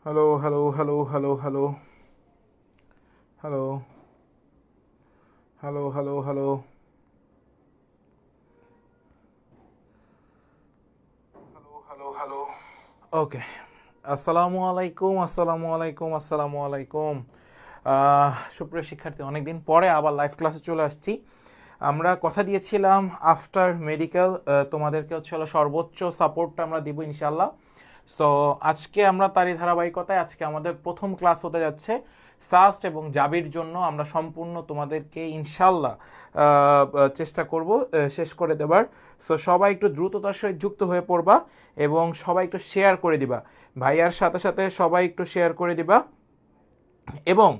Hello hello hello hello hello hello hello hello hello hello hello hello okay. আসসালামু আলাইকুম, আসসালামু আলাইকুম, আসসালামু আলাইকুম। সুপ্রিয় শিক্ষার্থী, অনেকদিন পরে আবার লাইভ ক্লাসে চলে আসছি। আমরা কথা দিয়েছিলাম আফটার মেডিকেল তোমাদেরকে হচ্ছে হলো সর্বোচ্চ সাপোর্টটা আমরা দিব ইনশাল্লাহ। সো আজকে আমরা তারই ধারাবাহিকতায় আজকে আমাদের প্রথম ক্লাস হতে যাচ্ছে সাস্ট এবং জাবির জন্য। আমরা সম্পূর্ণ তোমাদেরকে ইনশাল্লাহ চেষ্টা করব শেষ করে দেবার। সো সবাই একটু দ্রুততার সহিত যুক্ত হয়ে পড়বা এবং সবাই একটু শেয়ার করে দিবা, ভাইয়ার সাথে সাথে সবাই একটু শেয়ার করে দিবা। এবং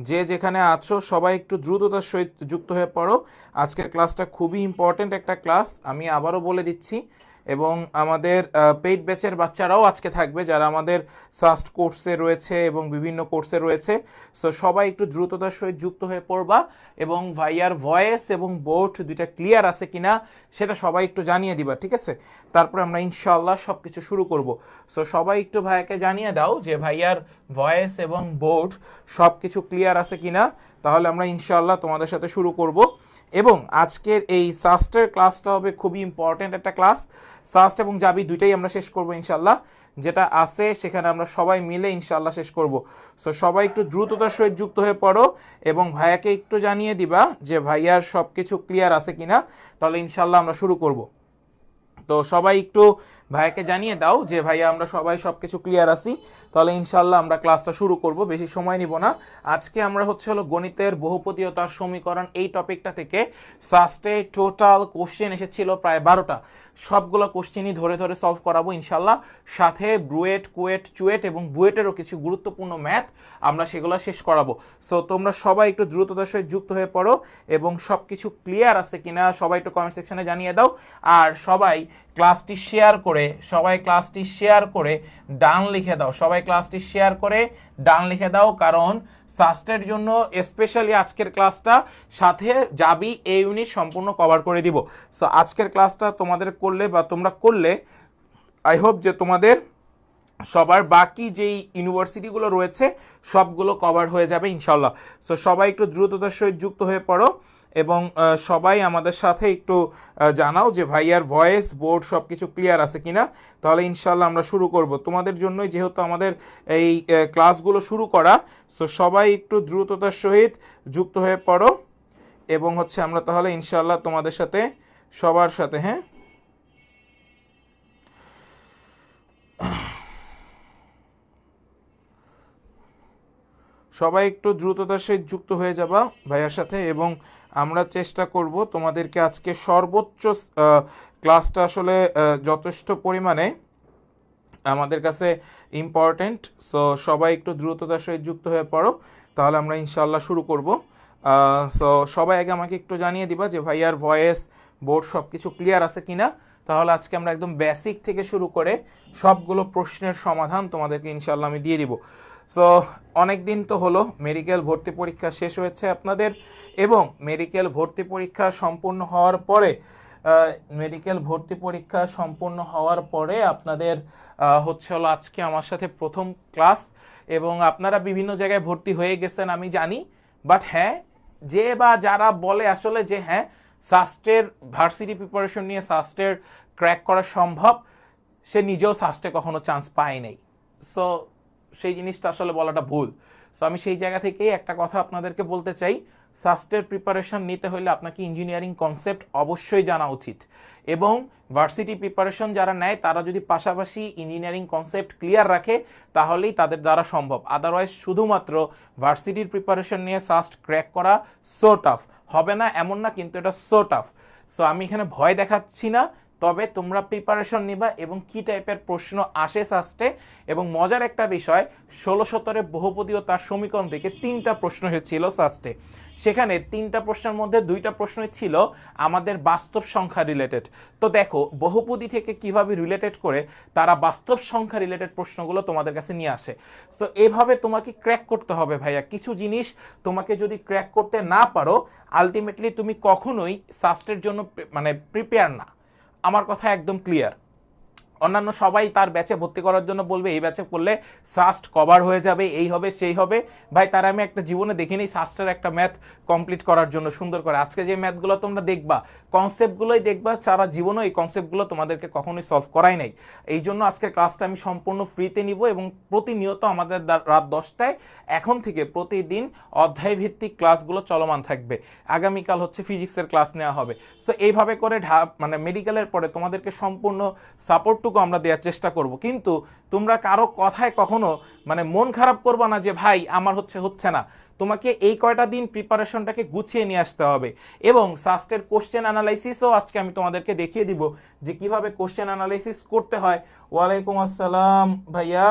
যে যেখানে আছো সবাই একটু দ্রুততার সহিত যুক্ত হয়ে পড়ো। আজকের ক্লাসটা খুবই ইম্পর্ট্যান্ট একটা ক্লাস, আমি আবারও বলে দিচ্ছি। এবং আমাদের পেইড ব্যাচের বাচ্চারাও আজকে থাকবে, যারা আমাদের সাস্ট কোর্সে রয়েছে এবং বিভিন্ন কোর্সে রয়েছে। সো সবাই একটু দ্রুততার সহিত যুক্ত হয়ে পড়বা এবং ভাইয়ার ভয়েস এবং বোর্ড দুইটা ক্লিয়ার আছে কিনা সেটা সবাই একটু জানিয়ে দিবা, ঠিক আছে? তারপর আমরা ইনশাআল্লাহ সব কিছু শুরু করব। সো সবাই একটু ভাইয়াকে জানিয়ে দাও যে ভাইয়ার ভয়েস এবং বোর্ড সব কিছু ক্লিয়ার আছে কিনা, তাহলে আমরা ইনশাআল্লাহ তোমাদের সাথে শুরু করব। এবং আজকের এই সাস্টের ক্লাসটা হবে খুবই ইম্পর্ট্যান্ট একটা ক্লাস। সাস্ট এবং জাবি দুইটাই আমরা শেষ করব ইনশাআল্লাহ, যেটা আছে সেখানে আমরা সবাই মিলে ইনশাআল্লাহ শেষ করব। সো সবাই একটু দ্রুততার সহিত যুক্ত হয়ে পড়ো এবং ভাইয়াকে একটু জানিয়ে দিবা যে ভাইয়ার সব কিছু ক্লিয়ার আছে কিনা, তাহলে ইনশাআল্লাহ আমরা শুরু করব। তো সবাই একটু ভাইয়াকে জানিয়ে দাও যে ভাইয়া আমরা সবাই সব কিছু ক্লিয়ার আছি, তাহলে ইনশাল্লাহ আমরা ক্লাসটা শুরু করব, বেশি সময় নিব না। আজকে আমরা হচ্ছে হলো গণিতের বহুপদীয়তার সমীকরণ এই টপিকটা থেকে সাস্টে টোটাল কোশ্চেন এসেছিল প্রায় 12টা। সবগুলো কোশ্চেনই ধরে ধরে সলভ করাবো ইনশাল্লাহ। সাথে ব্রুয়েট, কুয়েট, চুয়েট এবং বুয়েটেরও কিছু গুরুত্বপূর্ণ ম্যাথ আমরা সেগুলো শেষ করাবো। সো তোমরা সবাই একটু দ্রুততার সহিত যুক্ত হয়ে পড়ো এবং সব কিছু ক্লিয়ার আছে কিনা সবাই একটু কমেন্ট সেকশনে জানিয়ে দাও। আর সবাই ক্লাসটি শেয়ার করে, ডান লিখে দাও। সবাই ক্লাসটি শেয়ার করে ডান লিখে দাও, কারণ সাস্টের জন্য স্পেশালি আজকের ক্লাসটা সাথে জাবি এ ইউনিট সম্পূর্ণ কভার করে দিব। সো আজকের ক্লাসটা তোমাদের করলে বা তোমরা করলে আই হোপ যে তোমাদের সবার বাকি যেই ইউনিভার্সিটিগুলো রয়েছে সবগুলো কভার হয়ে যাবে ইনশাল্লাহ। সো সবাই একটু দ্রুততার সহিত যুক্ত হয়ে পড়ো এবং সবাই আমাদের সাথে একটু জানাও যে ভাইয়ার ভয়েস, বোর্ড সব কিছু ক্লিয়ার আছে কিনা, তাহলে ইনশাল্লাহ আমরা শুরু করব। তোমাদের জন্যই যেহেতু আমাদের এই ক্লাসগুলো শুরু করা, সো সবাই একটু দ্রুততার সহিত যুক্ত হয়ে পড়ো এবং হচ্ছে আমরা তাহলে ইনশাল্লাহ তোমাদের সাথে সবার সাথে, হ্যাঁ, সবাই একটু দ্রুততার সহিত যুক্ত হয়ে যাবা ভাইয়ার সাথে। এবং আমরা চেষ্টা করব তোমাদেরকে আজকে সর্বোচ্চ ক্লাসটা আসলে যথেষ্ট পরিমাণে আমাদের কাছে ইম্পর্টেন্ট। সো সবাই একটু দ্রুততার সহিত যুক্ত হয়ে পড়ো, তাহলে আমরা ইনশাল্লাহ শুরু করব। সো সবাই আগে আমাকে একটু জানিয়ে দিবা যে ভাইয়ার ভয়েস, বোর্ড সব কিছু ক্লিয়ার আছে কিনা, তাহলে আজকে আমরা একদম বেসিক থেকে শুরু করে সবগুলো প্রশ্নের সমাধান তোমাদেরকে ইনশাল্লাহ আমি দিয়ে দিব। সো অনেক দিন তো হলো মেডিকেল ভর্তি পরীক্ষা শেষ হয়েছে আপনাদের, এবং মেডিকেল ভর্তি পরীক্ষা সম্পূর্ণ হওয়ার পরে আপনাদের হচ্ছে হলো আজকে আমার সাথে প্রথম ক্লাস। এবং আপনারা বিভিন্ন জায়গায় ভর্তি হয়ে গেছেন আমি জানি, বাট হ্যাঁ, যে বা যারা বলে আসলে যে হ্যাঁ সাস্টের ভার্সিটি প্রিপারেশন নিয়ে সাস্টের ক্র্যাক করা সম্ভব, সে নিজেও সাস্টে কখনো চান্স পায় নাই। সো সেই জিনিসটা আসলে বলাটা ভুল। সো আমি সেই জায়গা থেকেই একটা কথা আপনাদেরকে বলতে চাই, সাস্টের প্রিপারেশন নিতে হলে আপনাকে ইঞ্জিনিয়ারিং কনসেপ্ট অবশ্যই জানা উচিত। এবং ভার্সিটি প্রিপারেশন যারা নেয় তারা যদি পাশাপাশি ইঞ্জিনিয়ারিং কনসেপ্ট ক্লিয়ার রাখে তাহলেই তাদের দ্বারা সম্ভব। আদারওয়াইজ শুধুমাত্র ভার্সিটির প্রিপারেশন নিয়ে সাস্ট ক্র্যাক করা সো টাফ হবে না এমন না, কিন্তু এটা সো টাফ। সো আমি এখানে ভয় দেখাচ্ছি না, তবে তোমরা প্রিপারেশন নিবা এবং কি টাইপের প্রশ্ন আসে সাস্টে। এবং মজার একটা বিষয়, 16-17 বহুপদী ও তার সমীকরণ থেকে 3টা প্রশ্ন হয়েছিল সাস্টে। সেখানে 3টা প্রশ্নের মধ্যে 2টা প্রশ্নই ছিল আমাদের বাস্তব সংখ্যা রিলেটেড। তো দেখো বহুপদী থেকে কিভাবে রিলেটেড করে তারা বাস্তব সংখ্যা রিলেটেড প্রশ্নগুলো তোমাদের কাছে নিয়ে আসে। তো এভাবে তোমাকে ক্র্যাক করতে হবে ভাইয়া। কিছু জিনিস তোমাকে যদি ক্র্যাক করতে না পারো, আলটিমেটলি তুমি কখনোই সাস্টের জন্য মানে প্রিপেয়ার না। আমার কথা একদম ক্লিয়ার। অন্যান্য সবাই তার ব্যাচে ভর্তি করার জন্য বলবে এই ব্যাচে করলে সাস্ট কভার হয়ে যাবে, এই হবে সেই হবে। ভাই তারা আমি একটা জীবনে দেখিনি সাস্টের একটা ম্যাথ কমপ্লিট করার জন্য সুন্দর করে। আজকে যে ম্যাথগুলো তোমরা দেখবা কনসেপ্টগুলোই দেখবা, সারা জীবনও এই কনসেপ্টগুলো তোমাদেরকে কখনোই সলভ করাই নাই। এই জন্য আজকের ক্লাসটা আমি সম্পূর্ণ ফ্রিতে নিব এবং প্রতিনিয়ত আমাদের রাত 10টায় এখন থেকে প্রতিদিন অধ্যায় ভিত্তিক ক্লাসগুলো চলমান থাকবে। আগামীকাল হচ্ছে ফিজিক্সের ক্লাস নেওয়া হবে। সো এইভাবে করে মানে মেডিকেলের পরে তোমাদেরকে সম্পূর্ণ সাপোর্টটুকু আমরা দেওয়ার চেষ্টা করব। কিন্তু তোমরা কারো কথায় কখনো মানে মন খারাপ করবা না যে ভাই আমার হচ্ছে না। তোমাকে এই কয়টা দিন প্রিপারেশনটাকে গুছিয়ে নিয়ে আসতে হবে এবং সাস্টের কোশ্চেন অ্যানালাইসিসও আজকে আমি তোমাদেরকে দেখিয়ে দিব যে কিভাবে কোশ্চেন অ্যানালাইসিস করতে হয়। ওয়ালাইকুম আসসালাম ভাইয়া।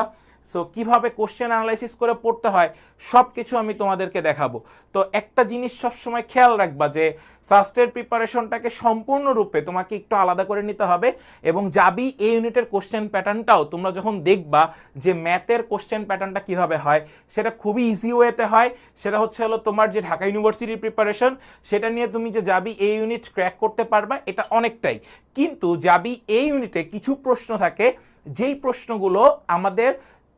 সো কিভাবে কোশ্চেন অ্যানালাইসিস করে পড়তে হয় সব কিছু আমি তোমাদেরকে দেখাবো। তো একটা জিনিস সবসময় খেয়াল রাখবা যে সাস্টের প্রিপারেশনটাকে সম্পূর্ণরূপে তোমাকে একটু আলাদা করে নিতে হবে এবং যাবি এই ইউনিটের কোশ্চেন প্যাটার্নটাও তোমরা যখন দেখবা যে ম্যাথের কোশ্চেন প্যাটার্নটা কিভাবে হয় সেটা খুবই ইজি ওয়েতে হয়। সেটা হলো তোমার যে ঢাকা ইউনিভার্সিটির প্রিপারেশন সেটা নিয়ে তুমি যে যাবি এই ইউনিট ক্র্যাক করতে পারবা এটা অনেকটাই। কিন্তু যাবি এই ইউনিটে কিছু প্রশ্ন থাকে যেই প্রশ্নগুলো আমাদের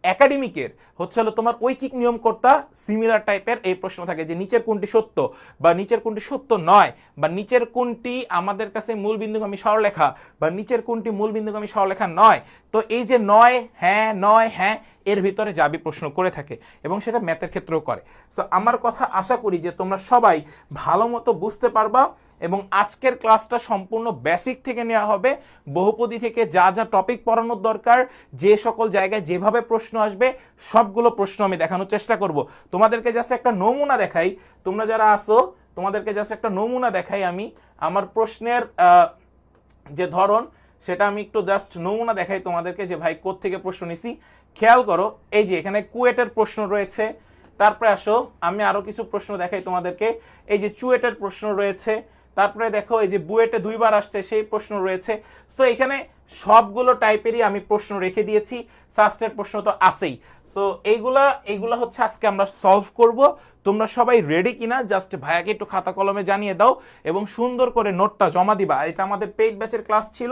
একাডেমিকের হলো তোমার ঐকিক নিয়মকর্তা সিমিলার টাইপের এই প্রশ্ন থাকে যে নিচের কোনটি সত্য বা নিচের কোনটি সত্য নয় বা নিচের কোনটি আমাদের কাছে মূল বিন্দুগামী সরলরেখা বা নিচের কোনটি মূল বিন্দুগামী সরলরেখা নয়। তো এই যে নয় হ্যাঁ এর ভিতরে যাবি প্রশ্ন করে থাকে এবং সেটা ম্যাথের ক্ষেত্রেও করে। সো আমার কথা আশা করি যে তোমরা সবাই ভালো মতো বুঝতে পারবা এবং আজকের ক্লাসটা সম্পূর্ণ বেসিক থেকে নেওয়া হবে। বহুপদী থেকে যা যা টপিক পড়ানোর দরকার, যে সকল জায়গায় যেভাবে প্রশ্ন আসবে সবগুলো প্রশ্ন আমি দেখানোর চেষ্টা করব। তোমাদেরকে জাস্ট একটা নমুনা দেখাই, তোমরা যারা আসো তোমাদেরকে জাস্ট একটা নমুনা দেখাই আমি আমার প্রশ্নের যে ধরন সেটা আমি একটু জাস্ট নমুনা দেখাই তোমাদেরকে যে ভাই কোত্থেকে প্রশ্ন নিছি। খেয়াল করো এই যে এখানে কুয়েটের প্রশ্ন রয়েছে, তারপরে আসো আমি আরো কিছু প্রশ্ন দেখাই তোমাদেরকে। এই যে চুয়েটের প্রশ্ন রয়েছে, তারপরে দেখো এই যে বুয়েটে 2বার আসছে সেই প্রশ্ন রয়েছে। সো এখানে সবগুলো টাইপেরই আমি প্রশ্ন রেখে দিয়েছি, সাস্টের প্রশ্ন তো আছেই। সো এইগুলা হচ্ছে আজকে আমরা সলভ করব। তোমরা সবাই রেডি কিনা জাস্ট ভাইয়াকে একটু খাতা কলমে জানিয়ে দাও এবং সুন্দর করে নোটটা জমা দিবা। এটা আমাদের পেইড ব্যাচের ক্লাস ছিল,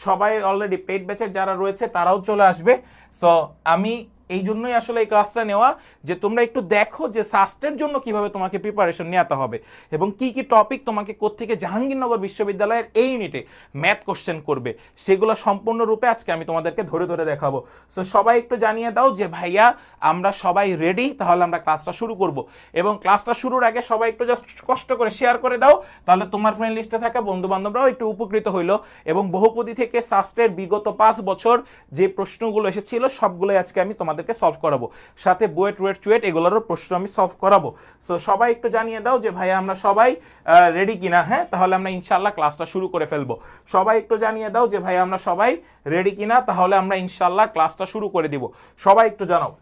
সবাই অলরেডি পেইড ব্যাচের যারা রয়েছে তারাও চলে আসবে। সো আমি এই জন্যই আসলে এই ক্লাসটা নেওয়া যে তোমরা একটু দেখো যে সাস্টের জন্য কিভাবে তোমাকে প্রিপারেশন নিতে হবে এবং কি কি টপিক তোমাকে কোত্থেকে জাহাঙ্গীরনগর বিশ্ববিদ্যালয়ের এই ইউনিটে ম্যাথ কোশ্চেন করবে সেগুলো সম্পূর্ণরূপে আজকে আমি তোমাদেরকে ধরে ধরে দেখাবো। সো সবাই একটু জানিয়ে দাও যে ভাইয়া আমরা সবাই রেডি, তাহলে আমরা ক্লাসটা শুরু করব এবং ক্লাসটা শুরুর আগে সবাই একটু জাস্ট কষ্ট করে শেয়ার করে দাও, তাহলে তোমার ফ্রেন্ড লিস্টে থাকা বন্ধু বান্ধবরাও একটু উপকৃত হইলো এবং বহুপদী থেকে সাস্টের বিগত 5 বছর যে প্রশ্নগুলো এসেছিল সবগুলোই আজকে আমি তোমাদেরকে সলভ করাবো, সাথে বুয়েট রুয়েট চুয়েট এগুলোরও প্রশ্ন আমি সলভ করাবো। সো সবাই একটু জানিয়ে দাও যে ভাইয়া আমরা সবাই রেডি কিনা। হ্যাঁ, তাহলে আমরা ইনশাল্লাহ ক্লাসটা শুরু করে ফেলবো। সবাই একটু জানিয়ে দাও যে ভাইয়া আমরা সবাই রেডি কিনা, তাহলে আমরা ইনশাল্লাহ ক্লাসটা শুরু করে দিব। সবাই একটু জানাও,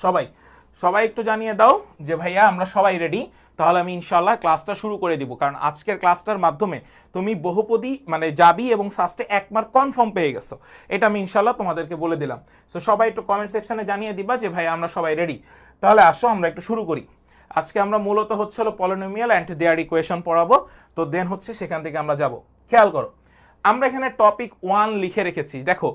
সবাই একটু জানিয়ে দাও যে ভাইয়া আমরা সবাই রেডি, তাহলে আমি ইনশাল্লাহ ক্লাসটা শুরু করে দিব। কারণ আজকের ক্লাসটার মাধ্যমে তুমি বহুপদী মানে যাবি এবং সাস্টে 1 মার্ক কনফার্ম পেয়ে গেছো, এটা আমি ইনশাল্লাহ তোমাদেরকে বলে দিলাম। সো সবাই একটু কমেন্ট সেকশনে জানিয়ে দিবা যে ভাই আমরা সবাই রেডি। তাহলে আসো আমরা একটু শুরু করি। আজকে আমরা মূলত হলো পলিনোমিয়াল অ্যান্ড দেয়ার ইকুয়েশন পড়াবো। তো দেন হচ্ছে সেখান থেকে আমরা যাব। খেয়াল করো আমরা এখানে টপিক 1 লিখে রেখেছি। দেখো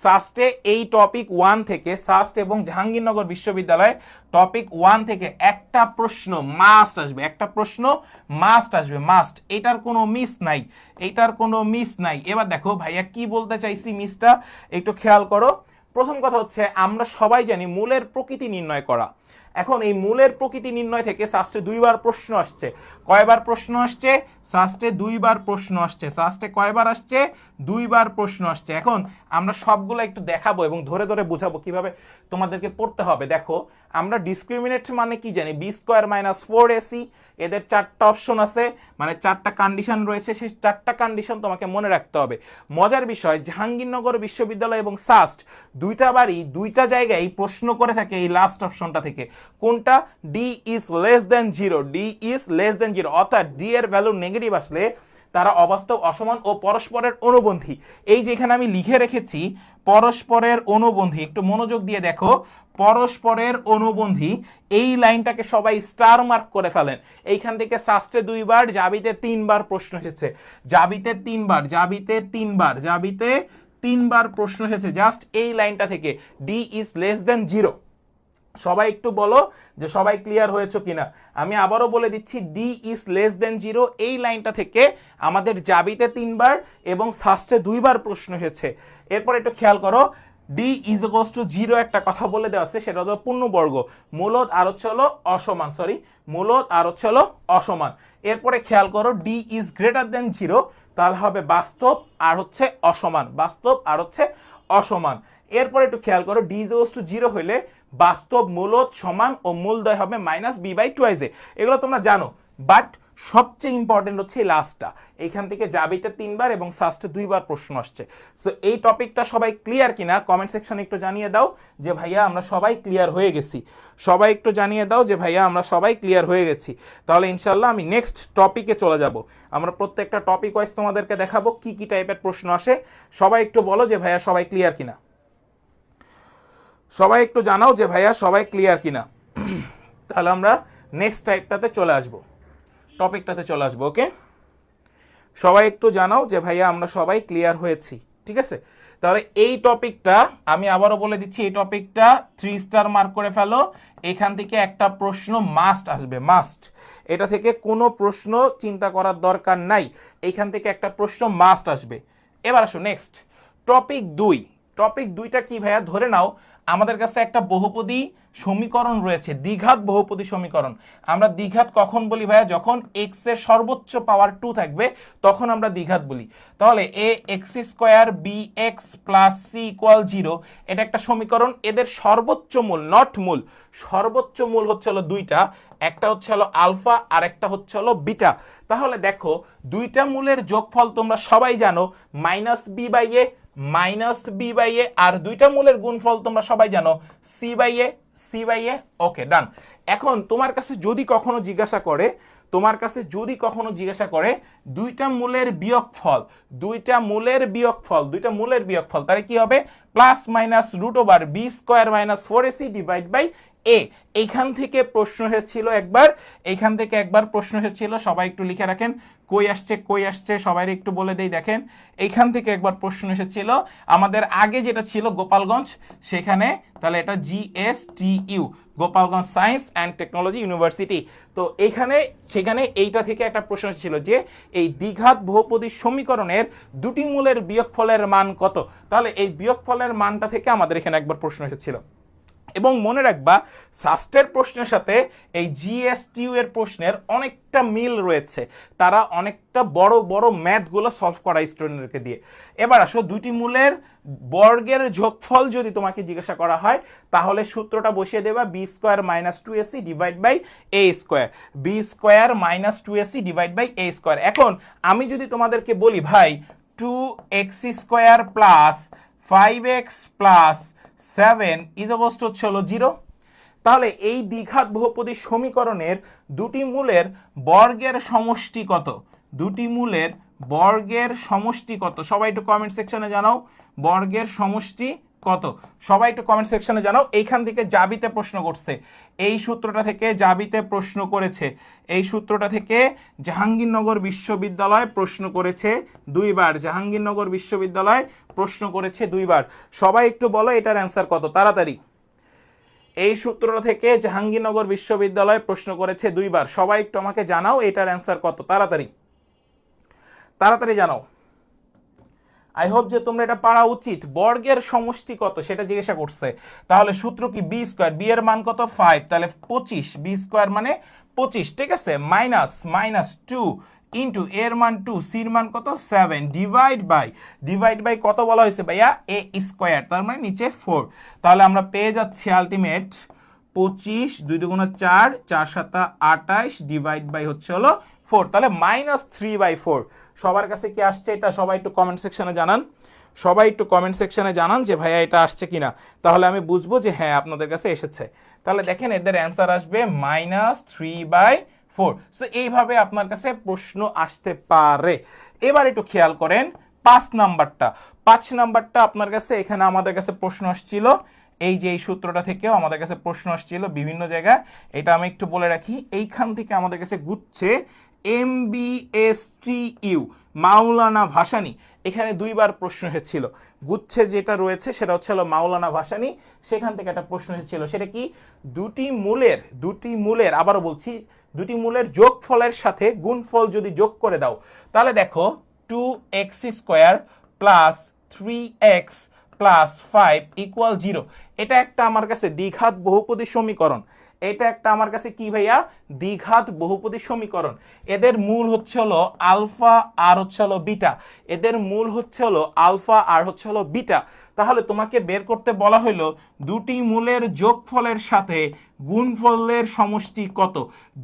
সাস্টে এই টপিক 1 থেকে সাস্ট এবং জাহাঙ্গীরনগর বিশ্ববিদ্যালয়ে টপিক 1 থেকে একটা প্রশ্ন মাস্ট আসবে, একটা প্রশ্ন মাস্ট আসবে, মাস্ট। এটার কোনো মিস নাই, এটার কোনো মিস নাই। এবার দেখো ভাইয়া কি বলতে চাইছি মিসটা একটু খেয়াল করো। প্রথম কথা হচ্ছে আমরা সবাই জানি মূলের প্রকৃতি নির্ণয় করা। এখন এই মূলের প্রকৃতি নির্ণয় থেকে সাস্টে 2বার প্রশ্ন আসছে। কয়বার প্রশ্ন আসছে? সাস্টে 2বার প্রশ্ন আসছে। সাস্টে কয়বার আসছে? 2বার প্রশ্ন আসছে। এখন আমরা সবগুলো একটু দেখাবো এবং ধরে ধরে বুঝাবো কিভাবে তোমাদেরকে পড়তে হবে। দেখো আমরা ডিসক্রিমিনেট মানে কি জানি, বি স্কোয়ার মাইনাস 4ac। এদের 4টা অপশন আছে, মানে 4টা কন্ডিশন রয়েছে, সেই 4টা কন্ডিশন তোমাকে মনে রাখতে হবে। মজার বিষয় জাহাঙ্গীরনগর বিশ্ববিদ্যালয় এবং সাস্ট দুইটাবারই দুইটা জায়গায় প্রশ্ন করে থাকে এই লাস্ট অপশনটা থেকে। কোনটা? D is less than 0, D is less than 0, অর্থাৎ ডি এর ভ্যালু নেগেটিভ আসলে তারা অবাস্তব, অসমান ও পরস্পরের অনুবন্ধী। এই যে এখানে আমি লিখে রেখেছি পরস্পরের অনুবন্ধী, একটু মনোযোগ দিয়ে দেখো, পরস্পরের অনুবন্ধী এই লাইনটাকে সবাই স্টার মার্ক করে ফেলেন। এইখান থেকে সাস্টে 2বার, জাবিতে 3বার প্রশ্ন এসেছে, জাবিতে 3বার, জাবিতে 3বার, জাবিতে 3বার প্রশ্ন এসেছে জাস্ট এই লাইনটা থেকে, ডি ইজ লেস দেন 0। সবাই একটু বলো যে সবাই ক্লিয়ার হয়েছে কিনা। আমি আবারও বলে দিচ্ছি, ডি ইজ লেস দেন 0 এই লাইনটা থেকে আমাদের জাবিতে 3বার এবং সাস্টে 2বার প্রশ্ন এসেছে। এরপর একটু খেয়াল করো, ডি ইজ ইকুয়ালস টু 0 একটা কথা বলে দেওয়া আছে, সেটা হলো পূর্ণবর্গ, মূলদ আর হচ্ছে হলো অসমান, মূলদ আর হচ্ছে হলো অসমান। এরপরে খেয়াল করো, ডি ইজ গ্রেটার দেন 0, তাহলে হবে বাস্তব আর হচ্ছে অসমান, বাস্তব আর হচ্ছে অসমান। এরপরে একটু খেয়াল করো, ডি ইজ ইকুয়ালস টু 0 হইলে বাস্তব, মূলদ, সমান ও মূলদ্বয় হবে মাইনাস বি বাই টুয়াইস এ। এগুলো তোমরা জানো, বাট সবচেয়ে ইম্পর্টেন্ট হচ্ছে এই লাস্টটা, এইখান থেকে জাবিতে 3বার এবং সাস্টে 2বার প্রশ্ন আসছে। সো এই টপিকটা সবাই ক্লিয়ার কিনা কমেন্ট সেকশনে একটু জানিয়ে দাও যে ভাইয়া আমরা সবাই ক্লিয়ার হয়ে গেছি। সবাই একটু জানিয়ে দাও যে ভাইয়া আমরা সবাই ক্লিয়ার হয়ে গেছি। তাহলে ইনশাল্লাহ আমি নেক্সট টপিকে চলে যাব। আমরা প্রত্যেকটা টপিক ওয়াইজ তোমাদেরকে দেখাবো কি কি টাইপের প্রশ্ন আসে। সবাই একটু বলো যে ভাইয়া সবাই ক্লিয়ার কিনা, সবাই একটু জানাও যে ভাইয়া সবাই ক্লিয়ার কিনা। তাহলে আমরা নেক্সট টাইপটাতে চলে আসবো, টপিকটাতে চলে আসবো। ওকে, সবাই একটু জানাও যে ভাইয়া আমরা সবাই ক্লিয়ার হয়েছি, ঠিক আছে। তাহলে এই টপিকটা আমি আবারও বলে দিচ্ছি, এই টপিকটা 3 স্টার মার্ক করে ফেলো। এখান থেকে একটা প্রশ্ন মাস্ট আসবে, মাস্ট। এটা থেকে কোনো প্রশ্ন চিন্তা করার দরকার নাই, এইখান থেকে একটা প্রশ্ন মাস্ট আসবে। এবার আসো নেক্সট টপিক 2। টপিক 2টা কি ভাইয়া? ধরে নাও আমাদের কাছে একটা বহুপদী সমীকরণ রয়েছে, দ্বিঘাত বহুপদী সমীকরণ। আমরা দ্বিঘাত কখন বলি ভাইয়া? যখন এক্স এর সর্বোচ্চ পাওয়ার 2 থাকবে তখন আমরা দ্বিঘাত বলি। তাহলে a x square b x plus c equal 0, এটা একটা সমীকরণ। এদের সর্বোচ্চ মূল, নট মূল, সর্বোচ্চ মূল হচ্ছে হলো 2টা, একটা হচ্ছে হলো আলফা আর একটা হচ্ছে হলো বিটা। তাহলে দেখো 2টা মূলের যোগফল তোমরা সবাই জানো minus b by a, minus b by a, আর 2টা মূলের গুণফল তোমরা সবাই জানো c by a, c by a. Okay, done. এখন তোমার কাছে যদি কখনো জিজ্ঞাসা করে, তোমার কাছে যদি কখনো জিজ্ঞাসা করে 2টা মূলের বিয়োগফল, 2টা মূলের বিয়োগফল, 2টা মূলের বিয়োগফল, তাহলে কি হবে? Plus minus root over b square minus 4ac divide by a. এইখান থেকে প্রশ্ন এসেছিল একবার, এইখান থেকে একবার প্রশ্ন এসেছিল, সবাই একটু লিখে রাখেন কই আসছে, কই আসছে সবাই একটু বলে দেই। দেখেন এইখান থেকে একবার প্রশ্ন এসেছিল আমাদের আগে যেটা ছিল গোপালগঞ্জ, সেখানে। তাহলে এটা GSTU, Gopalganj science and technology university. তো এইখানে সেখানে এইটা থেকে একটা প্রশ্ন ছিল যে এই দ্বিঘাত বহুপদী সমীকরণের 2টি মূলের বিয়োগফলের মান কত। তাহলে এই বিয়োগফলের মানটা থেকে আমাদের এখানে একবার প্রশ্ন এসেছিল। এবং মনে রাখবা সাস্টের প্রশ্নের সাথে এই GSTU এর প্রশ্নের অনেকটা মিল রয়েছে, তারা অনেকটা বড় বড় ম্যাথগুলো সলভ করা স্টুডেন্টদেরকে দিয়ে। এবার আসো 2টি মূলের বর্গের যোগফল যদি তোমাকে জিজ্ঞাসা করা হয় তাহলে সূত্রটা বসিয়ে দেবা B square minus 2ac divide by A square, B square minus 2ac divide by A square. এখন আমি যদি তোমাদেরকে বলি ভাই 2x square plus 5x plus 7 is অবস্থা হচ্ছে হলো 0, তাহলে এই দ্বিঘাত বহুপদী সমীকরণের 2টি মূলের বর্গের সমষ্টি কত? 2টি মূলের বর্গের সমষ্টি কত? সবাই একটু কমেন্ট সেকশনে জানাও বর্গের সমষ্টি কত। সবাই একটু কমেন্ট সেকশনে জানাও। এইখান থেকে জাবিতে প্রশ্ন করছে, এই সূত্রটা থেকে জাবিতে প্রশ্ন করেছে, এই সূত্রটা থেকে জাহাঙ্গীরনগর বিশ্ববিদ্যালয় প্রশ্ন করেছে 2বার, জাহাঙ্গীরনগর বিশ্ববিদ্যালয় প্রশ্ন করেছে 2বার। সবাই একটু বলো এটার অ্যান্সার কত তাড়াতাড়ি। এই সূত্রটা থেকে জাহাঙ্গীরনগর বিশ্ববিদ্যালয় প্রশ্ন করেছে 2বার। সবাই একটু আমাকে জানাও এটার অ্যান্সার কত, তাড়াতাড়ি তাড়াতাড়ি জানাও। আই হোপ যে তোমরা এটা পারা উচিত। বর্গের সমষ্টি কত সেটা জিজ্ঞাসা করছে। তাহলে সূত্র কি? বি স্কোয়ার, বি এর মান কত? 5, তাহলে 25, বি স্কোয়ার মানে 25, ঠিক আছে। মাইনাস মাইনাস 2 ইন্টু এর মান 2, সির মান কত? 7, ডিভাইড বাই কত বলা হয়েছে ভাইয়া? এ স্কোয়ার, তার মানে নিচে 4। তাহলে আমরা পেয়ে যাচ্ছি আলটিমেট 25, 2 দুগুণ 4, 4 7 28 ডিভাইড বাই হচ্ছে হলো 4, তাহলে মাইনাস 3/4। সবার কাছে কি আসছে এটা? সবাই একটু কমেন্ট সেকশনে জানান, সবাই একটু কমেন্ট সেকশনে জানান যে ভাইয়া এটা আসছে কিনা, তাহলে আমি বুঝবো যে হ্যাঁ আপনাদের কাছে এসেছে। তাহলে দেখেন এদের অ্যান্সার আসবে মাইনাস 3/4। সো এইভাবে আপনার কাছে প্রশ্ন আসতে পারে। এবার একটু খেয়াল করেন 5 নাম্বারটা আপনার কাছে, এখানে আমাদের কাছে প্রশ্ন আসছিল এই যে এই সূত্রটা থেকেও আমাদের কাছে প্রশ্ন আসছিল বিভিন্ন জায়গায়। এটা আমি একটু বলে রাখি, এইখান থেকে আমাদের কাছে ঘুরছে MBSTU, মাওলানা ভাসানী, এখানে দুইবার প্রশ্ন এসেছিল। গুচ্ছে যেটা রয়েছে সেটা হচ্ছে হলো মাওলানা ভাসানী, সেখান থেকে একটা প্রশ্ন এসেছিল। সেটা কি, দুটি মূলের আবারও বলছি, দুটি মূলের যোগফলের সাথে গুণফল যদি যোগ করে দাও, তাহলে দেখো 2x² plus 3x plus 5 equal 0। এটা একটা আমার কাছে দ্বিঘাত বহুপদী সমীকরণ। এটা একটা আমার কাছে কি ভাইয়া, দ্বিঘাত বহুপদী সমীকরণ। এদের মূল হচ্ছে হলো আলফা আর হচ্ছে হলো বিটা, এদের মূল হচ্ছে হলো আলফা আর হচ্ছে হলো বিটা। তাহলে তোমাকে বের করতে বলা হলো দুটি মূলের যোগফলের সাথে গুণফলের সমষ্টি কত,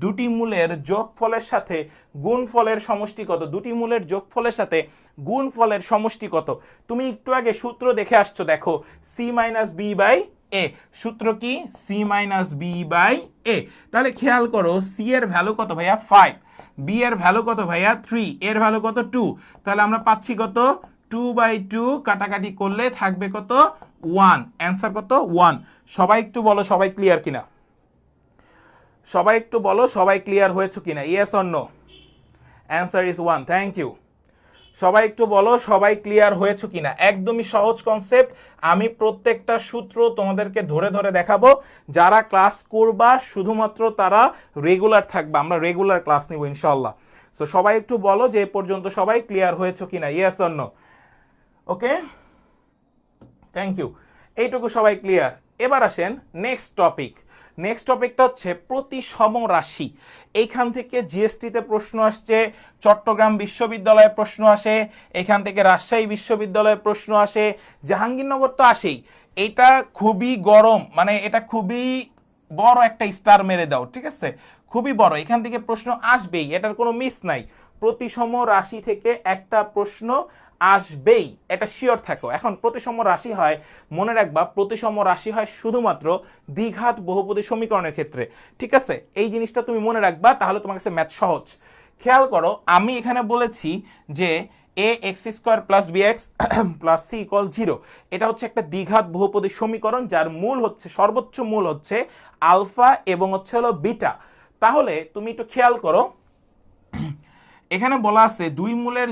দুটি মূলের যোগফলের সাথে গুণফলের সমষ্টি কত, দুটি মূলের যোগফলের সাথে গুণফলের সমষ্টি কত। তুমি একটু আগে সূত্র দেখে আসছো, দেখো সি মাইনাস বি বাই এ, সূত্র কি, C minus b by a. তাহলে খেয়াল করো সি এর ভ্যালু কত ভাইয়া 5, বি এর ভ্যালু কত ভাইয়া 3, এর ভ্যালু কত 2। তাহলে আমরা পাচ্ছি কত 2/2, কাটাকাটি করলে থাকবে কত 1, অ্যান্সার কত 1। সবাই একটু বলো সবাই ক্লিয়ার কিনা, সবাই একটু বলো সবাই ক্লিয়ার হয়েছে কিনা, yes or no. Answer is 1, thank you. সবাই একটু বলো সবাই ক্লিয়ার হয়েছে কিনা। একদমই সহজ কনসেপ্ট, আমি প্রত্যেকটা সূত্র তোমাদেরকে ধরে ধরে দেখাবো। যারা ক্লাস করবা শুধুমাত্র তারা রেগুলার থাকবা, আমরা রেগুলার ক্লাস নিব ইনশাআল্লাহ। সো সবাই একটু বলো যে এ পর্যন্ত সবাই ক্লিয়ার হয়েছে কিনা, yes or no. Okay, thank you, এইটুকু সবাই ক্লিয়ার। এবার আসেন নেক্সট টপিক। নেক্সট টপিকটা হচ্ছে প্রতিসম রাশি। এইখান থেকে জিএসটিতে প্রশ্ন আসছে, চট্টগ্রাম বিশ্ববিদ্যালয়ে প্রশ্ন আসে, এখান থেকে রাজশাহী বিশ্ববিদ্যালয়ে প্রশ্ন আসে, জাহাঙ্গীরনগর তো আসেই। এটা খুবই গরম, মানে এটা খুবই বড় একটা স্টার মেরে দাও, ঠিক আছে, খুবই বড়, এখান থেকে প্রশ্ন আসবেই, এটার কোনো মিস নাই। প্রতিসম রাশি থেকে একটা প্রশ্ন আসবেই, এটা শিওর থাকো। এখন প্রতিসম রাশি হয়, মনে রাখবা প্রতিসম রাশি হয় শুধুমাত্র দ্বিঘাত বহুপদী সমীকরণের ক্ষেত্রে, ঠিক আছে, এই জিনিসটা তুমি মনে রাখবা, তাহলে তোমার কাছে ম্যাথ সহজ। খেয়াল করো আমি এখানে বলেছি যে ax² plus bx plus c equal 0, এটা হচ্ছে একটা দ্বিঘাত বহুপদী সমীকরণ যার মূল হচ্ছে, সর্বোচ্চ মূল হচ্ছে আলফা এবং হচ্ছে হলো বিটা। তাহলে তুমি একটু খেয়াল করো, এখানে বলা আছে দুই মূলের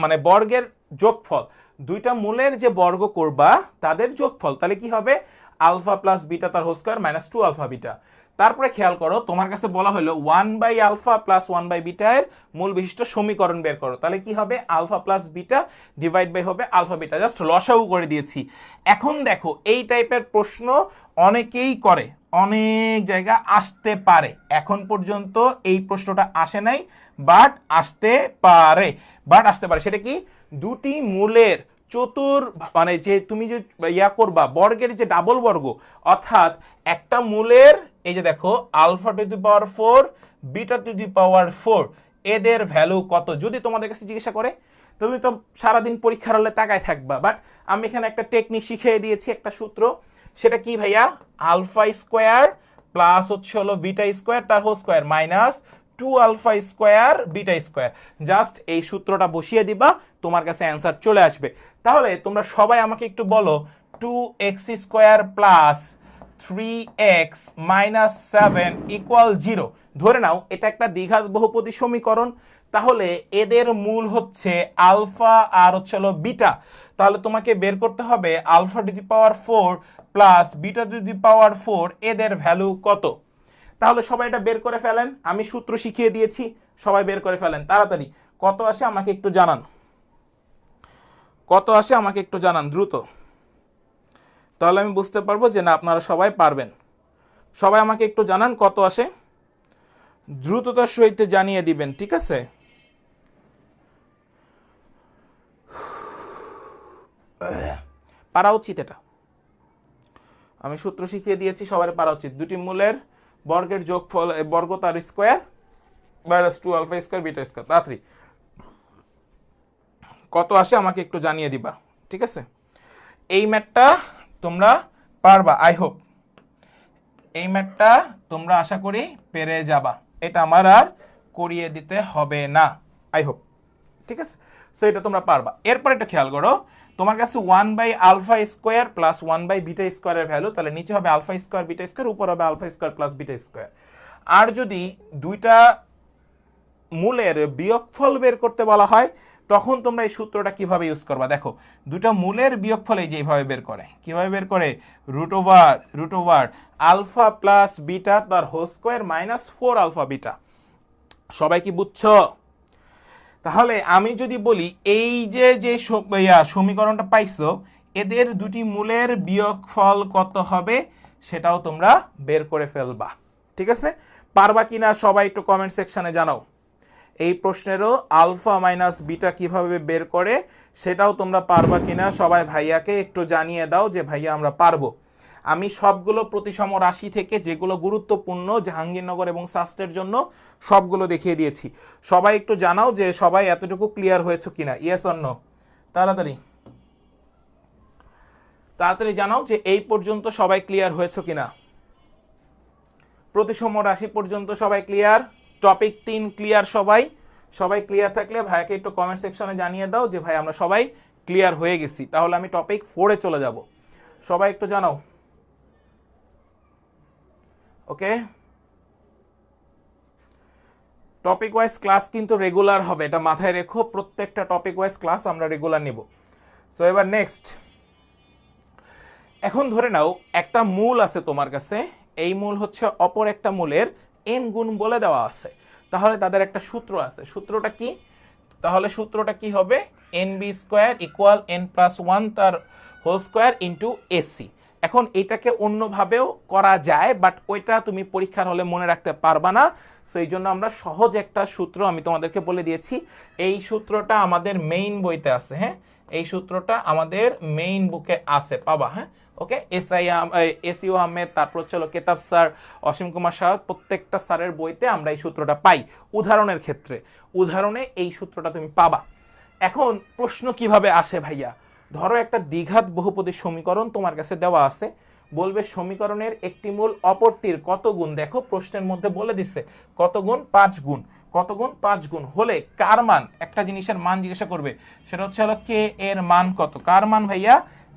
মানে বর্গের যোগফল, দুইটা মূলের যে বর্গ করবা তাদের যোগফল, তাহলে কি হবে আলফা প্লাস বিটা তার whole square minus 2 alpha beta. তারপরে খেয়াল করো তোমার কাছে বলা হলো 1/আলফা প্লাস 1/বিটা এর মূল বিশিষ্ট সমীকরণ বের করো, তাহলে কি হবে alpha plus beta divide by হবে আলফা বিটা, জাস্ট লসাগু করে দিয়েছি। এখন দেখো এই টাইপের প্রশ্ন অনেকেই করে, অনেক জায়গা আসতে পারে, এখন পর্যন্ত এই প্রশ্নটা আসে নাই, বাট আসতে পারে, সেটা কি, দুটি মূলের মানে যে তুমি যে ইয়া করবা বর্গের যে ডাবল বর্গ, অর্থাৎ একটা মূলের এই যে দেখো alpha to the power 4 beta to the power 4, এদের ভ্যালু কত যদি তোমাদের কাছে জিজ্ঞাসা করে, তুমি তো সারাদিন পরীক্ষার হলে তাকায় থাকবা, বাট আমি এখানে একটা টেকনিক শিখিয়ে দিয়েছি, একটা সূত্র, সেটা কি ভাইয়া, আলফা স্কোয়ার প্লাস হচ্ছে হলো বিটা স্কোয়ার তার whole square minus 2 alpha square beta square, just এই সূত্রটা বসিয়ে দিবা, তোমার কাছে অ্যান্সার চলে আসবে। তাহলে তোমরা সবাই আমাকে একটু বলো 2x² plus 3x minus 7 equal 0। ধরে নাও এটা একটা দ্বিঘাত বহুপদী সমীকরণ, তাহলে এদের মূল হচ্ছে আলফা আর হচ্ছে হলো বিটা, তাহলে তোমাকে বের করতে হবে alpha to the power 4 plus beta to the power 4 এদের ভ্যালু কত। তাহলে সবাই এটা বের করে ফেলেন, আমি সূত্র শিখিয়ে দিয়েছি, সবাই বের করে ফেলেন তাড়াতাড়ি। কত আসে আমাকে একটু জানান, কত আসে আমাকে একটু জানান দ্রুত, তাহলে আমি বুঝতে পারবো যে না আপনারা সবাই পারবেন। সবাই আমাকে একটু জানান কত আসে, দ্রুততার সহিত জানিয়ে দিবেন, ঠিক আছে। পারা উচিত, এটা আমি সূত্র শিখিয়ে দিয়েছি, সবার পারা উচিত। দুটি মূলের বর্গের যোগফল বর্গ তার square minus 2 alpha square beta square. তাড়াতাড়ি কত আসে আমাকে একটু জানিয়ে দিবা, ঠিক আছে। এই ম্যাথটা তোমরা পারবা, আই হোপ এই ম্যাথটা তোমরা আশা করি পেরে যাবা, এটা আমার আর করিয়ে দিতে হবে না, আই হোপ, ঠিক আছে। সো এটা তোমরা পারবা। এরপর এটা খেয়াল করো, তোমার কাছে 1/আলফা স্কোয়ার প্লাস 1/বিটা স্কোয়ারের ভ্যালু, তাহলে নিচে হবে আলফা স্কোয়ার বিটা স্কোয়ার, উপর হবে alpha square plus beta square. আর যদি দুইটা মূলের বিয়োগফল বের করতে বলা হয়, তখন তোমরা এই সূত্রটা কিভাবে ইউজ করবা দেখো, দুটো মূলের বিয়োগফল এই যেভাবে বের করে, কিভাবে বের করে, root over alpha plus beta তার whole square minus 4 alpha beta. সবাই কি বুঝছো? তাহলে আমি যদি বলি এই যে সমীকরণটা পাইছো, এদের দুটি মূলের বিয়োগফল কত হবে সেটাও তোমরা বের করে ফেলবা। ঠিক আছে, পারবা কিনা সবাই একটু কমেন্ট সেকশনে জানাও। এই প্রশ্নেরও আলফা মাইনাস বিটা কিভাবে বের করে সেটাও তোমরা পারবা কিনা সবাই ভাইয়াকে একটু জানিয়ে দাও যে ভাইয়া আমরা পারবো। আমি সবগুলো প্রতিসম রাশি থেকে যেগুলো গুরুত্বপূর্ণ জাহাঙ্গীরনগর এবং সাস্টের জন্য সবগুলো দেখিয়ে দিয়েছি। সবাই একটু জানাও যে সবাই এতটুকু ক্লিয়ার হয়েছে কিনা, ইয়েস অর নো। তাড়াতাড়ি তাড়াতাড়ি জানাও যে এই পর্যন্ত সবাই ক্লিয়ার হয়েছে কিনা। প্রতিসম রাশি পর্যন্ত সবাই ক্লিয়ার? Topic 3 clear? সবাই সবাই ক্লিয়ার থাকলে ভাইয়াকে একটু কমেন্ট সেকশনে জানিয়ে দাও যে ভাই আমরা সবাই ক্লিয়ার হয়ে গেছি, তাহলে আমি টপিক 4 এ চলে যাব। সবাই একটু জানাও। ওকে, টপিক ওয়াইজ ক্লাস কিন্তু রেগুলার হবে, এটা মাথায় রেখো। প্রত্যেকটা টপিক ওয়াইজ ক্লাস আমরা রেগুলার নিব। সো এবার নেক্সট, এখন ধরে নাও একটা মূল আছে তোমার কাছে, এই মূল হচ্ছে অপর একটা মূলের n গুণ বলে দেওয়া আছে, তাহলে তাদের একটা সূত্র আছে। সূত্রটা কি? তাহলে সূত্রটা কি হবে, nb square equal n plus 1 তার হোল স্কয়ার ইন্টু এসি। এখন এটাকে অন্যভাবেও করা যায়, বাট ওইটা তুমি পরীক্ষার হলে মনে রাখতে পারবা না। সেই জন্য আমরা সহজ একটা সূত্র আমি তোমাদেরকে বলে দিয়েছি। এই সূত্রটা আমাদের মেইন বইতে আছে। হ্যাঁ, এই সূত্রটা আমাদের মেইন বুকে আছে, পাবা। হ্যাঁ, ওকে, এসইউ আহমেদ, তারপর হচ্ছে কেতাব স্যার, অসীম কুমার শাহ, প্রত্যেকটা স্যারের বইতে আমরা এই সূত্রটা পাই উদাহরণের ক্ষেত্রে। উদাহরণে এই সূত্রটা তুমি পাবা। এখন প্রশ্ন কিভাবে আসে ভাইয়া, ধরো একটা দ্বিঘাত বহুপদীর সমীকরণ তোমার কাছে দেওয়া আছে, বলবে সমীকরণের একটি মূল অপরটির কত গুণ। দেখো প্রশ্নের মধ্যে বলে দিচ্ছে কত গুণ, 5 গুণ। কত গুণ? 5 গুণ হলে কার মান, একটা জিনিসের মান জিজ্ঞাসা করবে, সেটা হচ্ছে হলো কে এর মান কত। কার মান ভাইয়া?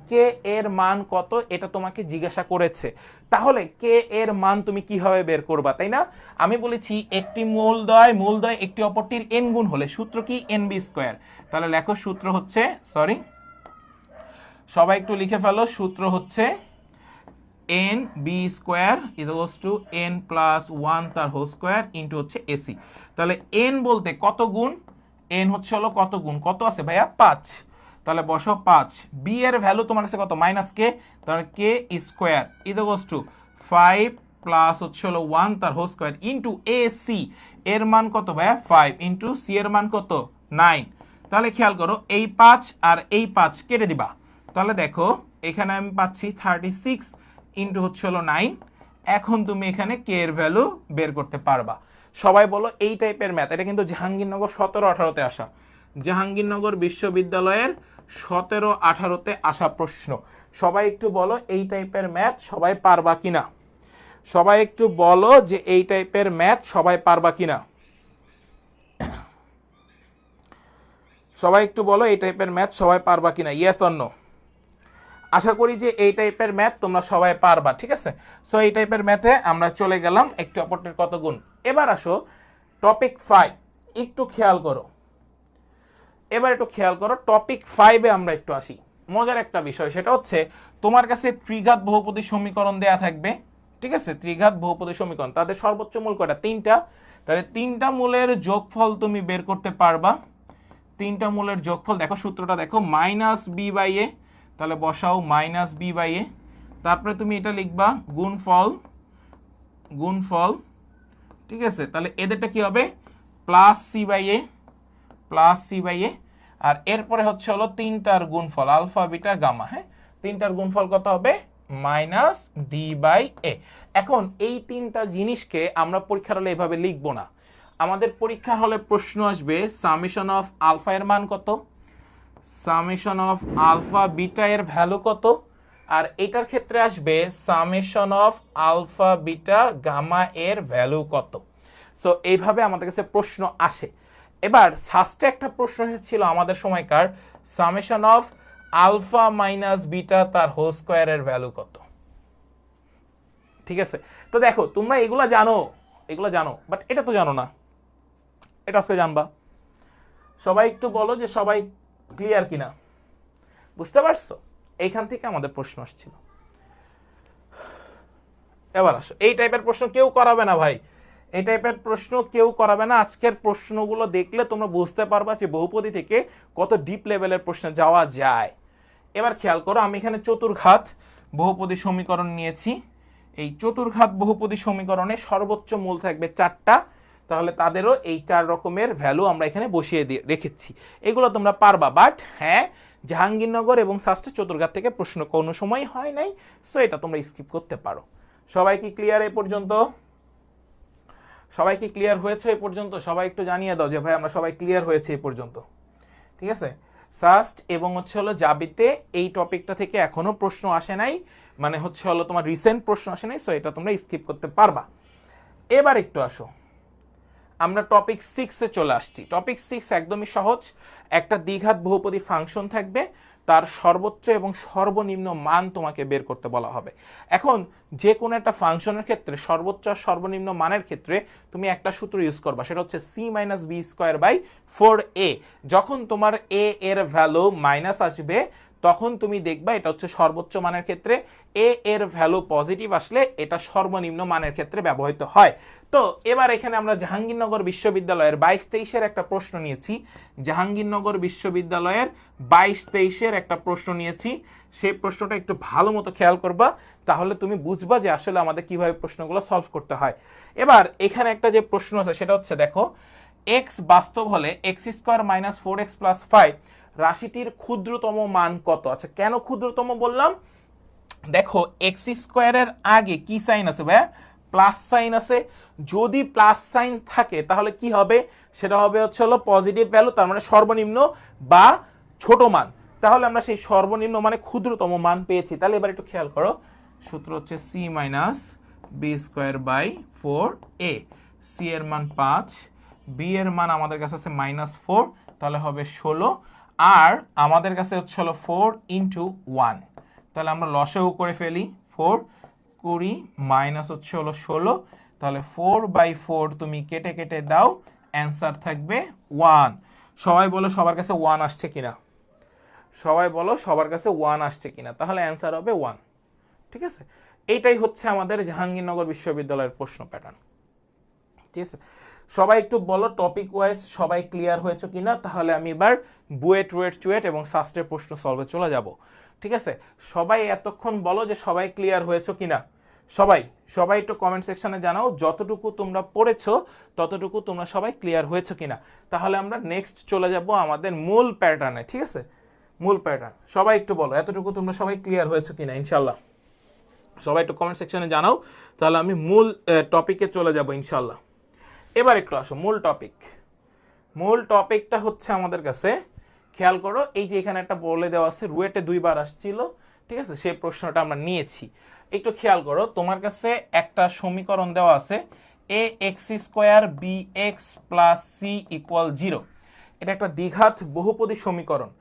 কে এর মান কত, এটা তোমাকে জিজ্ঞাসা করেছে। তাহলে কে এর মান তুমি কিভাবে বের করবা, তাই না? আমি বলেছি একটি মূলদ্বয় একটি অপরটির n গুণ হলে সূত্র কি, nb স্কয়ার। তাহলে লেখো সূত্র হচ্ছে, সরি সবাই একটু লিখে ফেলো, সূত্র হচ্ছে nb square equals to n plus 1 তার হোল স্কয়ার ইনটু হচ্ছে এসি। তাহলে n বলতে কত গুণ, n হচ্ছে হলো কত গুণ, কত আছে ভাইয়া? 5। তাহলে বসো 5। b এর ভ্যালু তোমার কাছে কত? মাইনাস কে, তাহলে কে স্কয়ার ইকুয়ালস টু 5 প্লাস হচ্ছে হলো 1 তার হোল স্কয়ার ইনটু এসি। এর মান কত ভাইয়া? 5 ইনটু সি এর মান কত? 9। তাহলে খেয়াল করো, এই 5 আর এই 5 কেটে দিবা। তাহলে দেখো এখানে আমি পাচ্ছি 36 ইনটু হচ্ছে হলো 9। এখন তুমি এখানে কে এর ভ্যালু বের করতে পারবা। সবাই বলো এই টাইপের ম্যাথ, এটা কিন্তু জাহাঙ্গীরনগর 17-18-তে আসা, জাহাঙ্গীরনগর বিশ্ববিদ্যালয়ের 17-18-তে আসা প্রশ্ন। সবাই একটু বলো এই টাইপের ম্যাথ সবাই পারবা কিনা। সবাই একটু বলো যে এই টাইপের ম্যাথ সবাই পারবা কিনা। সবাই একটু বলো এই টাইপের ম্যাথ সবাই পারবা কিনা, ইয়েস অর নো। আশা করি যে এই টাইপের ম্যাথ তোমরা সবাই পারবা। ঠিক আছে, সো এই টাইপের ম্যাথে আমরা চলে গেলাম একটি অপরটির কত গুণ। এবার আসো টপিক 5, একটু খেয়াল করো। এবার একটু খেয়াল করো, টপিক 5-এ আমরা একটু আসি। মজার একটা বিষয়, সেটা হচ্ছে তোমার কাছে ত্রিঘাত বহুপদী সমীকরণ দেয়া থাকবে। ঠিক আছে, ত্রিঘাত বহুপদী সমীকরণ, তাদের সর্বোচ্চ মূল কয়টা? 3টা। তাহলে 3টা মূলের যোগফল তুমি বের করতে পারবা। 3টা মূলের যোগফল দেখো, সূত্রটা দেখো, মাইনাস বি বাই এ। তাহলে বসাও মাইনাস বি বাই এ, তারপরে তুমি এটা লিখবা গুণফল। ঠিক আছে, তাহলে এদেরটা কি হবে? Plus C by a. আর এরপরে হচ্ছে হলো 3টার গুণফল, আলফা বিটা গামা। হ্যাঁ, 3টার গুণফল কত হবে? মাইনাস ডি বাই এ। এখন এই 3টা জিনিসকে আমরা পরীক্ষার হলে এভাবে লিখবো না। আমাদের পরীক্ষার হলে প্রশ্ন আসবে সামেশন অফ আলফা এর মান কত, সামেশন অফ আলফা বিটা এর ভ্যালু কত, আর এটার ক্ষেত্রে আসবে summation of alpha beta gamma এর ভ্যালু কত। সো এইভাবে আমাদের কাছে প্রশ্ন আসে। এবার সাস্টে একটা প্রশ্ন এসেছিল আমাদের সময়কার, summation of alpha minus beta তার হোল স্কয়ারের ভ্যালু কত। ঠিক আছে, তো দেখো তোমরা এগুলা জানো, বাট এটা তো জানো না, এটা আজকে জানবা। সবাই একটু বলো যে সবাই ক্লিয়ার কিনা, বুঝতে পারছো? এইখান থেকে আমাদের প্রশ্ন আসছিল। এবার আসো, এই টাইপের প্রশ্ন কেউ করাবে না ভাই, এই টাইপের প্রশ্ন কেউ করাবে না। আজকের প্রশ্নগুলো দেখলে তোমরা বুঝতে পারবা যে বহুপদী থেকে কত ডিপ লেভেলের প্রশ্নে যাওয়া যায়। এবার খেয়াল করো, আমি এখানে চতুর্ঘাত বহুপদী সমীকরণ নিয়েছি। এই চতুর্ঘাত বহুপদী সমীকরণে সর্বোচ্চ মূল থাকবে 4টা, তাহলে তাদেরও এই 4 রকমের ভ্যালু আমরা এখানে বসিয়ে দিয়ে রেখেছি। এগুলো তোমরা পারবা, বাট হ্যাঁ, জাহাঙ্গীরনগর এবং শাস্ত্র চতুর্ঘাত থেকে প্রশ্ন কোনো সময় হয় নাই, সো এটা তোমরা স্কিপ করতে পারো। সবাই কি ক্লিয়ার এই পর্যন্ত? সবাই কি ক্লিয়ার হয়েছে এই পর্যন্ত? সবাই একটু জানিয়ে দাও যে ভাই আমরা সবাই ক্লিয়ার হয়েছে এই পর্যন্ত। ঠিক আছে, সাস্ট এবং হচ্ছে হলো জাবিতে এই টপিকটা থেকে এখনো প্রশ্ন আসে নাই, মানে হচ্ছে হলো তোমার রিসেন্ট প্রশ্ন আসে নাই, সো এটা তোমরা স্কিপ করতে পারবা। এবার একটু আসো, আমরা টপিক 6-এ চলে আসছি। টপিক 6 একদমই সহজ। একটা দ্বিঘাত বহুপদী ফাংশন থাকবে, তার সর্বোচ্চ এবং সর্বনিম্ন মান তোমাকে বের করতে বলা হবে। এখন যে কোনো একটা ফাংশনের ক্ষেত্রে সর্বোচ্চ আর সর্বনিম্ন মানের ক্ষেত্রে তুমি একটা সূত্র ইউজ করবা, সেটা হচ্ছে c-b²/4a। যখন তোমার a এর ভ্যালু মাইনাস আসবে তখন তুমি দেখবা এটা হচ্ছে সর্বোচ্চ মানের ক্ষেত্রে, a এর ভ্যালু পজিটিভ আসলে এটা সর্বনিম্ন মানের ক্ষেত্রে ব্যবহৃত হয়। তো এবার এখানে আমরা জাহাঙ্গীরনগর বিশ্ববিদ্যালয়ের 22-23-এর একটা প্রশ্ন নিয়েছি। জাহাঙ্গীরনগর বিশ্ববিদ্যালয়ের 22-23-এর একটা প্রশ্ন নিয়েছি। সেই প্রশ্নটা একটু ভালো মতো খেয়াল করবা, তাহলে তুমি বুঝবা যে আসলে আমাদের কিভাবে প্রশ্নগুলো সলভ করতে হয়। এবার এখানে একটা যে প্রশ্ন আছে সেটা হচ্ছে, দেখো x বাস্তব হলে x² - 4x + 5 রাশিটির ক্ষুদ্রতম মান কত? আচ্ছা, কেন ক্ষুদ্রতম বললাম? দেখো x² এর আগে কি সাইন আছে ভাইয়া? প্লাস সাইন আছে। যদি প্লাস সাইন থাকে তাহলে কি হবে? সেটা হবে হচ্ছে হলো পজিটিভ ভ্যালু, তার মানে সর্বনিম্ন বা ছোট মান। তাহলে আমরা সেই সর্বনিম্ন মানে ক্ষুদ্রতম মান পেয়েছি। তাহলে এবার একটু খেয়াল করো, সূত্র হচ্ছে c-b²/4a। c এর মান 5, b এর মান আমাদের কাছে আছে -4, তাহলে হবে 16, আর আমাদের কাছে হচ্ছে হলো 4 × 1, তাহলে আমরা লসাগু করে ফেলি। 4 20 মাইনাস হচ্ছে হলো 16, তাহলে 4/4 তুমি কেটে কেটে দাও, অ্যান্সার থাকবে 1। সবাই বলো সবার কাছে 1 আসছে কিনা, সবাই বলো সবার কাছে 1 আসছে কিনা, তাহলে অ্যান্সার হবে 1। ঠিক আছে, এইটাই হচ্ছে আমাদের জাহাঙ্গীরনগর বিশ্ববিদ্যালয়ের প্রশ্ন প্যাটার্ন। ঠিক আছে, সবাই একটু বলো টপিক ওয়াইজ সবাই ক্লিয়ার হয়েছে কিনা, তাহলে আমি এবার বুয়েট, রুয়েট, চুয়েট এবং শাস্ত্রের প্রশ্ন সলভে চলে যাব। ঠিক আছে, সবাই এতক্ষণ বলো যে সবাই ক্লিয়ার হয়েছে কিনা। সবাই সবাই একটু কমেন্ট সেকশনে জানাও যতটুকু তোমরা পড়েছো ততটুকু তোমরা সবাই ক্লিয়ার হয়েছে কিনা, তাহলে আমরা নেক্সট চলে যাব আমাদের মূল প্যাটার্নে। ঠিক আছে, মূল প্যাটার্ন সবাই একটু বলো এতটুকু তোমরা সবাই ক্লিয়ার হয়েছে কিনা। ইনশাল্লাহ সবাই একটু কমেন্ট সেকশনে জানাও, তাহলে আমি মূল টপিকে চলে যাব ইনশাল্লাহ। এবার একটু আসো মূল টপিক। মূল টপিকটা হচ্ছে আমাদের কাছে, খেয়াল করো এই যে এখানে একটা বলে দেওয়া আছে, রুয়েটে 2 বার আসছিল। ঠিক আছে, সেই প্রশ্নটা আমরা নিয়েছি। একটু খেয়াল করো, তোমার কাছে একটা সমীকরণ দেওয়া আছে ax² bx + c = 0। এটা একটা দ্বিঘাত বহুপদী সমীকরণ।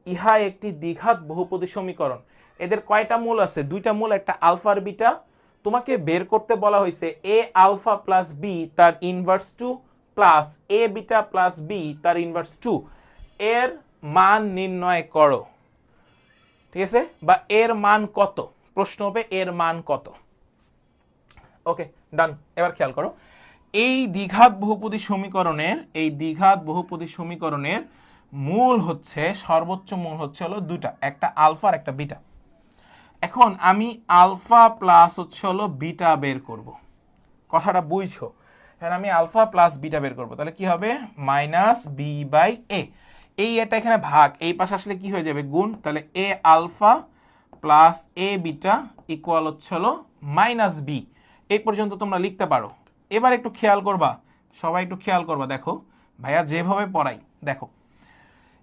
ইহা একটি দ্বিঘাত বহুপদী সমীকরণ। এদের কয়টা মূল আছে? 2টা মূল, একটা আলফা আর বিটা। তোমাকে বের করতে বলা হয়েছে a আলফা + b তার inverse 2 plus a beta + b তার ইনভার্স 2 এর মান নির্ণয় করো। ঠিক আছে, বা এর মান কত? প্রশ্ন হবে এর মান কত। ওকে, ডান। এবার খেয়াল করো, এই দ্বিঘাত বহুপদী সমীকরণের মূল হচ্ছে, সর্বোচ্চ মূল হচ্ছে হলো 2টা, একটা আলফা আর একটা বিটা। এখন আমি আলফা প্লাস হচ্ছে হলো বিটা বের করব। কথাটা বুঝছো? এখন আমি আলফা প্লাস বিটা বের করব, তাহলে কি হবে? -b/a। এই এটা এখানে ভাগ, এই পাশে আসলে কি হয়ে যাবে? গুণ। তাহলে a alpha plus a beta equal হচ্ছে হলো -b। এই পর্যন্ত তোমরা লিখতে পারো। এবার একটু খেয়াল করবা, সবাই একটু খেয়াল করবা, দেখো ভাইয়া যেভাবে পড়াই দেখো।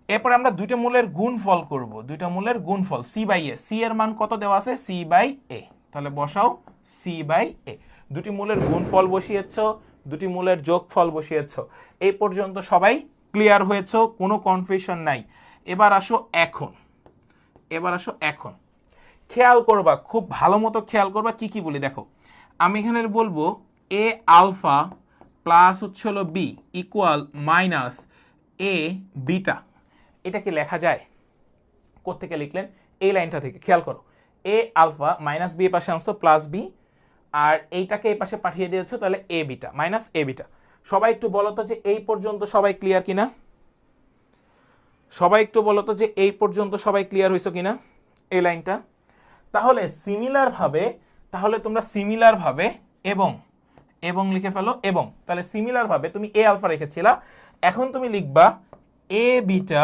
এরপরে আমরা 2টা মূলের গুণফল করব। 2টা মূলের গুণফল c/a। c এর মান কত দেওয়া আছে? c/a। তাহলে বসাও c/a। 2টি মূলের গুণফল বসিয়েছো, 2টি মূলের যোগফল বসিয়েছো। এই পর্যন্ত সবাই ক্লিয়ার হয়েছো, কোনো কনফিউশন নাই। এবার আসো এখন খেয়াল করবা, খুব ভালো মতো খেয়াল করবা কি কি বলি। দেখো আমি এখানে বলবো a আলফা প্লাস হচ্ছে হলো b ইকুয়াল মাইনাস এ বিটা, এটা কি লেখা যায়? কোত্থেকে লিখলেন? এই লাইনটা থেকে। খেয়াল করো, এ আলফা মাইনাস বি এ পাশে আনছো প্লাস বি, আর এইটাকে এই পাশে পাঠিয়ে দিয়েছো, তাহলে এ বিটা মাইনাস এ বিটা। সবাই একটু বলো তো যে এই পর্যন্ত সবাই ক্লিয়ার কিনা? সবাই একটু বলো তো যে এই পর্যন্ত সবাই ক্লিয়ার হইছো কিনা এই লাইনটা? তাহলে তোমরা সিমিলার ভাবে এবং এবং লিখে ফেলো, এবং তাহলে সিমিলার ভাবে তুমি এ আলফা রেখেছিলা, এখন তুমি লিখবা এ বিটা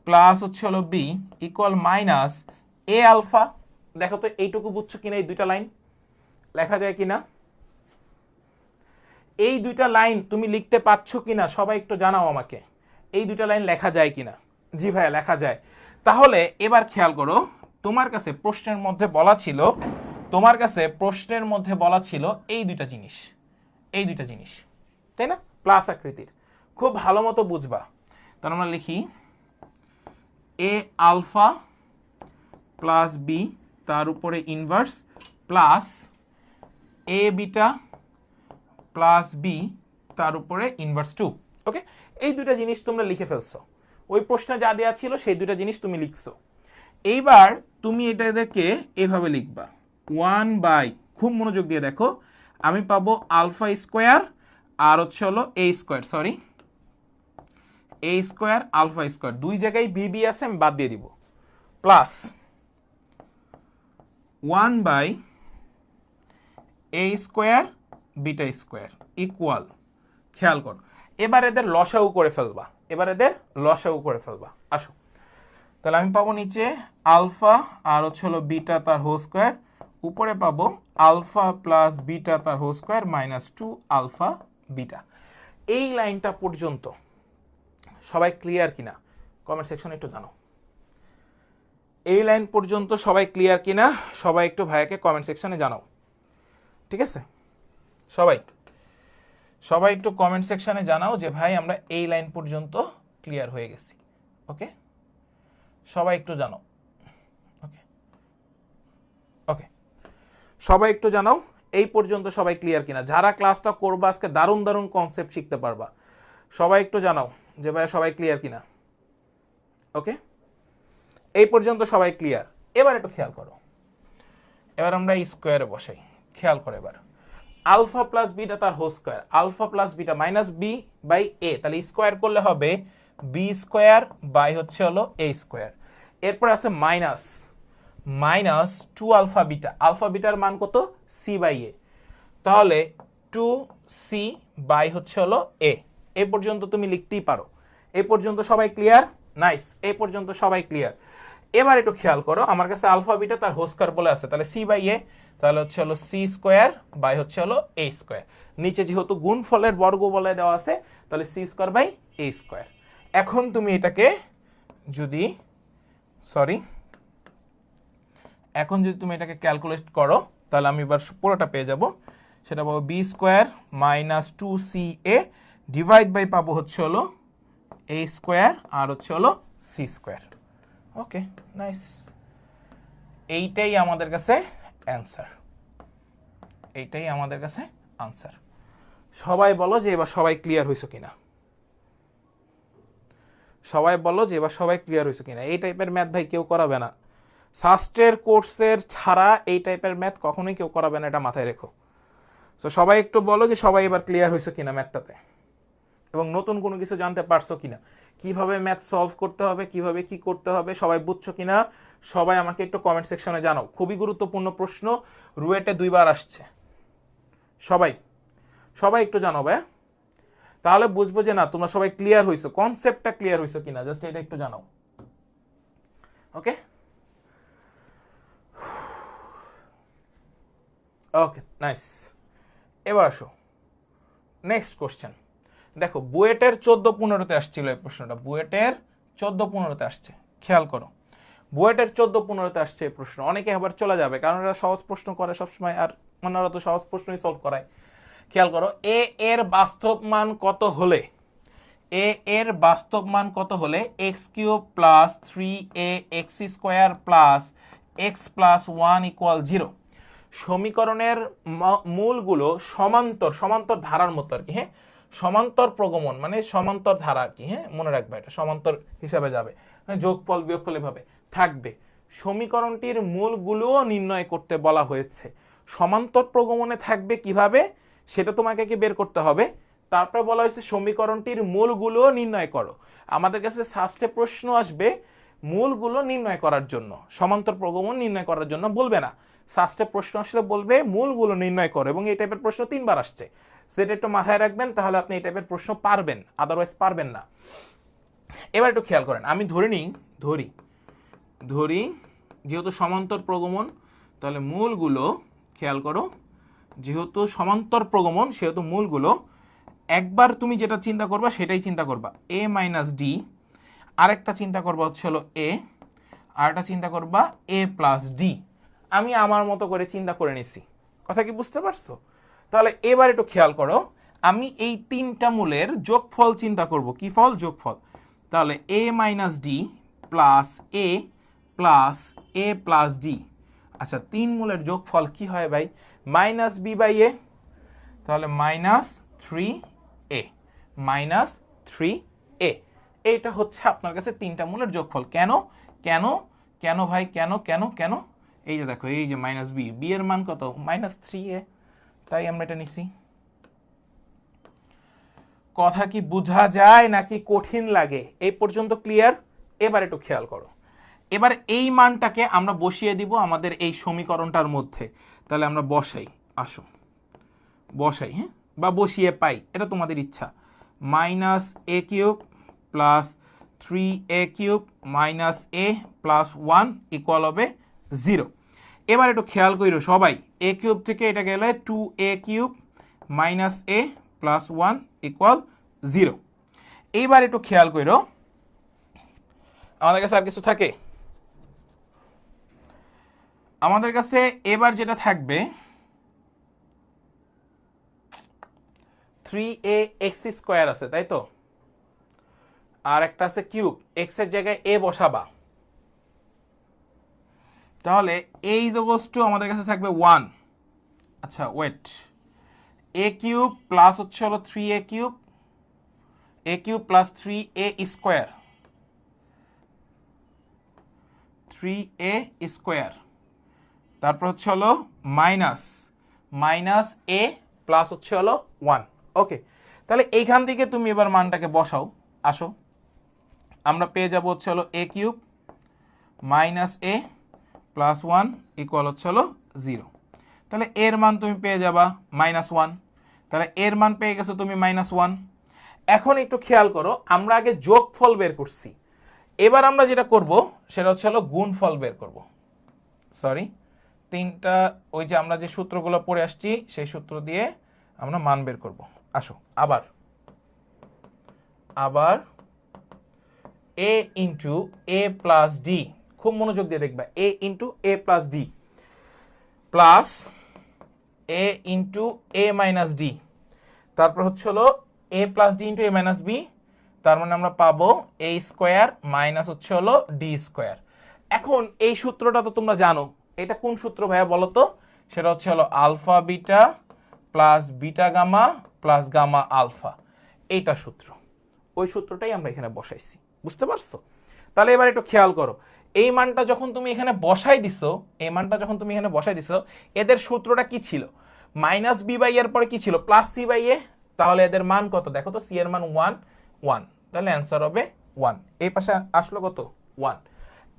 প্লাস হচ্ছে হলো বি ইকুয়াল মাইনাস এ আলফা। দেখো তো এইটুকু বুঝছো কিনা? এই দুইটা লাইন লেখা যায় কিনা? এই দুইটা লাইন তুমি লিখতে পারছো কিনা সবাই একটু জানাও আমাকে, এই দুইটা লাইন লেখা যায় কিনা? জি ভাইয়া লেখা যায়। তাহলে এবার খেয়াল করো, তোমার কাছে প্রশ্নের মধ্যে বলা ছিল এই দুইটা জিনিস, তাই না? প্লাস আকৃতির, খুব ভালো মতো বুঝবা। তার আমরা লিখি এ আলফা প্লাস বি তার উপরে ইনভার্স প্লাস এ বিটা প্লাস বি তার উপরে ইনভার্স 2। ওকে, এই দুইটা জিনিস তোমরা লিখে ফেলছো, ওই প্রশ্নে যা দেওয়া ছিল সেই দুইটা জিনিস তুমি লিখছো। এইবার তুমি এটাদেরকে এভাবে লিখবা 1/, খুব মনোযোগ দিয়ে দেখো, আমি পাবো আলফা স্কোয়ার আর হচ্ছে হলো এ স্কোয়ার, সরি এ স্কোয়ার আলফা স্কোয়ার, দুই জায়গায় বিবি আছে আমি বাদ দিয়ে দিব, প্লাস 1/, এ স্কোয়ার বিটা স্কোয়ার ইকুয়াল, খেয়াল করো এবার এদের লসাগু করে ফেলবা, আসো। তাহলে আমি পাবো নিচে আলফা আর হচ্ছে হলো বিটা তার হোল স্কোয়ার, উপরে পাবো আলফা প্লাস বিটা তার whole square minus 2 alpha beta. এই লাইনটা পর্যন্ত সবাই ক্লিয়ার কিনা কমেন্ট সেকশনে একটু জানো। এই লাইন পর্যন্ত সবাই ক্লিয়ার কিনা সবাই একটু ভাইয়াকে কমেন্ট সেকশনে জানাও, ঠিক আছে? সবাই একটু কমেন্ট সেকশনে জানাও যে ভাই আমরা এই লাইন পর্যন্ত ক্লিয়ার হয়ে গেছি। ওকে, সবাই একটু জানাও। ওকে ওকে, সবাই একটু জানাও এই পর্যন্ত সবাই ক্লিয়ার কিনা। যারা ক্লাসটা করবা আজকে দারুণ দারুণ কনসেপ্ট শিখতে পারবা, সবাই একটু জানাও যে ভাই সবাই ক্লিয়ার কিনা। ওকে, এই পর্যন্ত সবাই ক্লিয়ার। এবার একটু খেয়াল করো, এবার আমরা স্কোয়ারে বসাই, খেয়াল করো এবার আলফা প্লাস বিটা তার whole square, alpha plus beta minus b by a, তাহলে স্কোয়ার করলে হবে বি স্কোয়ার বাই হচ্ছে হলো এ স্কোয়ার। এরপর আছে মাইনাস 2 আলফা বিটার মান কত? সি বাই এ, তাহলে 2c বাই হচ্ছে হলো এ। এই পর্যন্ত তুমি লিখতেই পারো। এই পর্যন্ত সবাই ক্লিয়ার? নাইস, এই পর্যন্ত সবাই ক্লিয়ার। এবার একটু খেয়াল করো, আমার কাছে আলফা বিটা তার হোল স্কোয়ার বলে আছে, তাহলে সি বাই এ, তাহলে হচ্ছে হলো সি স্কোয়ার বাই হচ্ছে হলো এ স্কোয়ার। নিচে যেহেতু গুণফলের বর্গ বলে দেওয়া আছে, তাহলে C square by A square. এখন তুমি এটাকে যদি তুমি এটাকে ক্যালকুলেট করো, তাহলে আমি এবার পুরোটা পেয়ে যাব। সেটা পাবো B square minus 2ca divide by পাবো হচ্ছে হলো এ স্কোয়ার আর হচ্ছে হলো সি স্কোয়ার। ওকে, নাইস, এইটাই আমাদের কাছে আনসার। সবাই বলো যে এবার সবাই ক্লিয়ার হয়েছে কিনা, এই টাইপের ম্যাথ ভাই কেউ করাবে না, সাস্টের কোর্সের ছাড়া এই টাইপের ম্যাথ কখনোই কেউ করাবে না, এটা মাথায় রেখো। তো সবাই একটু বলো যে সবাই এবার ক্লিয়ার হয়েছে কিনা ম্যাথটাতে, এবং নতুন কোনো কিছু জানতে পারছো কিনা, কিভাবে ম্যাথ সলভ করতে হবে, কিভাবে কি করতে হবে সবাই বুঝছো কিনা, সবাই আমাকে একটু কমেন্ট সেকশনে জানাও। খুবই গুরুত্বপূর্ণ প্রশ্ন, রুয়েটে 2 বার আসছে। সবাই একটু জানাও ভাই, তাহলে বুঝবো যে না তোমরা সবাই ক্লিয়ার হইছো, কনসেপ্টটা ক্লিয়ার হইছো কিনা, জাস্ট এটা একটু জানাও। ওকে ওকে, নাইস। এবার আসো নেক্সট কোশ্চেন। দেখো বুয়েটের 14-15-তে আসছিল এই প্রশ্নটা, বুয়েটের 14-15-তে আসছে, খেয়াল করো বুয়েটের 14-15-তে আসছে এই প্রশ্ন। অনেকে আবার চলে যাবে কারণ এরা সহজ প্রশ্ন করে সবসময়, আর ওনারা তো সহজ প্রশ্নই সলভ করায়। খেয়াল করো এ এর বাস্তব মান কত হলে x cube plus 3a x square plus x plus 1 equal 0 সমীকরণের মূলগুলো সমান্তর ধারার মতো আর কি, হ্যাঁ, সমান্তর প্রগমন মানে সমান্তর ধারা আর কি, হ্যাঁ মনে রাখবে এটা সমান্তর হিসাবে যাবে, যোগফল বিয়োগফল এভাবে থাকবে। সমীকরণটির মূলগুলোও নির্ণয় করতে বলা হয়েছে। সমান্তর প্রগমনে থাকবে কিভাবে সেটা তোমাকে কি বের করতে হবে। তারপরে বলা হয়েছে সমীকরণটির মূলগুলোও নির্ণয় করো। আমাদের কাছে সাস্টে প্রশ্ন আসবে মূলগুলো নির্ণয় করার জন্য, সমান্তর প্রগমন নির্ণয় করার জন্য বলবে না। সাস্টে প্রশ্ন আসলে বলবে মূলগুলো নির্ণয় করো, এবং এই টাইপের প্রশ্ন 3বার আসছে, সেটা একটু মাথায় রাখবেন, তাহলে আপনি এই টাইপের প্রশ্ন পারবেন, আদারওয়াইজ পারবেন না। এবার একটু খেয়াল করেন, আমি ধরি যেহেতু সমান্তর প্রগমন, তাহলে মূলগুলো খেয়াল করো, যেহেতু সমান্তর প্রগমন সেহেতু মূলগুলো একবার তুমি যেটা চিন্তা করবা সেটাই চিন্তা করবা, a মাইনাস ডি, আরেকটা চিন্তা করবা হচ্ছে হলো a, আরেকটা চিন্তা করবা a প্লাস ডি। আমি আমার মতো করে চিন্তা করে নিছি, কথা কি বুঝতে পারছো? তাহলে এবার একটু খেয়াল করো, আমি এই 3টা মূলের যোগফল চিন্তা করব, কি ফল? যোগফল। তাহলে a minus D plus a plus a plus D. আচ্ছা 3 মূলের যোগফল কি হয় ভাই? মাইনাস বি বাই এ, তাহলে মাইনাস 3a, মাইনাস 3a। এইটা হচ্ছে আপনার কাছে 3টা মূলের যোগফল। কেন কেন কেন ভাই, কেন কেন কেন? এই যে দেখো, এই যে মাইনাস বি, বি এর মান কত? মাইনাস 3a, তাই আমরা এটা নিছি। কথা কি বোঝা যায় নাকি কঠিন লাগে? এই পর্যন্ত ক্লিয়ার? এবার একটু খেয়াল করো, এবার এই মানটাকে আমরা বসিয়ে দিব আমাদের এই সমীকরণটার মধ্যে। তাহলে আমরা বসাই, আসো বসাই, হ্যাঁ, বা বসিয়ে পাই, এটা তোমাদের ইচ্ছা। Minus A cube plus 3a cube minus a plus 1 equal হবে 0। এবার একটু খেয়াল করো সবাই, a কিউব থেকে এটা গেলে 2a cube minus a plus 1 equal 0। এইবার একটু খেয়াল করো, আমাদের কাছে আর কিছু থাকে? আমাদের কাছে এবার যেটা থাকবে 3ax স্কোয়ার আছে, তাই তো? আর একটা আছে কিউব, x এর জায়গায় a বসাবা, তাহলে এই বস্তু আমাদের কাছে থাকবে 1। আচ্ছা ওয়েট, a কিউব প্লাস হচ্ছে হলো 3a cube, a cube plus 3a square, 3a square, তারপর হচ্ছে হলো মাইনাস a প্লাস হচ্ছে হলো 1। ওকে, তাহলে এইখান থেকে তুমি এবার মানটাকে বসাও, আসো। আমরা পেয়ে যাব হচ্ছে হলো a cube minus a plus 1 equal হচ্ছে হলো 0। তাহলে এর মান তুমি পেয়ে যাবা -1, তাহলে এর মান পেয়ে গেছো তুমি -1। এখন একটু খেয়াল করো, আমরা আগে যোগফল বের করছি, এবার আমরা যেটা করব সেটা হচ্ছে হলো গুণফল বের করব। সরি, 3টা ওই যে আমরা যে সূত্রগুলো পড়ে আসছি সেই সূত্র দিয়ে আমরা মান বের করব। আসো আবার a into a plus D, খুব মনোযোগ দিয়ে দেখবা, a into a plus D plus a into a minus D, তারপর হচ্ছে হলো a plus D into a minus B, তার মানে আমরা পাবো a স্কোয়ার মাইনাস হচ্ছে হলো ডি স্কোয়ার। এখন এই সূত্রটা তো তোমরা জানো, এটা কোন সূত্র ভাইয়া বলো তো? সেটা হচ্ছে হলো alpha beta plus beta gamma plus gamma alpha, এইটা সূত্র। ওই সূত্রটাই আমরা এখানে বসাইছি, বুঝতে পারছো? তাহলে এবার একটু খেয়াল করো, এই মানটা যখন তুমি এখানে বসাই দিছো, এদের সূত্রটা কি ছিল? মাইনাস বি বাই এর পরে কি ছিল? Plus C by a. তাহলে এদের মান কত দেখো তো, সি এর মান 1, তাহলে অ্যান্সার হবে 1। এই পাশে আসলো কত? 1।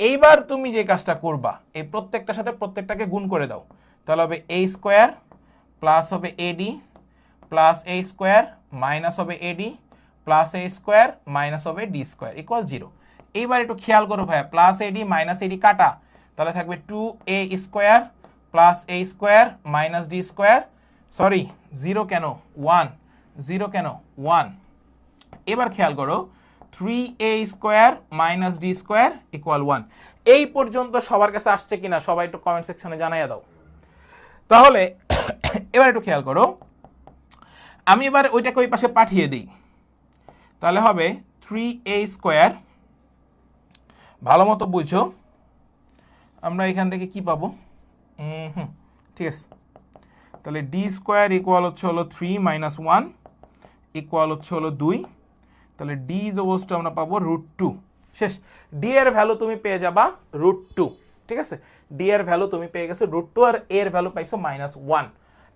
এইবার তুমি যে কাজটা করবা, এই প্রত্যেকটার সাথে প্রত্যেকটাকে গুণ করে দাও, তাহলে হবে a স্কোয়ার প্লাস হবে a d plus a square minus হবে a d plus a square minus হবে ডি স্কোয়ার ইকুয়াল 0। এইবার একটু খেয়াল করো ভাইয়া, প্লাস এডি মাইনাস এডি কাটা, তাহলে থাকবে 2a square plus a square minus D square, sorry 0 কেন 1, 0 কেন 1। এবার খেয়াল করো, 3a square minus D square equal 1। এই পর্যন্ত সবার কাছে আসছে কিনা সবাই একটু কমেন্ট সেকশনে জানাইয়া দাও। তাহলে এবার একটু খেয়াল করো, আমি এবার ওইটাকে ওই পাশে পাঠিয়ে দিই, তাহলে হবে 3a স্কোয়ার, ভালো মতো বুঝো, আমরা এখান থেকে কি পাবো? ঠিক আছে, তাহলে ডি স্কোয়ার ইকুয়াল হচ্ছে হলো 3 - 1 ইকুয়াল হচ্ছে হলো 2, তাহলে ডি ইজ ইকুয়ালস টু আমরা পাবো √2। শেষ। ডি এর ভ্যালু তুমি পেয়ে যাবা √2, ঠিক আছে? ডি এর ভ্যালু তুমি পেয়ে গেছো √2 আর এর ভ্যালু পাইছো -1।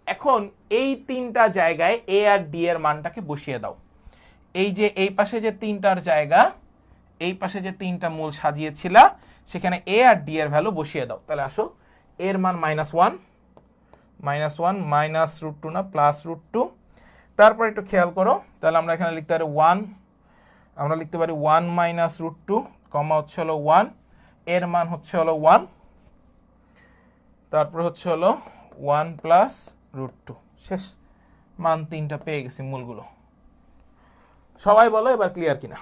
এখন এই তিনটা জায়গায় এ আর ডি এর মানটাকে বসিয়ে দাও। এই যে এই পাশে যে তিনটার জায়গা, এই পাশে যে তিনটা মূল সাজিয়েছিলা, সেখানে এ আর ডি এর ভ্যালু বসিয়ে দাও। তাহলে আসো, এর মান -1, -√2 না +√2। তারপর একটু খেয়াল করো, তাহলে আমরা এখানে লিখতে পারি 1, আমরা লিখতে পারি 1 -√2, কমা হচ্ছে হলো 1, এর মান হচ্ছে হলো 1, তারপর হচ্ছে হলো 1 +√2। শেষ। মান তিনটা পেয়ে গেছি মূলগুলো। সবাই বলো এবার ক্লিয়ার কিনা।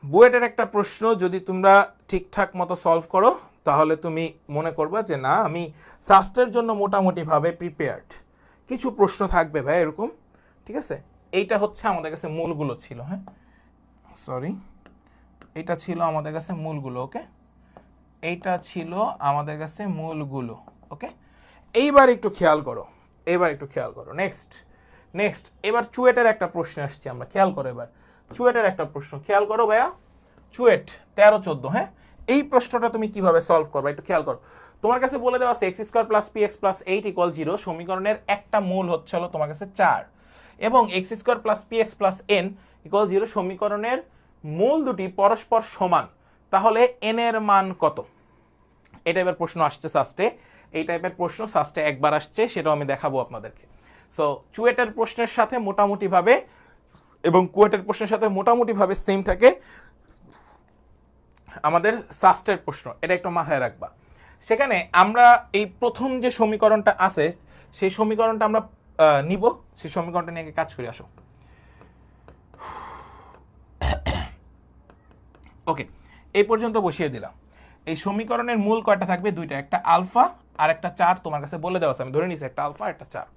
বুয়েটের একটা প্রশ্ন যদি তোমরা ঠিকঠাক মতো সলভ করো, তাহলে তুমি মনে করবা যে না, আমি সাস্টের জন্য মোটামুটি ভাবে প্রিপেয়ার্ড। কিছু প্রশ্ন থাকবে ভাই এরকম, ঠিক আছে? এইটা হচ্ছে আমাদের কাছে মূলগুলো ছিল, হ্যাঁ সরি, এটা ছিল আমাদের কাছে মূলগুলো, ওকে? এইটা ছিল আমাদের কাছে মূলগুলো, ওকে? এইবার একটু খেয়াল করো, নেক্সট এবার চুয়েটের একটা প্রশ্ন আসছে, আমরা খেয়াল করো এবার চুয়েটের একটা প্রশ্ন খেয়াল করো ভাইয়া। চুয়েট 13-14, হ্যাঁ? এই প্রশ্নটা তুমি কিভাবে সলভ করবে একটু খেয়াল করো। তোমার কাছে বলে দেওয়া আছে x² + px + 8 = 0, সমীকরণের একটা মূল হচ্ছে হলো তোমার কাছে 4, এবং x² + px + n = 0 সমীকরণের মূল দুটি পরস্পর সমান, তাহলে n এর মান কত? এই টাইপের প্রশ্ন আসছে সাস্টে। এই টাইপের প্রশ্ন সাস্টে একবার আসছে, সেটাও আমি দেখাবো আপনাদেরকে। সো চুয়েটের প্রশ্নের সাথে মোটামুটি ভাবে এবং কুয়েটের প্রশ্নের সাথে মোটামুটি ভাবে সেম থাকে আমাদের সাস্টের প্রশ্ন, এটা একটু মাথায় রাখবা। সেখানে আমরা এই প্রথম যে সমীকরণটা আছে, সেই সমীকরণটা আমরা নিব, সেই সমীকরণটা নিয়ে কাজ করে আসো। ওকে, এই পর্যন্ত বসিয়ে দিলাম। এই সমীকরণের মূল কয়টা থাকবে? দুইটা, একটা আলফা আর একটা 4। তোমার কাছে বলে দেওয়া আছে, আমি ধরে নিছি একটা আলফা একটা 4।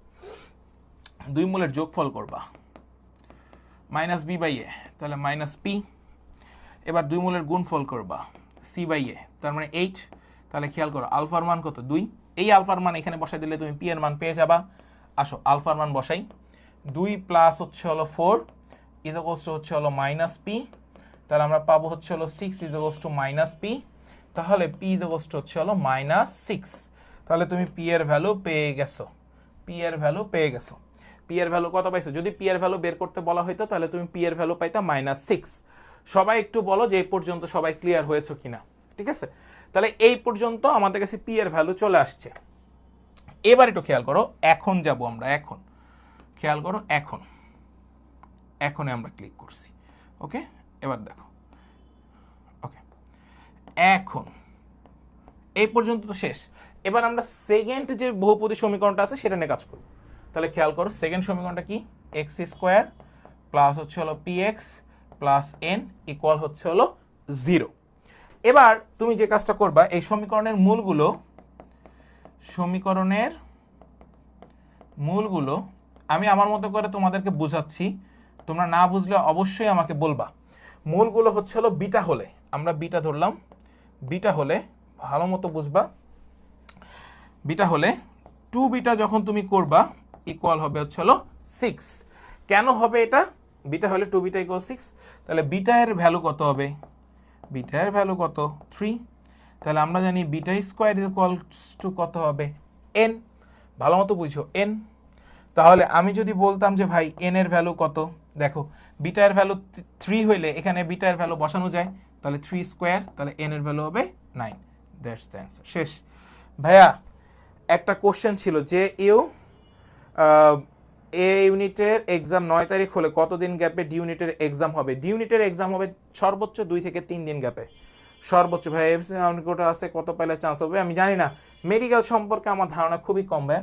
দুই মূলের যোগফল করবা -b/a, তাহলে -p। এবার দুই মূলের গুণফল করবা c/a, তার মানে 8। তাহলে খেয়াল করো আলফার মান কত? 2। এই আলফার মান এখানে বসাই দিলে তুমি p এর মান পেয়ে যাবা। আসো আলফার মান বসাই। 2 প্লাস হচ্ছে হলো 4 ইজ ইকুয়ালস টু হচ্ছে হলো -p, তাহলে আমরা পাবো হচ্ছে হলো 6 ইজ ইকুয়ালস টু -p, তাহলে p ইজ ইকুয়ালস টু হচ্ছে হলো -6। তাহলে তুমি p এর ভ্যালু পেয়ে গেছো, p এর ভ্যালু পেয়ে গেছো। p এর ভ্যালু কত পাইছো? যদি p এর ভ্যালু বের করতে বলা হইতো তাহলে তুমি p এর ভ্যালু পাইতা -6। সবাই একটু বলো যে এই পর্যন্ত সবাই ক্লিয়ার হয়েছে কিনা, ঠিক আছে? তাহলে এই পর্যন্ত আমাদের কাছে p এর ভ্যালু চলে আসছে। এবার একটু খেয়াল করো, এখন যাব আমরা, এখন খেয়াল করো, এখনে আমরা ক্লিক করছি, ওকে? এবার দেখো, ওকে, এখন এই পর্যন্ত তো শেষ। এবার আমরা সেকেন্ড যে বহুপদী সমীকরণটা আছে সেটা নিয়ে কাজ করব। তাহলে খেয়াল করো, সেকেন্ড সমীকরণটা কি? x² প্লাস হচ্ছে হলো px প্লাস n ইকুয়াল হচ্ছে হলো 0। এবার তুমি যে কাজটা করবা, এই সমীকরণের মূলগুলো আমি আমার মতো করে তোমাদেরকে বোঝাচ্ছি, তোমরা না বুঝলে অবশ্যই আমাকে বলবা। মূলগুলো হচ্ছে হলো বিটা হলে, আমরা বিটা ধরলাম, বিটা হলে ভালো মতো বুঝবা। বিটা হলে 2 বিটা যখন তুমি করবা ইকুয়াল হবে হচ্ছে হলো 6। কেন হবে এটা? বিটা হলে 2 বিটা ইকুয়াল 6, তাহলে বিটা এর ভ্যালু কত হবে? বিটা এর ভ্যালু কত? 3। তাহলে আমরা জানি বিটা স্কোয়ার ইকুয়ালস টু কত হবে? n। ভালো মতো বুঝো, n। তাহলে আমি যদি বলতাম যে ভাই n এর ভ্যালু কত, দেখো বিটা এর ভ্যালু 3 হইলে এখানে বিটা এর ভ্যালু বসানো যায়, তাহলে 3 স্কোয়ার, তাহলে n এর ভ্যালু হবে 9। That's the answer. শেষ। ভাইয়া একটা কোশ্চেন ছিল যে এ ইউনিটের এক্সাম 9 তারিখ হলে কতদিন গ্যাপে ডি ইউনিটের এক্সাম হবে? ডি ইউনিটের এক্সাম হবে সর্বোচ্চ 2 থেকে 3 দিন গ্যাপে, সর্বোচ্চ। ভাই এফসি কোটা আছে, কত পাইলে চান্স হবে আমি জানি না, মেডিকেল সম্পর্কে আমার ধারণা খুবই কম। ভাই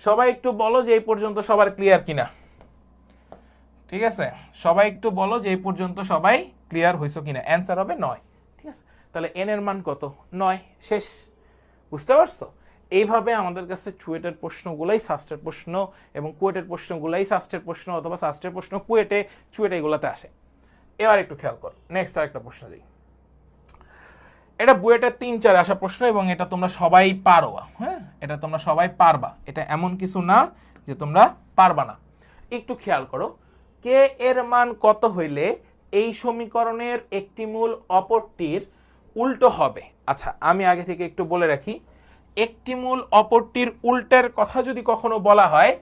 সবাই একটু বলো যে এই পর্যন্ত সবার ক্লিয়ার কিনা, ঠিক আছে? সবাই একটু বলো যে এই পর্যন্ত সবাই ক্লিয়ার হইছো কিনা। অ্যান্সার হবে 9, ঠিক আছে? তাহলে n এর মান কত? 9। শেষ। বুঝতে পারছো? এইভাবে আমাদের কাছে চুয়েটের প্রশ্নগুলাই সাস্টের প্রশ্ন এবং কুয়েটের প্রশ্নগুলাই সাস্টের প্রশ্ন, অথবা সাস্টের প্রশ্ন কুয়েটে, চুয়েটে এগুলাতে আসে। এবার একটু খেয়াল কর, নেক্সট আরেকটা প্রশ্ন দিই। এটা বুয়েটের 3-4 আসা প্রশ্ন এবং এটা তোমরা সবাই পারো, হ্যাঁ? এটা তোমরা সবাই পারবা, এটা এমন কিছু না যে তোমরা পারবা না। একটু খেয়াল করো, কে এর মান কত হইলে এই সমীকরণের একটি মূল অপরটির উল্টো হবে। আচ্ছা, আমি আগে থেকে একটু বলে রাখি, একটি মূল অপরটির উল্টের কথা যদি কখনো বলা হয়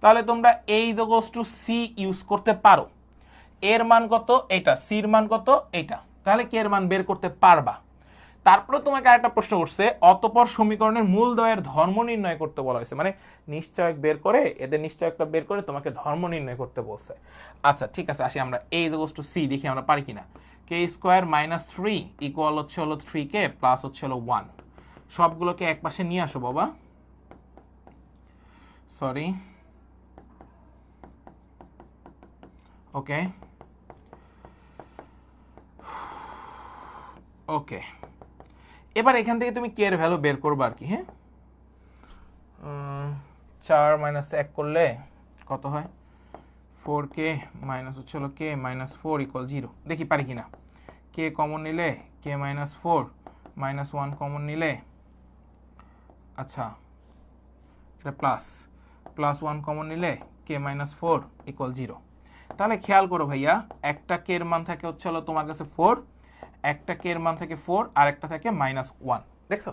তাহলে তোমরা এই ইজ টু সি ইউজ করতে পারো। এর মান কত এটা, সির মান কত এটা, তাহলে কে এর মান বের করতে পারবা। তারপরে তোমাকে আরেকটা প্রশ্ন করছে, অতঃপর সমীকরণের মূলদ্বয়ের ধর্ম নির্ণয় করতে বলা হয়েছে, মানে নিশ্চয়ক বের করে, এদের নিশ্চয়কটা বের করে তোমাকে ধর্ম নির্ণয় করতে বলছে। আচ্ছা ঠিক আছে, আসি আমরা এই ইজ টু সি দেখি আমরা পারি কিনা। কে স্কোয়ার মাইনাস 3 ইকুয়াল হচ্ছে হলো 3k প্লাস হচ্ছে হলো 1। সবগুলোকে এক পাশে নিয়ে আসো বাবা, সরি, ওকে ওকে। এবার এখান থেকে তুমি কে এর ভ্যালু বের করবে আর কি। হ্যাঁ, 4 মাইনাস 1 করলে কত হয়, 4k মাইনাস হচ্ছে হলো k মাইনাস 4 ইকুয়াল 0। দেখি পারি কিনা। কে কমন নিলে k মাইনাস 4 মাইনাস 1 কমন নিলে, আচ্ছা এটা প্লাস, প্লাস 1 কমন নিলে k মাইনাস 4 ইকুয়াল 0। তাহলে খেয়াল করো ভাইয়া, একটা কে এর মান থাকে হচ্ছে হলো তোমার কাছে 4, একটা কে এর মান থাকে 4 আর একটা থাকে মাইনাস 1। দেখছো,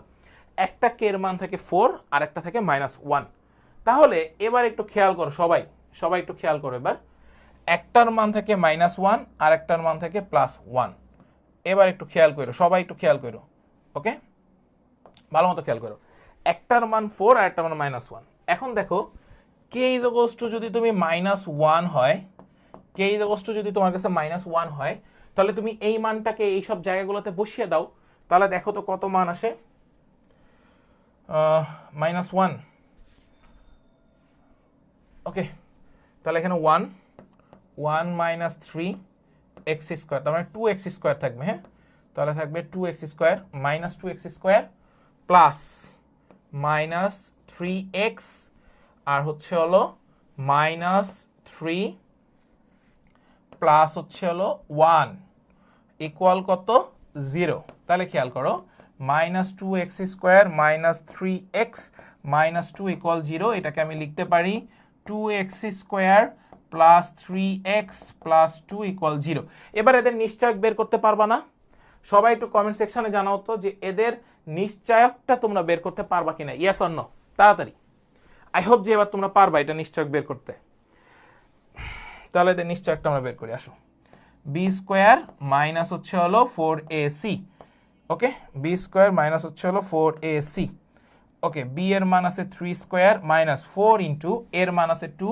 একটা কে এর মান থাকে 4 আর একটা থাকে মাইনাস 1। তাহলে এবার একটু খেয়াল করো, সবাই সবাই একটু খেয়াল করো। এবার একটার মান থাকে মাইনাস 1 আর একটার মান থাকে প্লাস 1। এবার একটু খেয়াল করো, সবাই একটু খেয়াল করো, ওকে, ভালো মতো খেয়াল করো। একটার মান 4 আর একটার মান মাইনাস 1। এখন দেখো, কে ইজ ইকুয়ালস টু যদি তুমি মাইনাস 1 হয়, কে ইজ ইকুয়ালস টু যদি তোমার কাছে মাইনাস 1 হয়, তাহলে তুমি এই মানটাকে এই সব জায়গাগুলোতে বসিয়ে দাও, তাহলে দেখো তো কত মান আসে। মাইনাস 1, ওকে, তাহলে এখানে 1 মাইনাস 3 এক্স স্কোয়ার, তার মানে 2x স্কোয়ার থাকবে। হ্যাঁ, তাহলে থাকবে 2x square minus 2x square plus minus 3x আর হচ্ছে হলো মাইনাস 3 প্লাস হচ্ছে হলো 1 ইকুয়াল কত, 0। তাহলে খেয়াল করো, minus 2x square minus 3x minus 2 equal 0। এটাকে আমি লিখতে পারি 2x square plus 3x plus 2 equal 0। এবার এদের নিশ্চয়ক বের করতে পারবা না? সবাই একটু কমেন্ট সেকশনে জানাও তো যে এদের নিশ্চয়কটা তোমরা বের করতে পারবা কিনা, ইয়েস অর নো, তাড়াতাড়ি। আই হোপ যে এবার তোমরা পারবা এটা নিশ্চয়ক বের করতে। তাহলে এদের নিশ্চয়কটা আমরা বের করি, আসো। বি স্কোয়ার মাইনাস হচ্ছে হলো 4ac, ওকে, বি স্কোয়ার মাইনাস হচ্ছে হলো 4ac, ওকে। বি এর মান আছে 3 স্কোয়ার মাইনাস 4 ইন্টু এর মান আছে 2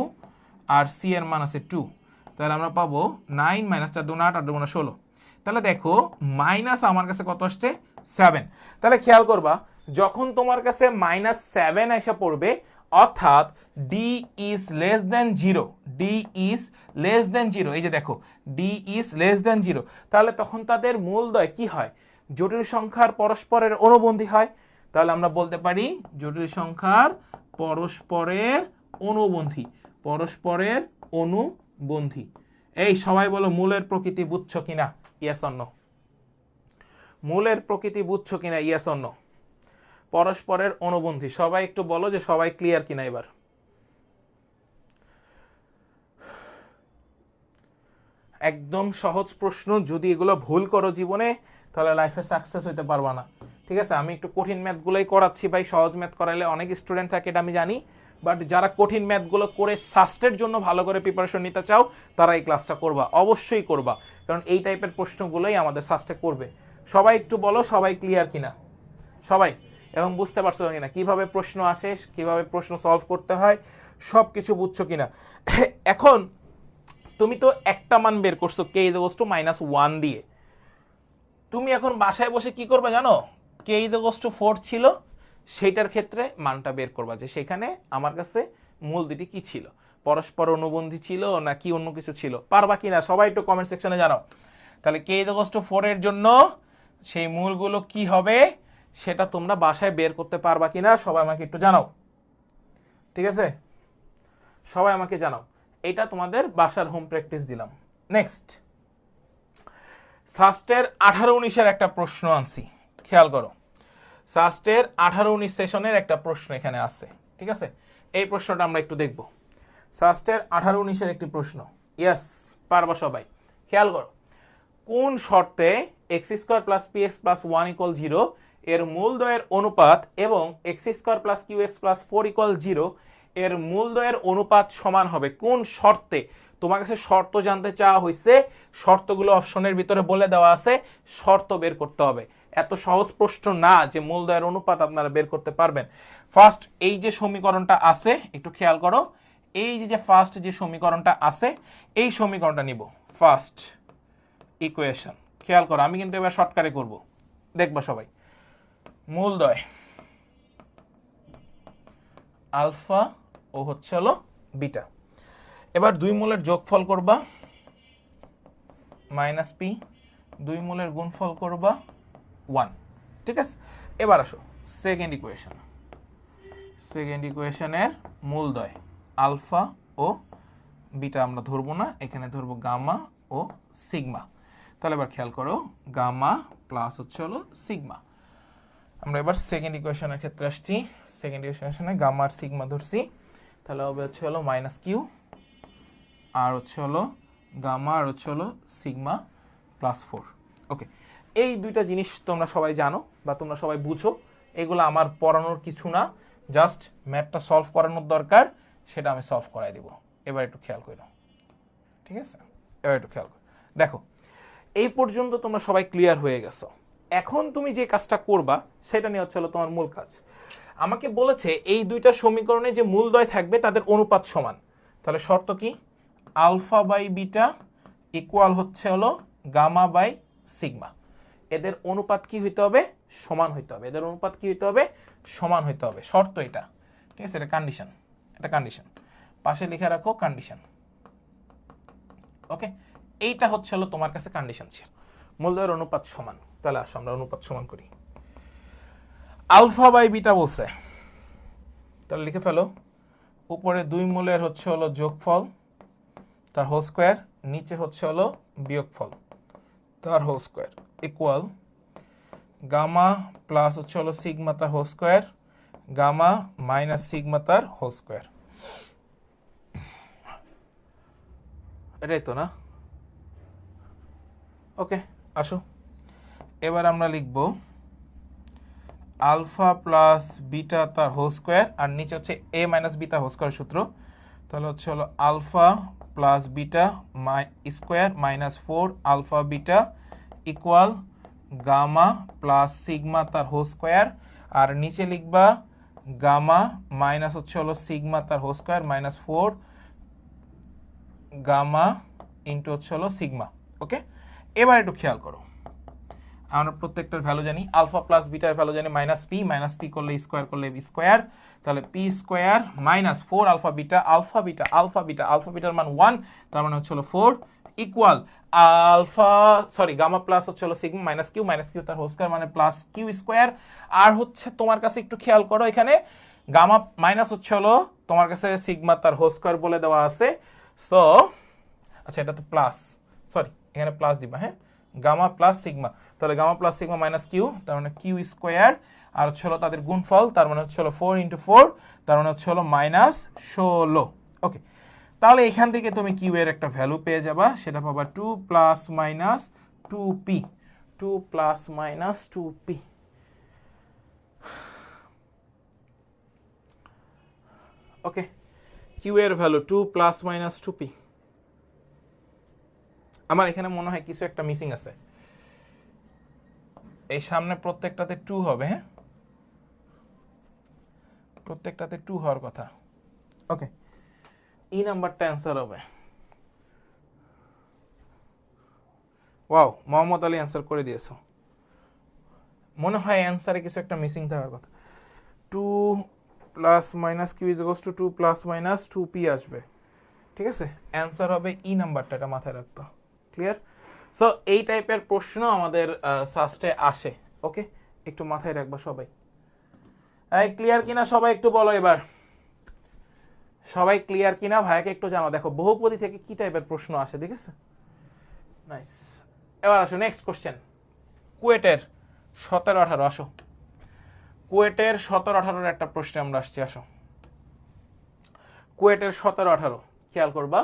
আর সি এর মান আছে 2। তাহলে আমরা পাবো 9 মাইনাস 4 2 8 8 2 16। তাহলে দেখো মাইনাস আমার কাছে কত আসছে, 7। তাহলে খেয়াল করবা, যখন তোমার কাছে মাইনাস 7 এসে পড়বে, অর্থাৎ D is less than 0, D is less than 0, এই যে দেখো ডি ইজ লেস দেন 0, তাহলে তখন তাদের মূলদ্বয় কি হয়, জটিল সংখ্যার পরস্পরের অনুবন্ধী হয়। তাহলে আমরা বলতে পারি জটিল সংখ্যার পরস্পরের অনুবন্ধী, পরস্পরের অনুবন্ধী। এই সবাই বলো, মূলের প্রকৃতি বুঝছো কিনা, ইয়েস অর নো? মূলের প্রকৃতি বুঝছো কিনা, ইয়েস অর নো? পরস্পরের অনুবন্ধী, সবাই একটু বলো যে সবাই ক্লিয়ার কিনা। এবার একদম সহজ প্রশ্ন, যদি এগুলো ভুল করো জীবনে তাহলে লাইফে সাকসেস হইতে পারবা না। ঠিক আছে, আমি একটু কঠিন ম্যাথগুলোই করাচ্ছি ভাই, সহজ ম্যাথ করাইলে অনেক স্টুডেন্ট থাকে এটা আমি জানি, বাট যারা কঠিন ম্যাথগুলো করে সাস্টের জন্য ভালো করে প্রিপারেশন নিতে চাও তারা এই ক্লাসটা করবা, অবশ্যই করবা, কারণ এই টাইপের প্রশ্নগুলোই আমাদের সাস্টে করবে। সবাই একটু বলো সবাই ক্লিয়ার কিনা, সবাই, এবং বুঝতে পারছো কিনা কিভাবে প্রশ্ন আসে, কিভাবে প্রশ্ন সলভ করতে হয়, সব কিছু বুঝছো কিনা। এখন তুমি তো একটা মান বের করছো K is equals two minus 1 দিয়ে, তুমি এখন বাসায় বসে কি করবে জানো, কে ইজ ইকুয়ালস টু 4 ছিল সেইটার ক্ষেত্রে মানটা বের করবা, যে সেখানে আমার কাছে মূল দুটি কি ছিল, পরস্পর অনুবন্ধী ছিল নাকি অন্য কিছু ছিল। পারবা কিনা সবাই একটু কমেন্ট সেকশনে জানাও। তাহলে কে ইজ ইকুয়ালস টু 4 এর জন্য সেই মূলগুলো কি হবে সেটা তোমরা বাসায় বের করতে পারবা কিনা সবাই আমাকে একটু জানাও, ঠিক আছে? সবাই আমাকে জানাও, এটা তোমাদের বাসার হোম প্র্যাকটিস দিলাম। নেক্সট, সাস্টের 18-19-এর একটা প্রশ্ন আনছি, খেয়াল করো। সাস্টের 18-19 সেশনের একটা প্রশ্ন এখানে আছে, ঠিক আছে? এই প্রশ্নটা আমরা একটু দেখব। সাস্টের 18-19-এর একটি প্রশ্ন। ইয়েস, পারবা সবাই। খেয়াল করো, কোন শর্তে X square plus P X plus 1 equal 0 এর মূলদ্বয়ের অনুপাত এবং X square plus Q X plus 4 equal 0 এর মূলদ্বয়ের অনুপাত সমান হবে? কোন শর্তে? তোমার কাছে শর্ত জানতে চাওয়া হয়েছে, শর্তগুলো অপশনের ভিতরে বলে দেওয়া আছে, শর্ত বের করতে হবে। এত সহজ প্রশ্ন না যে মূলদ্বয়ের অনুপাত আপনারা বের করতে পারবেন। ফার্স্ট এই যে সমীকরণটা আছে, একটু খেয়াল করো, এই যে ফার্স্ট যে সমীকরণটা আছে, এই সমীকরণটা নিব ফার্স্ট ইকুয়েশন। খেয়াল করো, আমি কিন্তু এবার শর্টকাটে করব, দেখবা সবাই। মূলদ্বয় আলফা ও হচ্ছে হলো বিটা, এবার দুই মূলের যোগফল করবা মাইনাস পি, দুই মূলের গুণফল করবা 1। ঠিক আছে, এবার আসো সেকেন্ড ইকুয়েশন। সেকেন্ড ইকুয়েশনের মূলদ্বয় আলফা ও বিটা আমরা ধরবো না, এখানে ধরবো গামা ও সিগমা। তাহলে এবার খেয়াল করো, গামা প্লাস হচ্ছে হলো সিগমা। আমরা এবার সেকেন্ড ইকুয়েশনের ক্ষেত্রে আসছি। সেকেন্ড ইকুয়েশনে গামা আর সিগমা ধরছি, তাহলে হবে হচ্ছে হলো মাইনাস কিউ, আর হচ্ছে হলো গামা আর হচ্ছে হলো সিগমা প্লাস 4। ওকে, এই দুইটা জিনিস তোমরা সবাই জানো বা তোমরা সবাই বুঝো, এগুলো আমার পড়ানোর কিছু না, জাস্ট ম্যাথটা সলভ করানোর দরকার, সেটা আমি সলভ করাই দিব। এবার একটু খেয়াল করো, ঠিক আছে? এবার একটু খেয়াল করো, দেখো এই পর্যন্ত তোমরা সবাই ক্লিয়ার হয়ে গেছো। এখন তুমি যে কাজটা করবা সেটা নিয়ে হচ্ছে হলো তোমার মূল কাজ। আমাকে বলেছে এই দুইটা সমীকরণে যে মূলদ্বয় থাকবে তাদের অনুপাত সমান। তাহলে শর্ত কি? আলফা বাই বিটা ইকুয়াল হচ্ছে হলো গামা বাই সিগমা। এদের অনুপাত কি হইতে হবে? সমান হইতে হবে। এদের অনুপাত কি হইতে হবে? সমান হইতে হবে। শর্ত এটা, ঠিক আছে? এটা কন্ডিশন, এটা কন্ডিশন, পাশে লিখে রাখো কন্ডিশন। ওকে, এইটা হচ্ছে হলো তোমার কাছে কন্ডিশন ছিল, মূলদ্বয়ের অনুপাত সমান। তাহলে আসো আমরা অনুপাত সমান করি। আলফা বাই বিটা বলছে, তাহলে লিখে ফেলো, উপরে দুই মূলের হচ্ছে হলো যোগফল তার হোল স্কোয়ার, নিচে হচ্ছে হলো বিয়োগফল তার whole square equal gamma plus হচ্ছে হলো সিগমা তার whole square, gamma minus sigma তার হোল স্কোয়ার। এটাই তো না? ওকে, আসো এবার আমরা লিখব আলফা প্লাস বিটা তার হোল স্কোয়ার, আর নিচে হচ্ছে এ মাইনাস বি তার হোল স্কোয়ার সূত্র। তাহলে হচ্ছে হলো alpha plus beta square minus 4 alpha beta equal gamma plus sigma তার হোল স্কোয়ার, আর নিচে লিখবা গামা মাইনাস হচ্ছে হলো সিগমা তার whole square minus 4 gamma into হচ্ছে হলো সিগমা। ওকে, এবার একটু খেয়াল করো, আমরা প্রত্যেকটার ভ্যালু জানি। আলফা প্লাস বিটার ভ্যালু জানি মাইনাস পি করলে স্কোয়ার করলে স্কোয়ার, তাহলে P square minus 4 alpha beta, alpha বিটার মান 1, তার মানে হচ্ছে হলো 4 ইকুয়াল গামা প্লাস হচ্ছে হলো সিগমা মাইনাস কিউ তার হোল স্কোয়ার মানে প্লাস কিউ স্কোয়ার। আর হচ্ছে তোমার কাছে একটু খেয়াল করো, এখানে গামা মাইনাস হচ্ছে হলো তোমার কাছে সিগমা তার হোল স্কোয়ার বলে দেওয়া আছে। সো আচ্ছা, এটা তো প্লাস, সরি এখানে প্লাস দিবা, হ্যাঁ, গামা প্লাস সিগমা, তাহলে gamma plus sigma minus Q, তার মানে কিউ স্কোয়ার, আর হচ্ছে হলো তাদের গুণফল, তার মানে হচ্ছে হলো 4 ইন্টু 4, তার মানে হচ্ছে হলো মাইনাস 16। ওকে, তাহলে এখান থেকে তুমি কিউ এর একটা ভ্যালু পেয়ে যাবা, সেটা পাবা 2 plus minus 2p, 2 plus minus 2p। ওকে, কিউ এর ভ্যালু 2 প্লাস মাইনাস 2p। আমার এখানে মনে হয় কিছু একটা মিসিং আছে, এই সামনে প্রত্যেকটাতে 2 হবে, হ্যাঁ, প্রত্যেকটাতে 2 হওয়ার কথা। ওকে, এই নাম্বারটা অ্যান্সার হবে। ওয়াও, মোহাম্মদ আলী অ্যান্সার করে দিয়েছো। মনে হয় অ্যান্সারে কিছু একটা মিসিং থাকার কথা। 2 plus minus Q is equals to 2 plus minus 2p আসবে, ঠিক আছে? অ্যান্সার হবে ই নাম্বারটা, এটা মাথায় রাখবা। ক্লিয়ার? সো এই টাইপের প্রশ্ন আমাদের সাস্টে আসে। ওকে, একটু মাথায় রাখবা সবাই। এই ক্লিয়ার কিনা সবাই একটু বলো এবার, সবাই ক্লিয়ার কিনা ভাইকে একটু জানাও। দেখো বহুপদী থেকে কি টাইপের প্রশ্ন আসে, দেখেছো? নাইস। এবার আসো নেক্সট কোশ্চেন, কুয়েটের 17-18। আসো, কুয়েটের 17-18 একটা প্রশ্নে আমরা আসছি। আসো, কুয়েটের 17-18 খেয়াল করবা,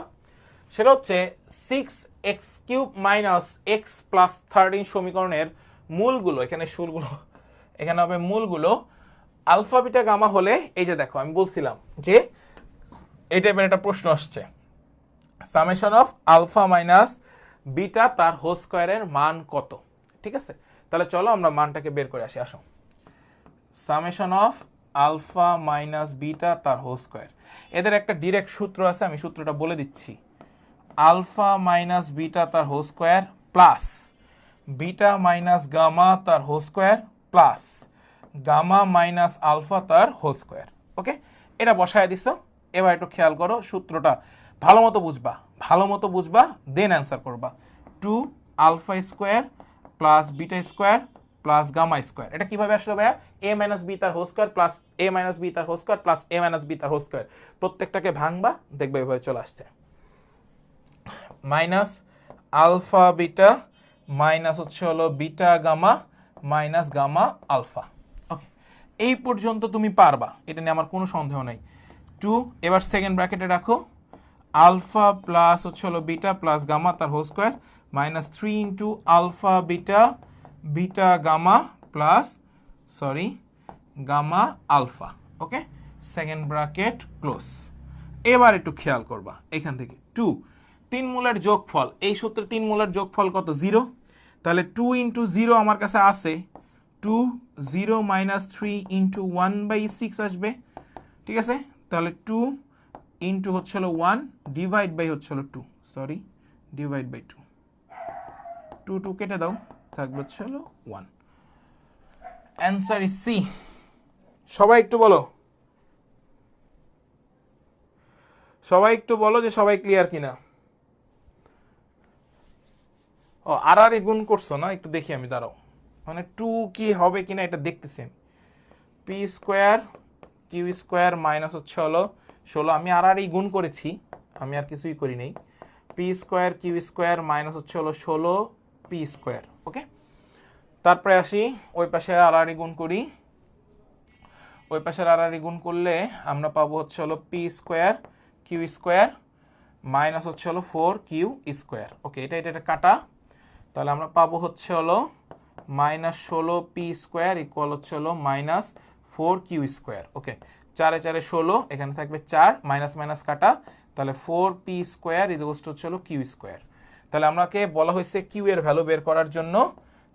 সেটা হচ্ছে 6x³ মাইনাস এক্স প্লাস 13 সমীকরণের মূলগুলো, এখানে শুরুগুলো এখানে হবে মূলগুলো আলফা বিটা গামা হলে, এই যে দেখো আমি বলছিলাম যে এই টাইপের একটা প্রশ্ন আসছে, summation of alpha minus beta তার হোল স্কয়ারের মান কত। ঠিক আছে, তাহলে চলো আমরা মানটাকে বের করে আসি। আসো, summation of alpha minus beta তার হোল স্কয়ার, এদের একটা ডিরেক্ট সূত্র আছে, আমি সূত্রটা বলে দিচ্ছি। আলফা মাইনাস বিটা তার whole square plus beta minus gamma তার whole square plus gamma minus alpha তার হোল স্কয়ার। ওকে, এটা বসায় দিছ। এবার একটু খেয়াল করো, সূত্রটা ভালো মতো বুঝবা দেন অ্যান্সার করবা। 2 alpha square plus beta square plus gamma square, এটা কিভাবে আসলো ভাইয়া? এ মাইনাস বি তার whole square plus A minus B তার whole square plus A minus B তার হোল স্কোয়ার, প্রত্যেকটাকে ভাঙবা, দেখবে এভাবে চলে আসছে। মাইনাস আলফা বিটা মাইনাস হচ্ছে হলো beta gamma minus gamma alpha. Okay, এই পর্যন্ত তুমি পারবা, এটা নিয়ে আমার কোনো সন্দেহ নেই। 2, এবার সেকেন্ড ব্র্যাকেটে রাখো, আলফা প্লাস হচ্ছে হলো বিটা প্লাস গামা তার whole square minus 3 into alpha beta beta gamma plus gamma alpha. Okay, second bracket close. এবার একটু খেয়াল করবা, এখান থেকে 2 3 মূলের যোগফল, এই সূত্রে 3 মূলের যোগফল কত? 0। তাহলে 2 ইন্টু 0 আমার কাছে আছে 2, 0 মাইনাস 3 ইন্টু 1/6 আসবে। ঠিক আছে, তাহলে 2 ইন্টু হচ্ছে হলো 1 ডিভাইড বাই হচ্ছে হলো 2, ডিভাইড বাই 2, 2 কেটে দাও, থাকবে হচ্ছে হলো 1। Answer is C. সবাই একটু বলো যে সবাই ক্লিয়ার কিনা। ও আর গুণ করছো না, একটু দেখি আমি, দাঁড়াও, মানে 2 কি হবে কিনা এটা দেখতেছি। P square Q square minus হচ্ছে হলো 16, আমি আর গুণ করেছি, আমি আর কিছুই করি নাই। P square Q square minus হচ্ছে হলো 16 পি স্কোয়ার। ওকে, তারপরে আসি ওই পাশে আর গুণ করি, ওই পাশের আর গুণ করলে আমরা পাবো হচ্ছে হলো P square Q square minus হচ্ছে হলো 4 কিউ স্কোয়ার। ওকে, এটা কাটা, তাহলে আমরা পাবো হচ্ছে হলো মাইনাস 16 পি স্কোয়ার ইকুয়াল হচ্ছে হলো মাইনাস 4 কিউ স্কোয়ার। ওকে, 4 এ 4 16, এখানে থাকবে 4, মাইনাস মাইনাস কাটা, তাহলে 4 পি স্কোয়ার ইকুয়াল হচ্ছে হলো কিউ স্কোয়ার। তাহলে আমাকে বলা হয়েছে কিউ এর ভ্যালু বের করার জন্য,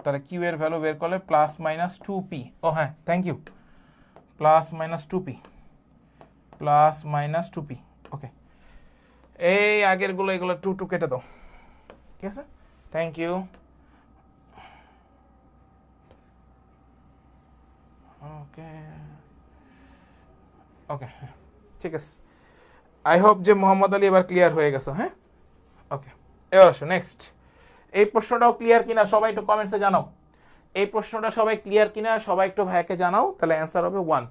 তাহলে কিউ এর ভ্যালু বের করলে প্লাস মাইনাস 2p, ও হ্যাঁ thank you, plus minus 2p, plus minus 2p। Okay, এই আগেরগুলো এগুলো 2 কেটে দাও, ঠিক আছে, থ্যাংক ইউ। ওকে ওকে, ঠিক আছে, আই হোপ যে মোহাম্মদ আলী এবার ক্লিয়ার হয়ে গেছে। হ্যাঁ, ওকে, এবার আসো নেক্সট। এই প্রশ্নটাও ক্লিয়ার কিনা সবাই একটু কমেন্টসে জানাও, এই প্রশ্নটা সবাই ক্লিয়ার কিনা সবাই একটু ভাইকে জানাও, তাহলে অ্যান্সার হবে 1।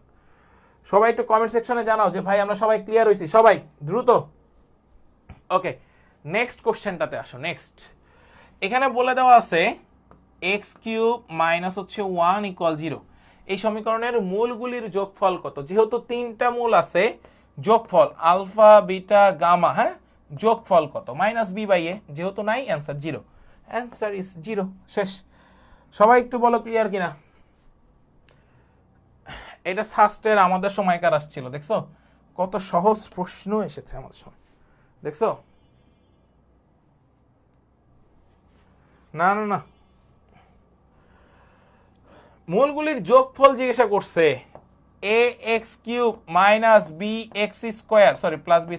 সবাই একটু কমেন্ট সেকশনে জানাও যে ভাই আমরা সবাই ক্লিয়ার হয়েছি, সবাই দ্রুত। ওকে, নেক্সট কোশ্চেনটাতে আসো। নেক্সট এখানে বলে দেওয়া আছে এক্স কিউব মাইনাস হচ্ছে 1 ইকুয়াল 0, এই সমীকরণের মূলগুলির যোগফল কত? যেহেতু 3টা মূল আছে, যোগফল আলফা বিটা গামা, হ্যাঁ, যোগফল কত? মাইনাস বি বাই এ, যেহেতু নাই অ্যান্সার 0, অ্যান্সার ইজ 0। শেষ। সবাই একটু বলো ক্লিয়ার কিনা। এটা ফার্স্টের আমাদের সময়কার আসছিল, দেখছো কত সহজ প্রশ্ন এসেছে আমাদের সময়, দেখছো? না না না, মূলগুলির যোগফল জিজ্ঞাসা করছে। A x cube minus b x square plus b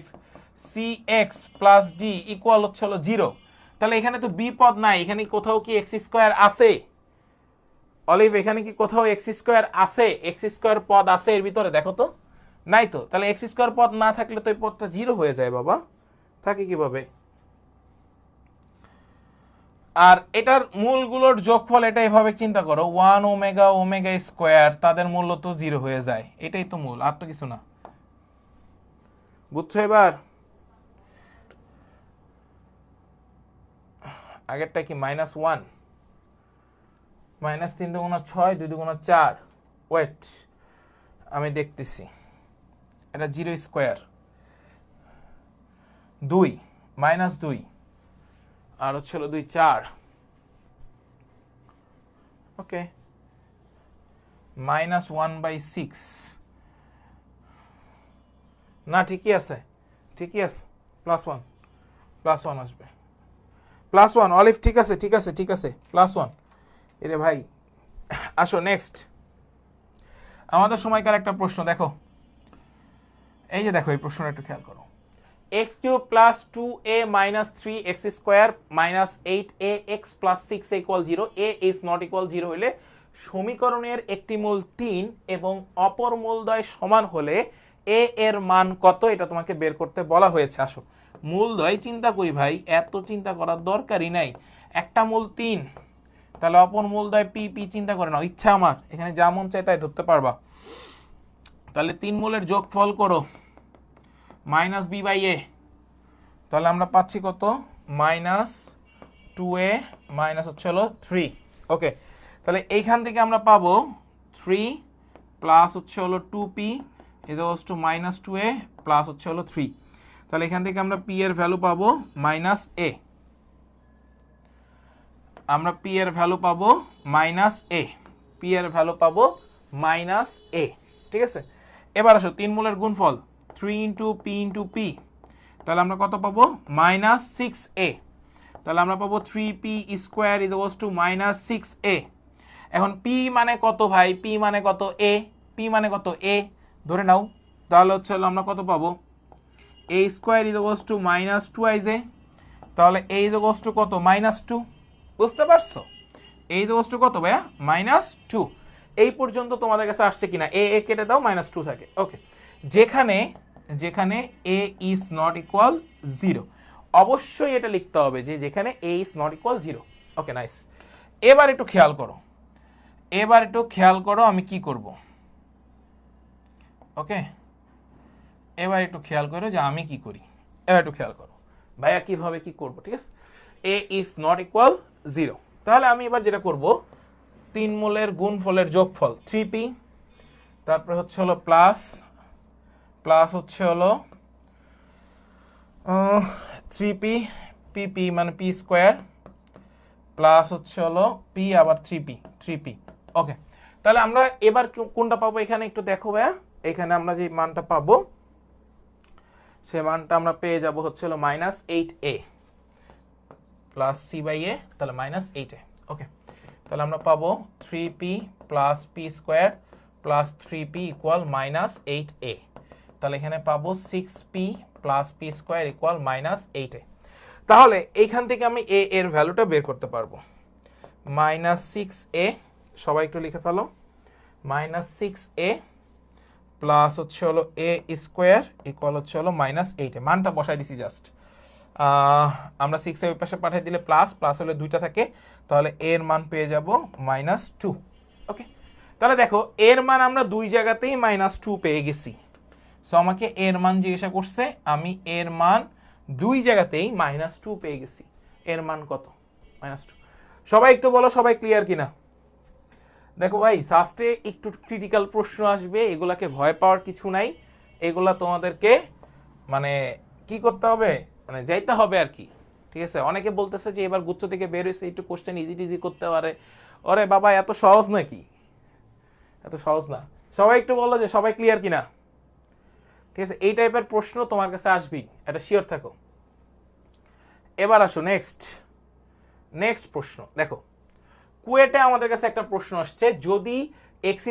c x plus d equal হচ্ছে হলো 0। তাহলে এখানে তো বি পদ নাই, এখানে কোথাও কি এক্স স্কোয়ার আছে? অলিভ, এখানে কি কোথাও এক্স স্কোয়ার আছে? এক্স স্কোয়ার পদ আছে এর ভিতরে? দেখো তো, নাই তো। তাহলে এক্স স্কোয়ার পদ না থাকলে তো এই পদটা 0 হয়ে যায় বাবা, থাকে কিভাবে? আর এটার মূলগুলোর যোগফল এটা এভাবে চিন্তা করো, 1 ওমেগা ওমেগা স্কোয়ার, তাদের মূল্য তো 0 হয়ে যায়, এটাই তো মূল, আর তো কিছু না। বুঝছো এবার? আগেরটা কি -1, -3 × 6 2 × 4, ওয়েট আমি দেখতেছি, এটা 0 স্কোয়ার, 2 -2 আর হচ্ছে হলো 2 4 ওকে -1/6 না ঠিকই আছে +1 আসবে +1 অলিভ ঠিক আছে +1 এরে ভাই আসো নেক্সট আমাদের সময়কার একটা প্রশ্ন দেখো এই যে দেখো এই প্রশ্নটা একটু খেয়াল করো x³ + 2a - 3x² - 8ax + 6a = 0 a is not equal 0 হলে সমীকরণের একটি মূল 3 এবং অপর মূলদ্বয় সমান হলে a এর মান কত এটা তোমাকে বের করতে বলা হয়েছে আসো মূলদ্বয় চিন্তা করি ভাই এত চিন্তা করার দরকারই নাই একটা মূল 3 তাহলে অপর মূলদ্বয় p চিন্তা করে নাও ইচ্ছা আমার এখানে যা মন চায় তাই ধরতে পারবা তাহলে 3 মূলের যোগফল করো -b/a তাহলে আমরা পাচ্ছি কত -2a হচ্ছে হলো 3 ওকে তাহলে এইখান থেকে আমরা পাবো 3 প্লাস হচ্ছে হলো 2p -2a প্লাস হচ্ছে হলো 3 তাহলে এখান থেকে আমরা p এর ভ্যালু পাবো -a আমরা p এর ভ্যালু পাবো -a p এর ভ্যালু পাবো -a ঠিক আছে এবার আসো 3 মূলের গুণফল 3 × p × p তাহলে আমরা কত পাবো -6a তাহলে আমরা পাবো 3p² - 6a এখন p মানে কত ভাই p মানে কত a p মানে কত a ধরে নাও তাহলে হচ্ছে আমরা কত পাবো a² - 2aj তাহলে a কত -2 বুঝতে পারছো a কত ভাইয়া -2 এই পর্যন্ত তোমাদের কাছে আসছে কিনা a কেটে দাও -2 থাকে ওকে যেখানে a is not equal 0 অবশ্যই এটা লিখতে হবে যে যেখানে a is not equal 0 okay nice এবার একটু খেয়াল করো আমি কি করব ওকে এবার একটু খেয়াল করো যে আমি কি করি এবার একটু খেয়াল করো ভাইয়া কিভাবে কি করব ঠিক আছে a is not equal 0 তাহলে আমি এবার যেটা করব 3 মূলের গুণফলের যোগফল 3p তারপরে হচ্ছে হলো প্লাস হচ্ছে হলো 3p pp মানে p² প্লাস হচ্ছে হলো p আবার 3p ওকে তাহলে আমরা এবার কোনটা পাবো এখানে একটু দেখো ভাইয়া এখানে আমরা যে মানটা পাবো সেই মানটা আমরা পেয়ে যাব হচ্ছে হলো -8a প্লাস c/a তাহলে -8a ওকে তাহলে আমরা পাবো 3p plus p² plus 3p equal -8a তাহলে এখানে পাবো 6p plus p² equal -8a তাহলে এইখান থেকে আমি a এর ভ্যালুটা বের করতে পারবো -6a সবাই একটু লিখে ফেলো -6a প্লাস হচ্ছে হলো a স্কোয়ার ইকুয়াল হচ্ছে হলো -8a মানটা বসাই দিছি জাস্ট আমরা 6 এর পাশে পাঠিয়ে দিলে প্লাস হলে দুইটা থাকে তাহলে a এর মান পেয়ে যাব -2 ওকে তাহলে দেখো এর মান আমরা দুই জায়গাতেই -2 পেয়ে গেছি সো আমাকে এর মান জিজ্ঞাসা করছে আমি এর মান দুই জায়গাতেই -2 পেয়ে গেছি এর মান কত -2 সবাই একটু বলো সবাই ক্লিয়ার কিনা দেখো ভাই সাস্টে একটু ক্রিটিক্যাল প্রশ্ন আসবে এগুলাকে ভয় পাওয়ার কিছু নাই এগুলা তোমাদেরকে মানে কি করতে হবে মানে যাইতে হবে আর কি ঠিক আছে অনেকে বলতেছে যে এবার গুচ্ছ থেকে বের হইছে একটু কোশ্চেন ইজি করতে পারে ওরে বাবা এত সহজ নাকি এত সহজ না সবাই একটু বলো যে সবাই ক্লিয়ার কিনা ঠিক আছে এই টাইপের প্রশ্ন তোমার কাছে আসবেই এটা শিওর থাকো এবার আসো নেক্সট প্রশ্ন দেখো কুয়েটে আমাদের কাছে একটা প্রশ্ন আসছে যদি x²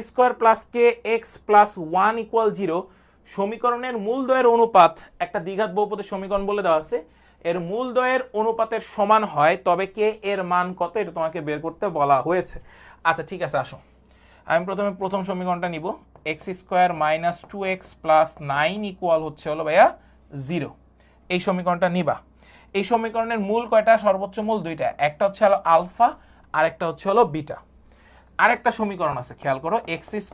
+ kx + 1 = 0 সমীকরণের মূলদ্বয়ের অনুপাত একটা দ্বিঘাত বহুপদীর সমীকরণ বলে দেওয়া আছে এর মূলদ্বয়ের অনুপাতের সমান হয় তবে কে এর মান কত এটা তোমাকে বের করতে বলা হয়েছে আচ্ছা ঠিক আছে আসো আমি প্রথম সমীকরণটা নিব x² - 2x + 9 ইকুয়াল হচ্ছে হলো ভাইয়া 0 এই সমীকরণটা নিবা এই সমীকরণের মূল কয়টা সর্বোচ্চ মূল দুইটা একটা হচ্ছে হলো আলফা আর একটা হচ্ছে হলো বিটা আরেকটা সমীকরণ আছে খেয়াল করো x² +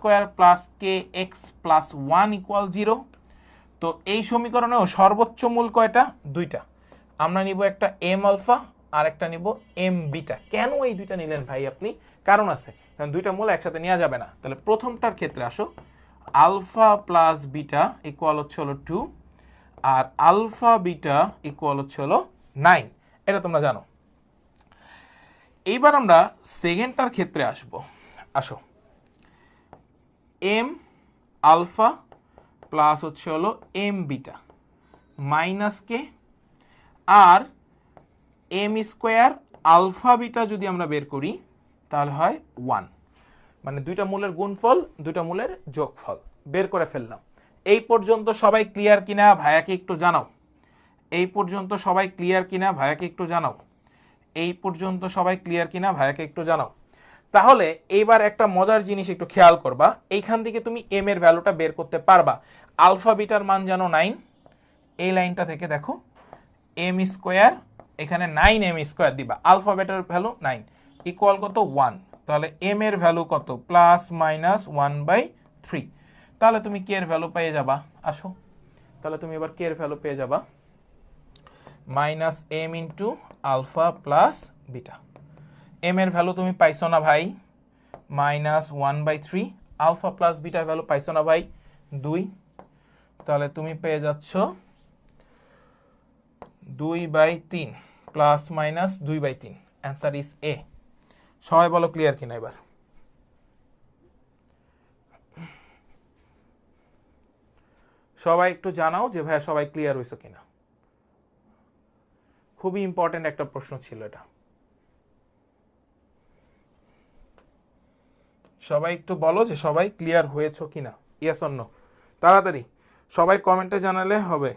kx + 1 = 0 তো এই সমীকরণেও সর্বোচ্চ মূল কয়টা দুইটা আমরা নিব একটা m আলফা আর একটা নিব m বিটা কেন এই দুইটা নিলেন ভাই আপনি কারণ আছে কারণ দুইটা মূল একসাথে নেওয়া যাবে না তাহলে প্রথমটার ক্ষেত্রে আসো আলফা প্লাস বিটা ইকুয়াল হচ্ছে হলো 2 আর আলফা বিটা ইকুয়াল হচ্ছে হলো 9, এটা তোমরা জানো। এইবার আমরা সেকেন্ডটার ক্ষেত্রে আসো এম আলফা প্লাস হচ্ছে হলো এম বিটা মাইনাস কে, আর এম স্কোয়ার আলফা বিটা যদি আমরা বের করি তাহলে হয় 1, মানে দুইটা মূলের গুণফল, দুইটা মূলের যোগফল বের করে ফেললাম। এই পর্যন্ত সবাই ক্লিয়ার কিনা ভাইয়াকে একটু জানাও। এই পর্যন্ত সবাই ক্লিয়ার কিনা ভাইয়াকে একটু জানাও। এই পর্যন্ত সবাই ক্লিয়ার কিনা ভাইয়াকে একটু জানাও। তাহলে এইবার একটা মজার জিনিস একটু খেয়াল করবা, এইখান থেকে তুমি এম এর ভ্যালুটা বের করতে পারবা। আলফা বিটার মান জানো 9, এই লাইনটা থেকে দেখো এম স্কোয়ার, এখানে 9 এম স্কোয়ার দিবা, আলফা বিটার ভ্যালু 9 ইকুয়াল কত 1, তাহলে এম এর ভ্যালু কত প্লাস মাইনাস 1/3, তাহলে তুমি কে এর ভ্যালু পেয়ে যাবা। আসো তাহলে তুমি এবার কে এর ভ্যালু পেয়ে যাবা minus M into alpha plus beta. M এর ভ্যালু তুমি পাইছো না ভাই মাইনাস 1/3, আলফা প্লাস বিটার ভ্যালু পাইছো না ভাই 2, তাহলে তুমি পেয়ে যাচ্ছ 2/3 plus minus 2/3, answer is A. সবাই বলো ক্লিয়ার কিনা এবার। সবাই একটু জানাও যে ভাইয়া সবাই ক্লিয়ার হয়েছে কিনা। খুবই ইম্পর্টেন্ট একটা প্রশ্ন ছিল এটা। সবাই একটু বলো যে সবাই ক্লিয়ার হয়েছে কিনা, ইয়েস অর নো, তাড়াতাড়ি সবাই কমেন্টে জানালে হবে।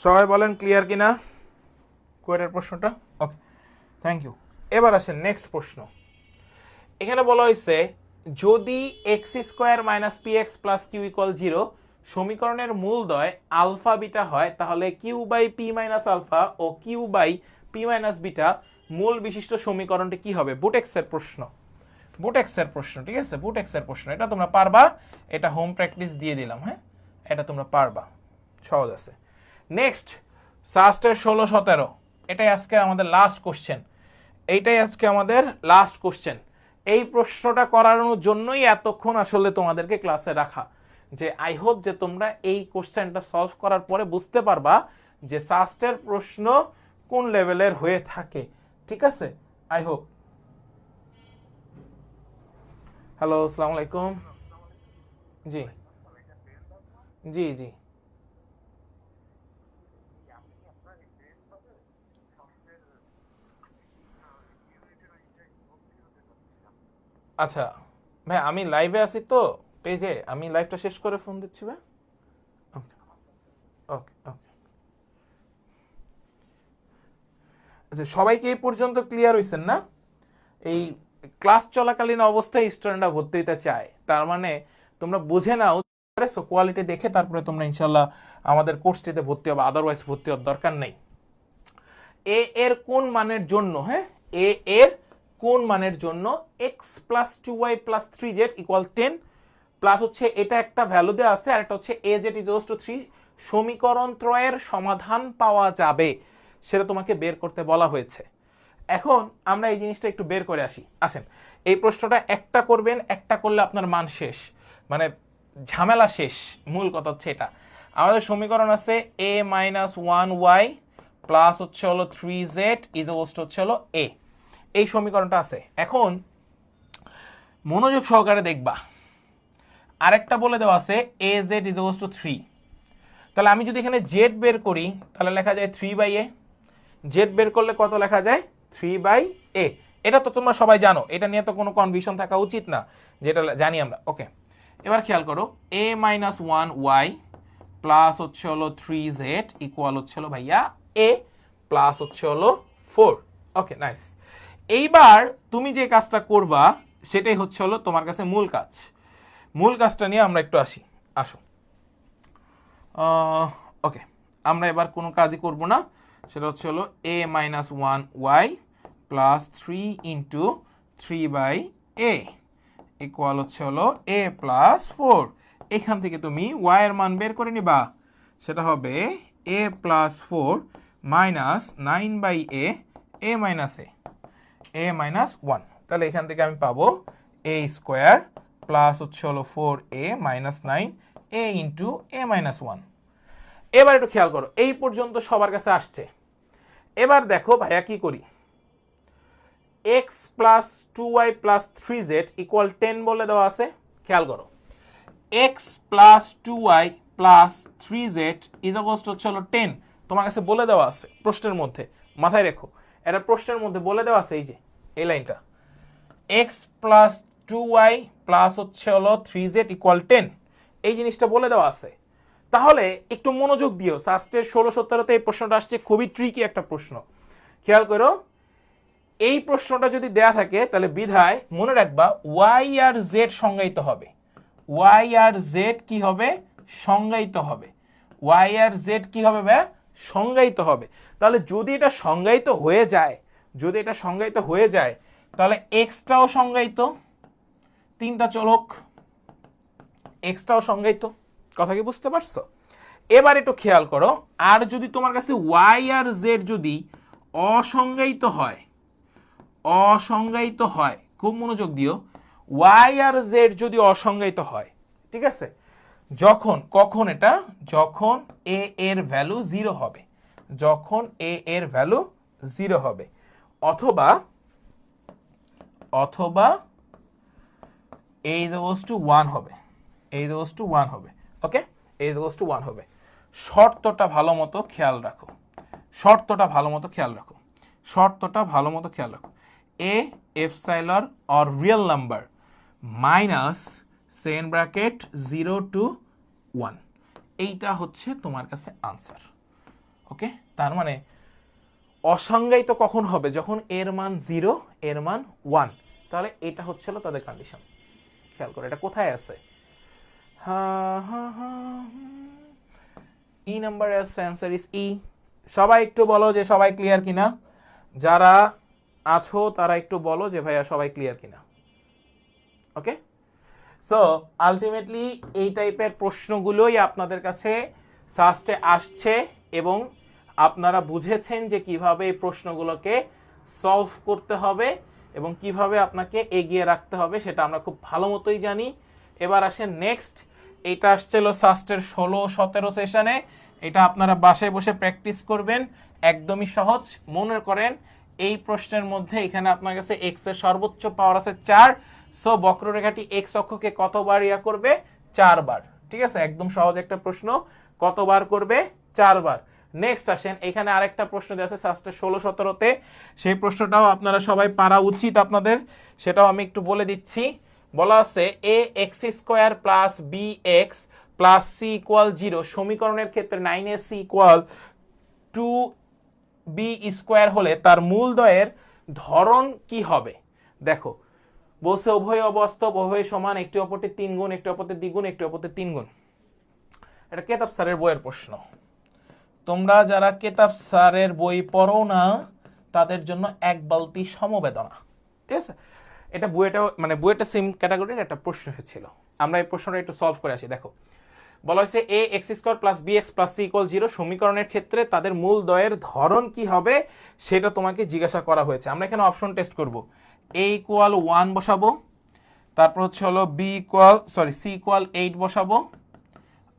সবাই বলেন ক্লিয়ার কিনা কোয়েটের প্রশ্নটা। Okay, thank you. এবার আসেন নেক্সট প্রশ্ন। এখানে বলা হয়েছে যদি X square minus P X plus Q equal 0 সমীকরণের মূলদ্বয় আলফা বিটা হয়, তাহলে Q by P minus alpha ও Q by P minus beta মূল বিশিষ্ট সমীকরণটি কি হবে। বুটেক্সের প্রশ্ন, বুটেক্সের প্রশ্ন, ঠিক আছে, বুটেক্সের প্রশ্ন। এটা তোমরা পারবা, এটা হোম প্র্যাকটিস দিয়ে দিলাম। হ্যাঁ, এটা তোমরা পারবা, সহজ আছে। নেক্সট সাস্টের 16-17, এটাই আজকে আমাদের লাস্ট কোশ্চেন, এইটাই আজকে আমাদের লাস্ট কোশ্চেন। এই প্রশ্নটা করানোর জন্যই এতক্ষণ আসলে তোমাদেরকে ক্লাসে রাখা, যে আই হোপ যে তোমরা এই কোশ্চেনটা সলভ করার পরে বুঝতে পারবা যে সাস্টের প্রশ্ন কোন লেভেলের হয়ে থাকে। ঠিক আছে, আই হোপ। হ্যালো, আসসালামু আলাইকুম। জি জি জি, আচ্ছা ভাই আমি লাইভে আছি তো পেজে, আমি লাইভটা শেষ করে ফোন দিচ্ছি ভাই। ওকে ওকে ওকে। আচ্ছা সবাইকে এই পর্যন্ত ক্লিয়ার হইছেন না? এই ক্লাস চলাকালীন অবস্থায় স্টুডেন্টরা ভর্তি হতে চায়, তার মানে তোমরা বুঝে নাও কোয়ালিটি দেখে তারপরে তোমরা ইনশাল্লাহ আমাদের কোর্সটিতে ভর্তি হবে, আদারওয়াইজ ভর্তি হওয়ার দরকার নেই। এ এর কোন মানের জন্য, হ্যাঁ এ এর কোন মানের জন্য x plus 2y plus 3z equal 10 plus হচ্ছে এটা একটা ভ্যালু দেওয়া আছে, আর একটা হচ্ছে az ইকুয়ালস টু 3 সমীকরণ ত্রয়ের সমাধান পাওয়া যাবে, সেটা তোমাকে বের করতে বলা হয়েছে। এখন আমরা এই জিনিসটা একটু বের করে আসেন। এই প্রশ্নটা একটা করবেন, একটা করলে আপনার মান শেষ, মানে ঝামেলা শেষ। মূল কথা হচ্ছে এটা, আমাদের সমীকরণ আছে a মাইনাস 1y প্লাস হচ্ছে হলো 3z ইকুয়ালস টু হচ্ছে হলো a, এই সমীকরণটা আছে। এখন মনোযোগ সহকারে দেখবা, আরেকটা বলে দেওয়া আছে az ইকুয়ালস টু 3, তাহলে আমি যদি এখানে z বের করি তাহলে লেখা যায় 3/a, z বের করলে কত লেখা যায় 3/a। এটা তো তোমরা সবাই জানো, এটা নিয়ে তো কোনো কনফিউশন থাকা উচিত না, যেটা জানি আমরা। ওকে, এবার খেয়াল করো a মাইনাস 1y প্লাস হচ্ছে হলো 3z ইকুয়াল হচ্ছে হলো ভাইয়া a প্লাস হচ্ছে হলো 4। Okay nice. এইবার তুমি যে কাজটা করবা সেটাই হচ্ছে হলো তোমার কাছে মূল কাজ। মূল কাজটা নিয়ে আমরা একটু আসো। ওকে, আমরা এবার কোনো কাজই করব না, সেটা হচ্ছে হলো a minus 1y plus 3 into 3/a equal হচ্ছে হলো a প্লাস 4। এখান থেকে তুমি y এর মান বের করে নিবা, সেটা হবে a plus 4 minus 9/a, a minus a minus 1। তাহলে এখান থেকে আমি পাবো a স্কোয়ার প্লাস হচ্ছে হলো 4a minus 9 a into a minus 1। এবার একটু খেয়াল করো, এই পর্যন্ত সবার কাছে আসছে। এবার দেখো ভাইয়া কি করি, x plus 2y plus 3z equal 10 বলে দেওয়া আছে। খেয়াল করো, x plus 2y plus 3z is equal to হচ্ছে হলো 10, তোমার কাছে বলে দেওয়া আছে প্রশ্নের মধ্যে। মাথায় রেখো, এটা প্রশ্নের মধ্যে বলে দেওয়া আছে, এই যে এই লাইনটা, x প্লাস 2y প্লাস হচ্ছে হলো 3z ইকুয়াল 10, এই জিনিসটা বলে দেওয়া আছে। তাহলে একটু মনোযোগ দিও, সাস্টের 16-17তে এই প্রশ্নটা আসছে, খুবই ট্রিকি একটা প্রশ্ন। খেয়াল করো, এই প্রশ্নটা যদি দেয়া থাকে তাহলে বিধায় মনে রাখবা y আর z সংজ্ঞায়িত হবে, y আর z কি হবে, সংজ্ঞায়িত হবে, y আর z কি হবে ভাই, সংজ্ঞায়িত হবে। তাহলে যদি এটা সংজ্ঞায়িত হয়ে যায়, যদি এটা সংজ্ঞায়িত হয়ে যায় তাহলে এক্সটাও সংজ্ঞায়িত, তিনটা চলক এক্সটাও সংজ্ঞায়িত। কথা কি বুঝতে পারছো? এবার একটু খেয়াল করো, আর যদি তোমার কাছে y আর z যদি অসংজ্ঞায়িত হয়, অসংজ্ঞায়িত হয়, খুব মনোযোগ দিও, y আর z যদি অসংজ্ঞায়িত হয়, ঠিক আছে, যখন কখন এটা, যখন a এর ভ্যালু 0 হবে, যখন a এর ভ্যালু 0 হবে, অথবা অথবা a is equals to 1 হবে, a is equals to 1 হবে, ওকে, a is equals to 1 হবে। শর্তটা ভালো মতো খেয়াল রাখো, শর্তটা ভালো মতো খেয়াল রাখো, শর্তটা ভালো মতো খেয়াল রাখো, a epsilon or real number minus Sen bracket 0 to 1, এইটা হচ্ছে তোমার কাছে আনসার। ওকে, তার মানে অসংজ্ঞায়িত কখন হবে, যখন এর মান 0 এর মান 1, তাহলে এটা হচ্ছিল তাদের কন্ডিশন। খেয়াল করো এটা কোথায় আছে, E number s, answer is E. সবাই একটু বলো যে সবাই ক্লিয়ার কিনা, যারা আছো তারা একটু বলো যে ভাইয়া সবাই ক্লিয়ার কিনা। ওকে, সো আলটিমেটলি এই টাইপের প্রশ্নগুলোই আপনাদের কাছে সাস্টে আসছে, এবং আপনারা বুঝেছেন যে কিভাবে এই প্রশ্নগুলোকে সলভ করতে হবে এবং কিভাবে আপনাকে এগিয়ে রাখতে হবে, সেটা আমরা খুব ভালো মতোই জানি। এবার আসেন নেক্সট, এটা আসছিল সাস্টের 16-17 সেশনে, এটা আপনারা বাসায় বসে প্র্যাকটিস করবেন, একদমই সহজ। মনে করেন এই প্রশ্নের মধ্যে এখানে আপনার কাছে এক্স এর সর্বোচ্চ পাওয়ার আছে 4, সো বক্ররেখাটি এক্স অক্ষকে কতবার ইয়া করবে, 4 বার। ঠিক আছে, একদম সহজ একটা প্রশ্ন, কতবার করবে, 4 বার। নেক্সট আসেন, এখানে আরেকটা প্রশ্ন দেওয়া আছে সাস্টের 16-17তে, সেই প্রশ্নটাও আপনারা সবাই পারা উচিত আপনাদের, সেটাও আমি একটু বলে দিচ্ছি। বলা আছে a x square plus b x plus c equal 0 সমীকরণের ক্ষেত্রে 9ac ইকুয়াল 2b স্কোয়ার হলে তার মূলদ্বয়ের ধরন কি হবে। দেখো বলছে উভয় অবাস্তব, উভয় সমান, একটি অপরটির 3 গুণ, একটি অপরটির দ্বিগুণ, একটি অপরটির 3 গুণ। এটা কেতাব স্যারের বইয়ের প্রশ্ন, তোমরা যারা কেতাব স্যারের বই পড়ো না তাদের জন্য এক বালতি সমবেদনা। ঠিক আছে, এটা বুয়েটা মানে বুয়েটা সেম ক্যাটাগরির একটা প্রশ্ন এসেছিল, আমরা এই প্রশ্নটা একটু সলভ করে আসি। দেখো বলা হয়েছে a x square plus b x plus c equal 0 সমীকরণের ক্ষেত্রে তাদের মূল দ্বয়ের ধরন কি হবে সেটা তোমাকে জিজ্ঞাসা করা হয়েছে। আমরা এখানে অপশন টেস্ট করব, এ ইকুয়াল 1 বসাবো, তারপর হচ্ছে হলো বি ইকুয়াল সি ইকুয়াল 8 বসাবো,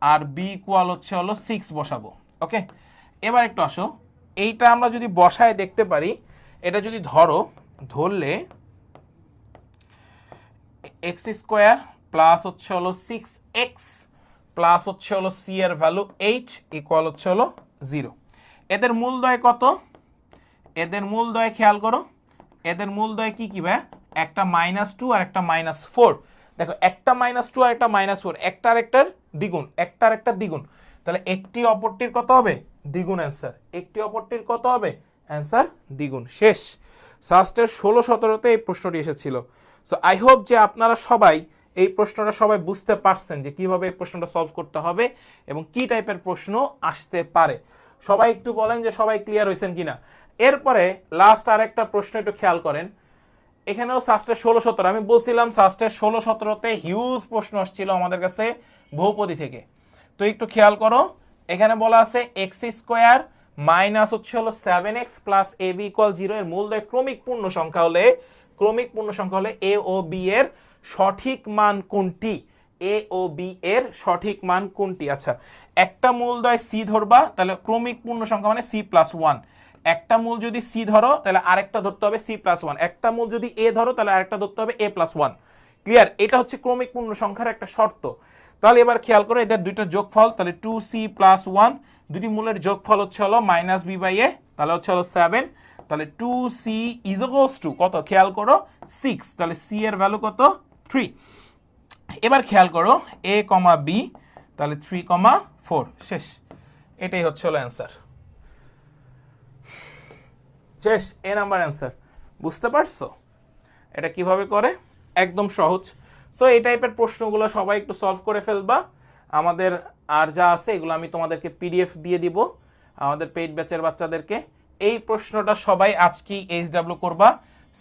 আর বি ইকুয়াল হচ্ছে হলো 6 বসাবো। ওকে, এবার একটু আসো, এইটা আমরা যদি বসায় দেখতে পারি, এটা যদি ধরলে এক্স স্কোয়ার প্লাস হচ্ছে হলো 6x প্লাস হচ্ছে হলো সি এর ভ্যালু 8 ইকুয়াল হচ্ছে হলো 0। এদের মূলদ্বয় কত, এদের মূলদ্বয় খেয়াল করো, এদের মূলদ্বয় কি কি ভাই, একটা -2 আর একটা -4। দেখো একটা -2 আর একটা -4, একটা আরেকটার দ্বিগুণ, একটা আরেকটার দ্বিগুণ, তাহলে একটি অপরটির কত হবে, দ্বিগুণ। অ্যান্সার একটি অপরটির কত হবে, অ্যান্সার দ্বিগুণ। শেষ। সাস্টের 16-17তে এই প্রশ্নটি এসেছিল। সো আই হোপ যে আপনারা সবাই এই প্রশ্নটা সবাই বুঝতে পারছেন যে কিভাবে এই প্রশ্নটা সলভ করতে হবে এবং কি টাইপের প্রশ্ন আসতে পারে। সবাই একটু বলেন যে সবাই ক্লিয়ার হয়েছেন কিনা। এরপরে লাস্ট আরেকটা প্রশ্ন একটু খেয়াল করেন, এখানেও সাস্টের 16-17, আমি বলছিলাম সাস্টের 16-17তে হিউজ প্রশ্ন আসছিল আমাদের কাছে বহুপদী থেকে। তো একটু খেয়াল করো, এখানে বলা আছে এক্স স্কোয়ার মাইনাস হচ্ছে হলো 7x plus A B equal 0 এর মূলদ্বয় ক্রমিক পূর্ণ সংখ্যা হলে এ ও বি এর সঠিক মান কোনটি? এ ও বি এর সঠিক মান কোনটি? আচ্ছা, একটা মূলদ্বয় সি ধরবা, তাহলে ক্রমিক পূর্ণ সংখ্যা মানে সি প্লাস 1। একটা মূল যদি সি ধরো তাহলে আরেকটা ধরতে হবে সি প্লাস 1। একটা মূল যদি এ ধরো তাহলে আরেকটা ধরতে হবে এ প্লাস 1। ক্লিয়ার? এটা হচ্ছে ক্রমিক পূর্ণ সংখ্যার একটা শর্ত। তাহলে এবার খেয়াল করো এদের দুইটা যোগফল, তাহলে 2c প্লাস 1, দুটি মূলের যোগফল হচ্ছে হলো মাইনাস বি বাই এ, তাহলে হচ্ছে হলো 7। তাহলে 2c ইজ ইকুয়ালস টু কত? খেয়াল করো 6, তাহলে c এর ভ্যালু কত? 3। এবার খেয়াল করো a, b, তাহলে 3, 4, শেষ। এটাই হচ্ছে হলো অ্যান্সার, শেষ। এ নাম্বার অ্যান্সার। বুঝতে পারছো এটা কিভাবে করে? একদম সহজ। সো এই টাইপের প্রশ্নগুলো সবাই একটু সলভ করে ফেলবা। আমাদের আর যা আছে এগুলো আমি তোমাদেরকে পিডিএফ দিয়ে দিব আমাদের পেইড ব্যাচের বাচ্চাদেরকে। এই প্রশ্নটা সবাই আজকেই এইচডব্লিউ করবা।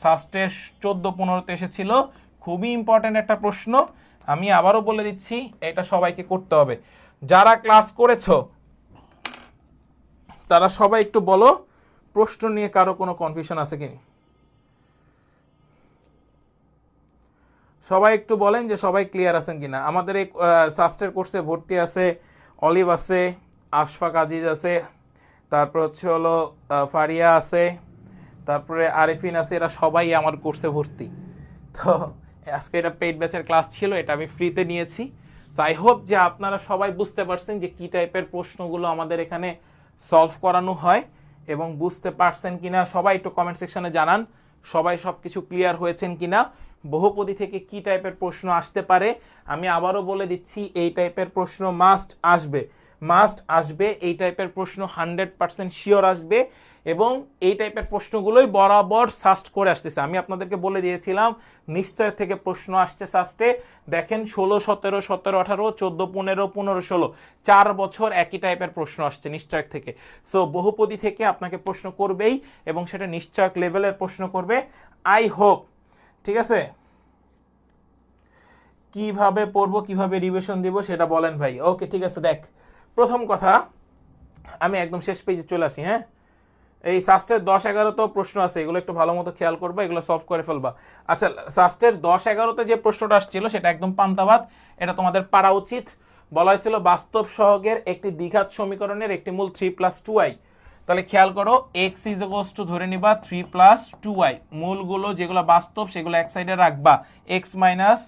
সাস্টের 14-15তে এসেছিল, খুবই ইম্পর্টেন্ট একটা প্রশ্ন। আমি আবারও বলে দিচ্ছি, এটা সবাইকে করতে হবে। যারা ক্লাস করেছো তারা সবাই একটু বলো প্রশ্ন নিয়ে কারো কোনো কনফিউশন আছে কি? সবাই একটু বলেন যে সবাই ক্লিয়ার আছেন কিনা। আমাদের এই সাস্টের কোর্সে ভর্তি আছে অলিভ আছে, আশফাক আজিজ আছে, তারপর হচ্ছে হলো ফারিয়া আছে, তারপরে আরিফিন আছে, এরা সবাই আমার কোর্সে ভর্তি। তো আজকে এটা পেইড ব্যাচের ক্লাস ছিল, এটা আমি ফ্রিতে নিয়েছি। সো আই হোপ যে আপনারা সবাই বুঝতে পারছেন যে কি টাইপের প্রশ্নগুলো আমাদের এখানে সলভ করানো হয় এবং বুঝতে পারছেন কিনা। সবাই একটু কমেন্ট সেকশনে জানান সবাই সবকিছু ক্লিয়ার হয়েছেন কিনা, বহুপদী থেকে কি টাইপের প্রশ্ন আসতে পারে। আমি আবারও বলে দিচ্ছি এই টাইপের প্রশ্ন মাস্ট আসবে, এই টাইপের প্রশ্ন 100% শিওর আসবে এবং এই টাইপের প্রশ্নগুলোই বরাবর সাস্ট করে আসতেছে। আমি আপনাদেরকে বলে দিয়েছিলাম নিশ্চয় থেকে প্রশ্ন আসছে সাস্টে। দেখেন 16, 17, 17, 18, 14, 15, 15, 16, 4 বছর একই টাইপের প্রশ্ন আসছে নিশ্চয় থেকে। সো বহুপদী থেকে আপনাকে প্রশ্ন করবেই এবং সেটা নিশ্চয়ক লেভেলের প্রশ্ন করবে, আই হোপ। ঠিক আছে, কিভাবে পড়বো, কিভাবে রিভিশন দিব সেটা বলেন ভাই। ওকে ঠিক আছে। দেখ, প্রথম কথা আমি একদম শেষ পেজে চলে আসি। হ্যাঁ, এই সাস্টের 10-11 তো প্রশ্ন আছে, এগুলো একটু ভালো মতো খেয়াল করবা, এগুলো সলভ করে ফেলবা। আচ্ছা, সাস্টের 10-11তে যে প্রশ্নটা আসছিল সেটা একদম পান্তাবাদ, এটা তোমাদের পারা উচিত। বলা হয়েছিল বাস্তব সহগের একটি দ্বিঘাত সমীকরণের একটি মূল 3 + 2i। তাহলে খেয়াল করো এক্স ইজ ইকুয়ালস টু ধরে নিবা 3 + 2i, মূলগুলো যেগুলো বাস্তব সেগুলো এক সাইডে রাখবা, x minus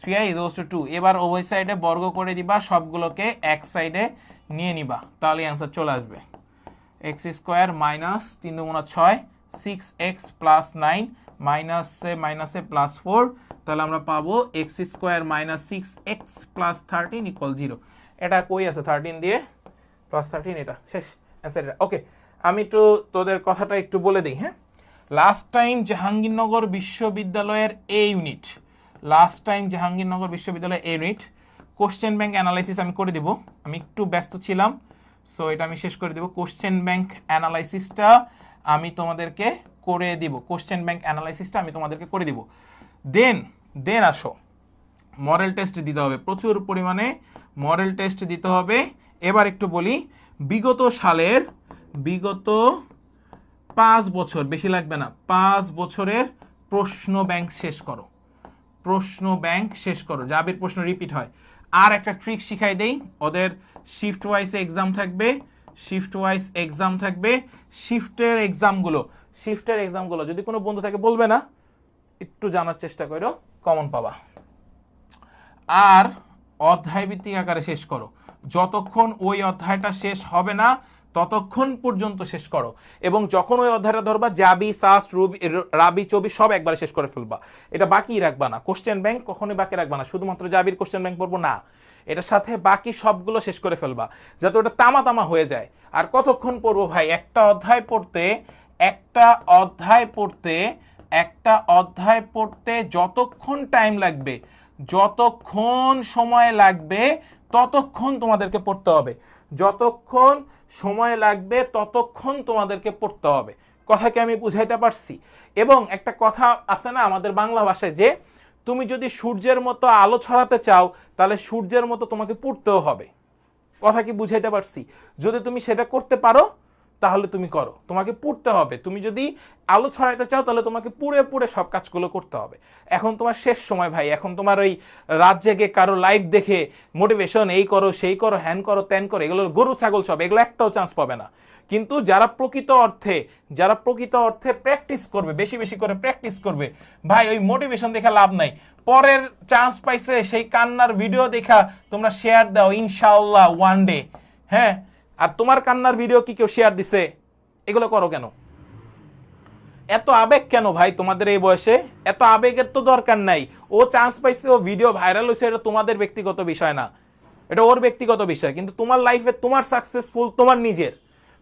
3i is equals to 2। এবার উভয় সাইডে বর্গ করে দিবা, সবগুলোকে এক সাইডে নিয়ে নিবা, তাহলে অ্যান্সার চলে আসবে। এক্স স্কোয়ার মাইনাস 3 × 6, 6x + 9 মাইনাসে প্লাস 4, তাহলে আমরা পাবো এক্স স্কোয়ার মাইনাস 6x + 13 = 0। এটা কই আছে 13 দিয়ে +13, এটা শেষ অ্যান্সার এটা। ওকে, আমি একটু তোদের কথাটা একটু বলে দিই। হ্যাঁ, লাস্ট টাইম জাহাঙ্গীরনগর বিশ্ববিদ্যালয়ের এ ইউনিট, কোশ্চেন ব্যাংক অ্যানালাইসিস আমি করে দিব। আমি একটু ব্যস্ত ছিলাম, সো এটা আমি শেষ করে দিব। কোশ্চেন ব্যাংক অ্যানালাইসিসটা আমি তোমাদেরকে করে দিব। দেন আসো মডেল টেস্ট দিতে হবে, প্রচুর পরিমাণে মডেল টেস্ট দিতে হবে। এবার একটু বলি, বিগত 5 বছর, বেশি লাগবে না, 5 বছরের প্রশ্ন ব্যাংক শেষ করো, জাবির প্রশ্ন রিপিট হয়। আর একটা ট্রিক শিখাই দেই, ওদের শিফট ওয়াইজ এক্সাম থাকবে। শিফটের এক্সামগুলো যদি কোনো বন্ধু থাকে বলবে না, একটু জানার চেষ্টা করো, কমন পাবা। আর অধ্যায় ভিত্তিক আকারে শেষ করো, যতক্ষণ ওই অধ্যায়টা শেষ হবে না ততক্ষণ পর্যন্ত শেষ করো, এবং যখন ওই অধ্যায়টা ধরবা জাবি, সাস্ট, রাবি, চবি সব একবারে শেষ করে ফেলবা। এটা বাকি রাখবা না, কোশ্চেন ব্যাংক কখনোই বাকি রাখবা না, শুধুমাত্র জাবির কোশ্চেন ব্যাংক পড়বো না, এটার সাথে বাকি সবগুলো শেষ করে ফেলবা, যাতে ওটা তামা হয়ে যায়। আর কতক্ষণ পড়বো ভাই? একটা অধ্যায় পড়তে যতক্ষণ টাইম লাগবে, যতক্ষণ সময় লাগবে ততক্ষণ তোমাদেরকে পড়তে হবে, কথাকে আমি বুঝাইতে পারছি? এবং একটা কথা আছে না আমাদের বাংলা ভাষায় যে তুমি যদি সূর্যের মতো আলো ছড়াতে চাও তাহলে সূর্যের মতো তোমাকে পুড়তেও হবে। কথা কি বুঝাইতে পারছি? যদি তুমি সেটা করতে পারো তাহলে তুমি করো, তোমাকে পুড়তে হবে। তুমি যদি আলো ছড়াইতে চাও তাহলে তোমাকে পুড়ে পুড়ে সব কাজগুলো করতে হবে। এখন তোমার শেষ সময় ভাই, এখন তোমার ওই রাত জেগে কারো লাইভ দেখে মোটিভেশন এই করো সেই করো হ্যান করো ত্যান করো, এগুলো গরু ছাগল সব, এগুলো একটাও চান্স পাবে না। কিন্তু যারা প্রকৃত অর্থে প্র্যাকটিস করবে, বেশি বেশি করে প্র্যাকটিস করবে, ভাই ওই মোটিভেশন দেখে লাভ নাই। পরের চান্স পাইছে সেই কান্নার ভিডিও দেখা তোমরা শেয়ার দাও ইনশাআল্লাহ ওয়ান ডে, হ্যাঁ। আর তোমার কান্নার ভিডিও কি কেউ শেয়ার দিছে? এগুলো করো কেন? এত আবেগ কেন ভাই তোমাদের এই বয়সে? এত আবেগের তো দরকার নাই। ও চান্স পাইছে, ও ভিডিও ভাইরাল হয়েছে, এটা তোমাদের ব্যক্তিগত বিষয় না, এটা ওর ব্যক্তিগত বিষয়। কিন্তু তোমার লাইফে তোমার সাকসেসফুল তোমার নিজের।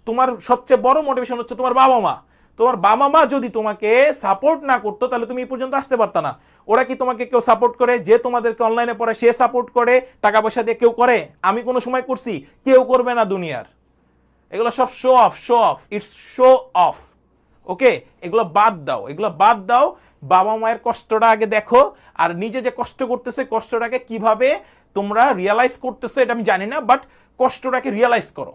তোমার সবচেয়ে বড় মোটিভেশন হচ্ছে তোমার বাবা মা। তোমার বাবা মা যদি তোমাকে সাপোর্ট না করতো তাহলে তুমি এই পর্যন্ত আসতে পারতা না। ওরা কি তোমাকে কেউ সাপোর্ট করে? যে তোমাদেরকে অনলাইনে পড়ে সে সাপোর্ট করে? টাকা পয়সা দিয়ে কেউ করে? আমি কোনো সময় করছি? কেউ করবে না দুনিয়ার। এগুলো সব show off, it's show off. Okay, এগুলো বাদ দাও, এগুলো বাদ দাও। বাবা মায়ের কষ্টটা আগে দেখো, আর নিজে যে কষ্ট করতেছে কষ্টটাকে কিভাবে তোমরা রিয়ালাইজ করতেছো এটা আমি জানি না, বাট কষ্টটাকে রিয়ালাইজ করো।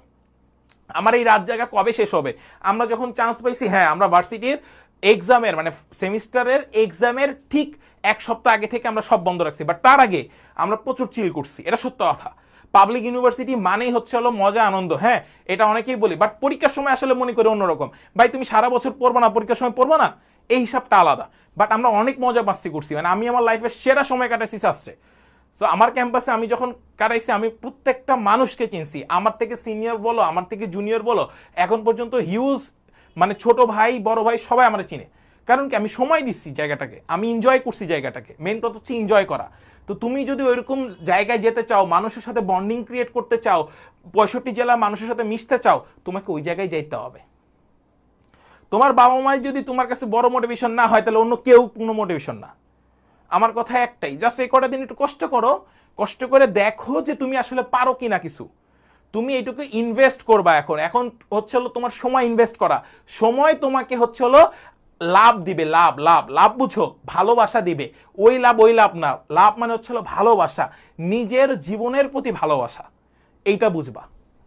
আমার এই রাত জায়গা কবে শেষ হবে? আমরা যখন চান্স পাইছি, হ্যাঁ আমরা ভার্সিটির এক্সামের মানে সেমিস্টারের এক্সামের ঠিক এক সপ্তাহ আগে থেকে আমরা সব বন্ধ রাখছি, বাট তার আগে আমরা প্রচুর চিল করছি, এটা সত্য কথা। পাবলিক ইউনিভার্সিটি মানেই হচ্ছে হলো মজা আনন্দ, হ্যাঁ এটা অনেকেই বলি, বাট পরীক্ষার সময় আসলে মনে করি অন্যরকম। ভাই তুমি সারা বছর পড়বা না, পরীক্ষার সময় পড়বা না, এই হিসাবটা আলাদা। বাট আমরা অনেক মজা মাস্তি করছি, মানে আমি আমার লাইফের সেরা সময় কাটাইছি শাস্ত্রে। সো আমার ক্যাম্পাসে আমি যখন কাটাইছি আমি প্রত্যেকটা মানুষকে চিনছি, আমার থেকে সিনিয়র বলো আমার থেকে জুনিয়র বলো, এখন পর্যন্ত হিউজ মানে ছোট ভাই বড় ভাই সবাই আমরা চিনে। কারণ কি? আমি সময় দিচ্ছি জায়গাটাকে, আমি এনজয় করছি জায়গাটাকে। মেন কথা হচ্ছে এনজয় করা। তো তুমি যদি ওইরকম জায়গায় যেতে চাও, মানুষের সাথে বন্ডিং ক্রিয়েট করতে চাও, 65 জেলা মানুষের সাথে মিশতে চাও, তোমাকে ওই জায়গায় যেতে হবে। তোমার বাবা মাই যদি তোমার কাছে বড় মোটিভেশন না হয় তাহলে অন্য কেউ কোনো মোটিভেশন না। আমার কথা একটাই, জাস্ট এই কটা দিন একটু কষ্ট করো, কষ্ট করে দেখো যে তুমি আসলে পারো কিনা কিছু। তুমি এইটুকু ইনভেস্ট করবা। এখন হচ্ছে হলো তোমার সময় ইনভেস্ট করা। সময় তোমাকে হচ্ছে হলো লাভ দিবে, লাভ বুঝো, ভালোবাসা দিবে। ওই লাভ না, লাভ মানে হচ্ছে হলো ভালোবাসা, নিজের জীবনের প্রতি ভালোবাসা, এইটা বুঝবা।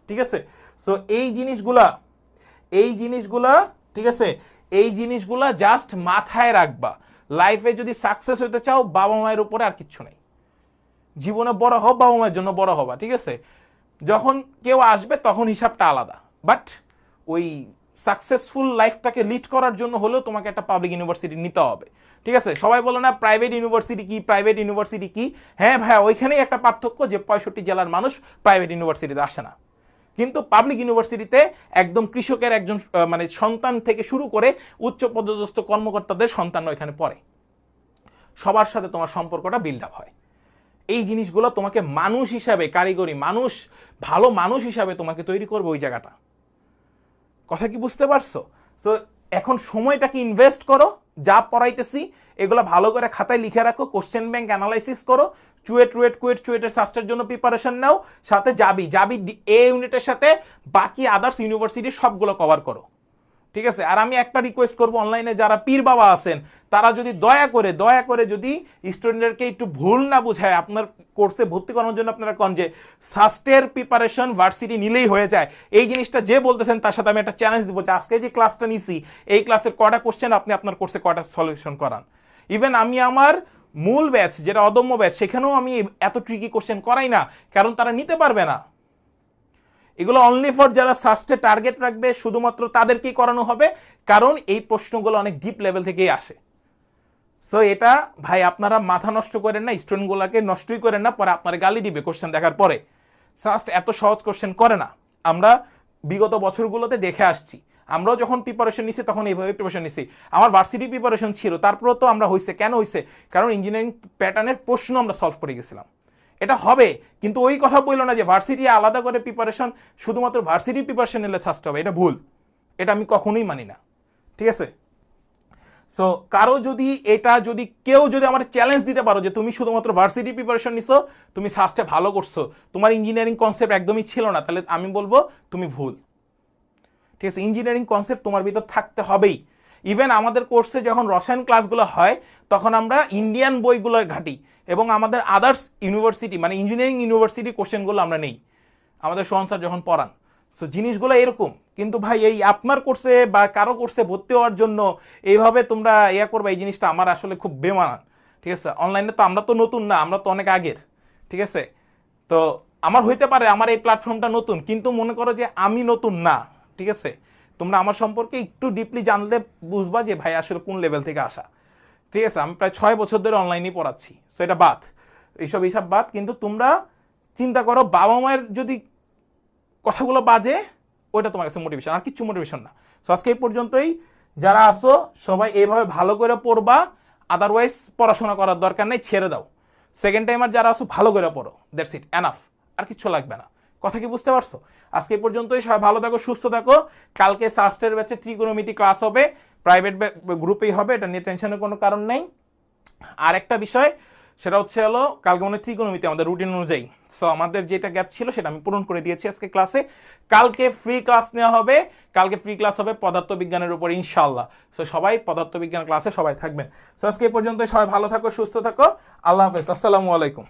ঠিক আছে? সো এই জিনিসগুলা ঠিক আছে, এই জিনিসগুলা জাস্ট মাথায় রাখবা। লাইফে যদি সাকসেস হতে চাও বাবা মায়ের উপরে আর কিচ্ছু নেই। জীবনে বড় হও, বাবা মায়ের জন্য বড় হবা। ঠিক আছে? যখন কেউ আসবে তখন হিসাবটা আলাদা, বাট ওই সাকসেসফুল লাইফটাকে লিড করার জন্য হলেও তোমাকে একটা পাবলিক ইউনিভার্সিটি নিতে হবে। ঠিক আছে? সবাই বলে না প্রাইভেট ইউনিভার্সিটি কি? হ্যাঁ ভাইয়া, ওইখানেই একটা পার্থক্য যে 65 জেলার মানুষ প্রাইভেট ইউনিভার্সিটিতে আসে না। কিন্তু পাবলিক ইউনিভার্সিটিতে একদম কৃষকের একজন মানে সন্তান থেকে শুরু করে উচ্চ পদস্থ কর্মকর্তাদের সন্তানরা এখানে পড়ে। সবার সাথে তোমার সম্পর্কটা বিল্ড আপ হয়। এই জিনিসগুলো তোমাকে মানুষ হিসাবে, কারিগরি মানুষ, ভালো মানুষ হিসাবে তোমাকে তৈরি করবে ওই জায়গাটা। কথা কি বুঝতে পারছো? সো এখন সময়টাকে ইনভেস্ট করো, যা পড়াইতেছি এগুলো ভালো করে খাতায় লিখে রাখো, কোশ্চেন ব্যাংক অ্যানালাইসিস করো, চুয়েটের সাস্টের জন্য প্রিপারেশন নাও, সাথে যাবি এ ইউনিটের সাথে বাকি আদার্স ইউনিভার্সিটি সবগুলো কভার করো। ঠিক আছে? আর আমি একটা রিকোয়েস্ট করবো, অনলাইনে যারা পীর বাবা আছেন তারা যদি দয়া করে যদি স্টুডেন্টদেরকে একটু ভুল না বুঝায় আপনার কোর্সে ভর্তি করানোর জন্য আপনারা কন যে সাস্টের প্রিপারেশন ভার্সিটি নিলেই হয়ে যায়, এই জিনিসটা যে বলতেছেন তার সাথে আমি একটা চ্যালেঞ্জ দিব যে আজকে যে ক্লাসটা নিছি এই ক্লাসের কয়টা কোশ্চেন আপনি আপনার কোর্সে কয়টা সলিউশন করান। ইভেন আমি আমার মূল ব্যাচ যেটা অদম্য ব্যাচ সেখানেও আমি এত ট্রিকি কোশ্চেন করাই না, কারণ তারা নিতে পারবে না। এগুলো অনলি ফর যারা সাস্টে টার্গেট রাখবে শুধুমাত্র তাদেরকেই করানো হবে, কারণ এই প্রশ্নগুলো অনেক ডিপ লেভেল থেকেই আসে। সো এটা ভাই আপনারা মাথা নষ্ট করেন না, স্টুডেন্টগুলোকে নষ্টই করেন না, পরে আপনারা গালি দিবে কোশ্চেন দেখার পরে। সাস্ট এত সহজ কোশ্চেন করে না, আমরা বিগত বছরগুলোতে দেখে আসছি। আমরাও যখন প্রিপারেশন নিছি তখন এইভাবে প্রিপারেশন নিছি। আমার ভার্সিটি প্রিপারেশন ছিল, তারপরেও তো আমরা হয়েছে, কেন হয়েছে? কারণ ইঞ্জিনিয়ারিং প্যাটার্নের প্রশ্ন আমরা সলভ করে গেছিলাম। এটা হবে, কিন্তু ওই কথা বললো না যে ভার্সিটি আলাদা করে প্রিপারেশন, শুধুমাত্র ভার্সিটি প্রিপারেশন নিলে সাস্ট হবে, এটা ভুল। এটা আমি কখনোই মানি না। ঠিক আছে? সো কারো যদি কেউ আমার চ্যালেঞ্জ দিতে পারো যে তুমি শুধুমাত্র ভার্সিটি প্রিপারেশন নিছো, তুমি সাস্টে ভালো করছো, তোমার ইঞ্জিনিয়ারিং কনসেপ্ট একদমই ছিল না, তাহলে আমি বলবো তুমি ভুল। ঠিক আছে, ইঞ্জিনিয়ারিং কনসেপ্ট তোমার ভিতর থাকতে হবেই। ইভেন আমাদের কোর্সে যখন রসায়ন ক্লাসগুলো হয় তখন আমরা ইন্ডিয়ান বইগুলো ঘাঁটি এবং আমাদের আদার্স ইউনিভার্সিটি মানে ইঞ্জিনিয়ারিং ইউনিভার্সিটি কোশ্চেনগুলো আমরা নেই আমাদের সোহান স্যার যখন পড়ান। সো জিনিসগুলো এরকম। কিন্তু ভাই এই আপনার কোর্সে বা কারো কোর্সে ভর্তি হওয়ার জন্য এইভাবে তোমরা ইয়া করবে, এই জিনিসটা আমার আসলে খুব বেমানান। ঠিক আছে, অনলাইনে তো আমরা তো নতুন না, আমরা তো অনেক আগের। ঠিক আছে, তো আমার হইতে পারে আমার এই প্ল্যাটফর্মটা নতুন, কিন্তু মনে করো যে আমি নতুন না। ঠিক আছে, তোমরা আমার সম্পর্কে একটু ডিপলি জানলে বুঝবা যে ভাই আসলে কোন লেভেল থেকে আসা। ঠিক আছে, আমি প্রায় 6 বছর ধরে অনলাইনেই পড়াচ্ছি। সো এটা বাদ, এইসব হিসাব বাদ। কিন্তু তোমরা চিন্তা করো বাবা মায়ের যদি কথাগুলো বাজে, ওইটা তোমার কাছে মোটিভেশন, আর কিচ্ছু মোটিভেশন না। সো আজকে এই পর্যন্তই। যারা আসো সবাই এইভাবে ভালো করে পড়বা, আদারওয়াইজ পড়াশোনা করার দরকার নেই, ছেড়ে দাও। সেকেন্ড টাইমার যারা আসো ভালো করে পড়ো, দ্যাটস ইট, এনাফ, আর কিছু লাগবে না। কথা কি বুঝতে পারছো? আজকে এই পর্যন্তই। সবাই ভালো থাকো, সুস্থ থাকো। কালকে সাস্টের ব্যাচে ত্রিকোণমিতি ক্লাস হবে, প্রাইভেট গ্রুপেই হবে, এটা নিয়ে টেনশনের কোনো কারণ নেই। আর একটা বিষয় সেটা হচ্ছে হলো কালকে মনে ত্রিকোণমিতি আমাদের রুটিন অনুযায়ী, সো আমাদের যেটা গ্যাপ ছিল সেটা আমি পূরণ করে দিয়েছি আজকে ক্লাসে। কালকে ফ্রি ক্লাস নেওয়া হবে, কালকে ফ্রি ক্লাস হবে পদার্থবিজ্ঞানের উপর ইনশাআল্লাহ। সো সবাই পদার্থবিজ্ঞান ক্লাসে সবাই থাকবেন। সো আজকে এই পর্যন্ত, সবাই ভালো থাকো, সুস্থ থাকো, আল্লাহ হাফেজ, আসসালামু আলাইকুম।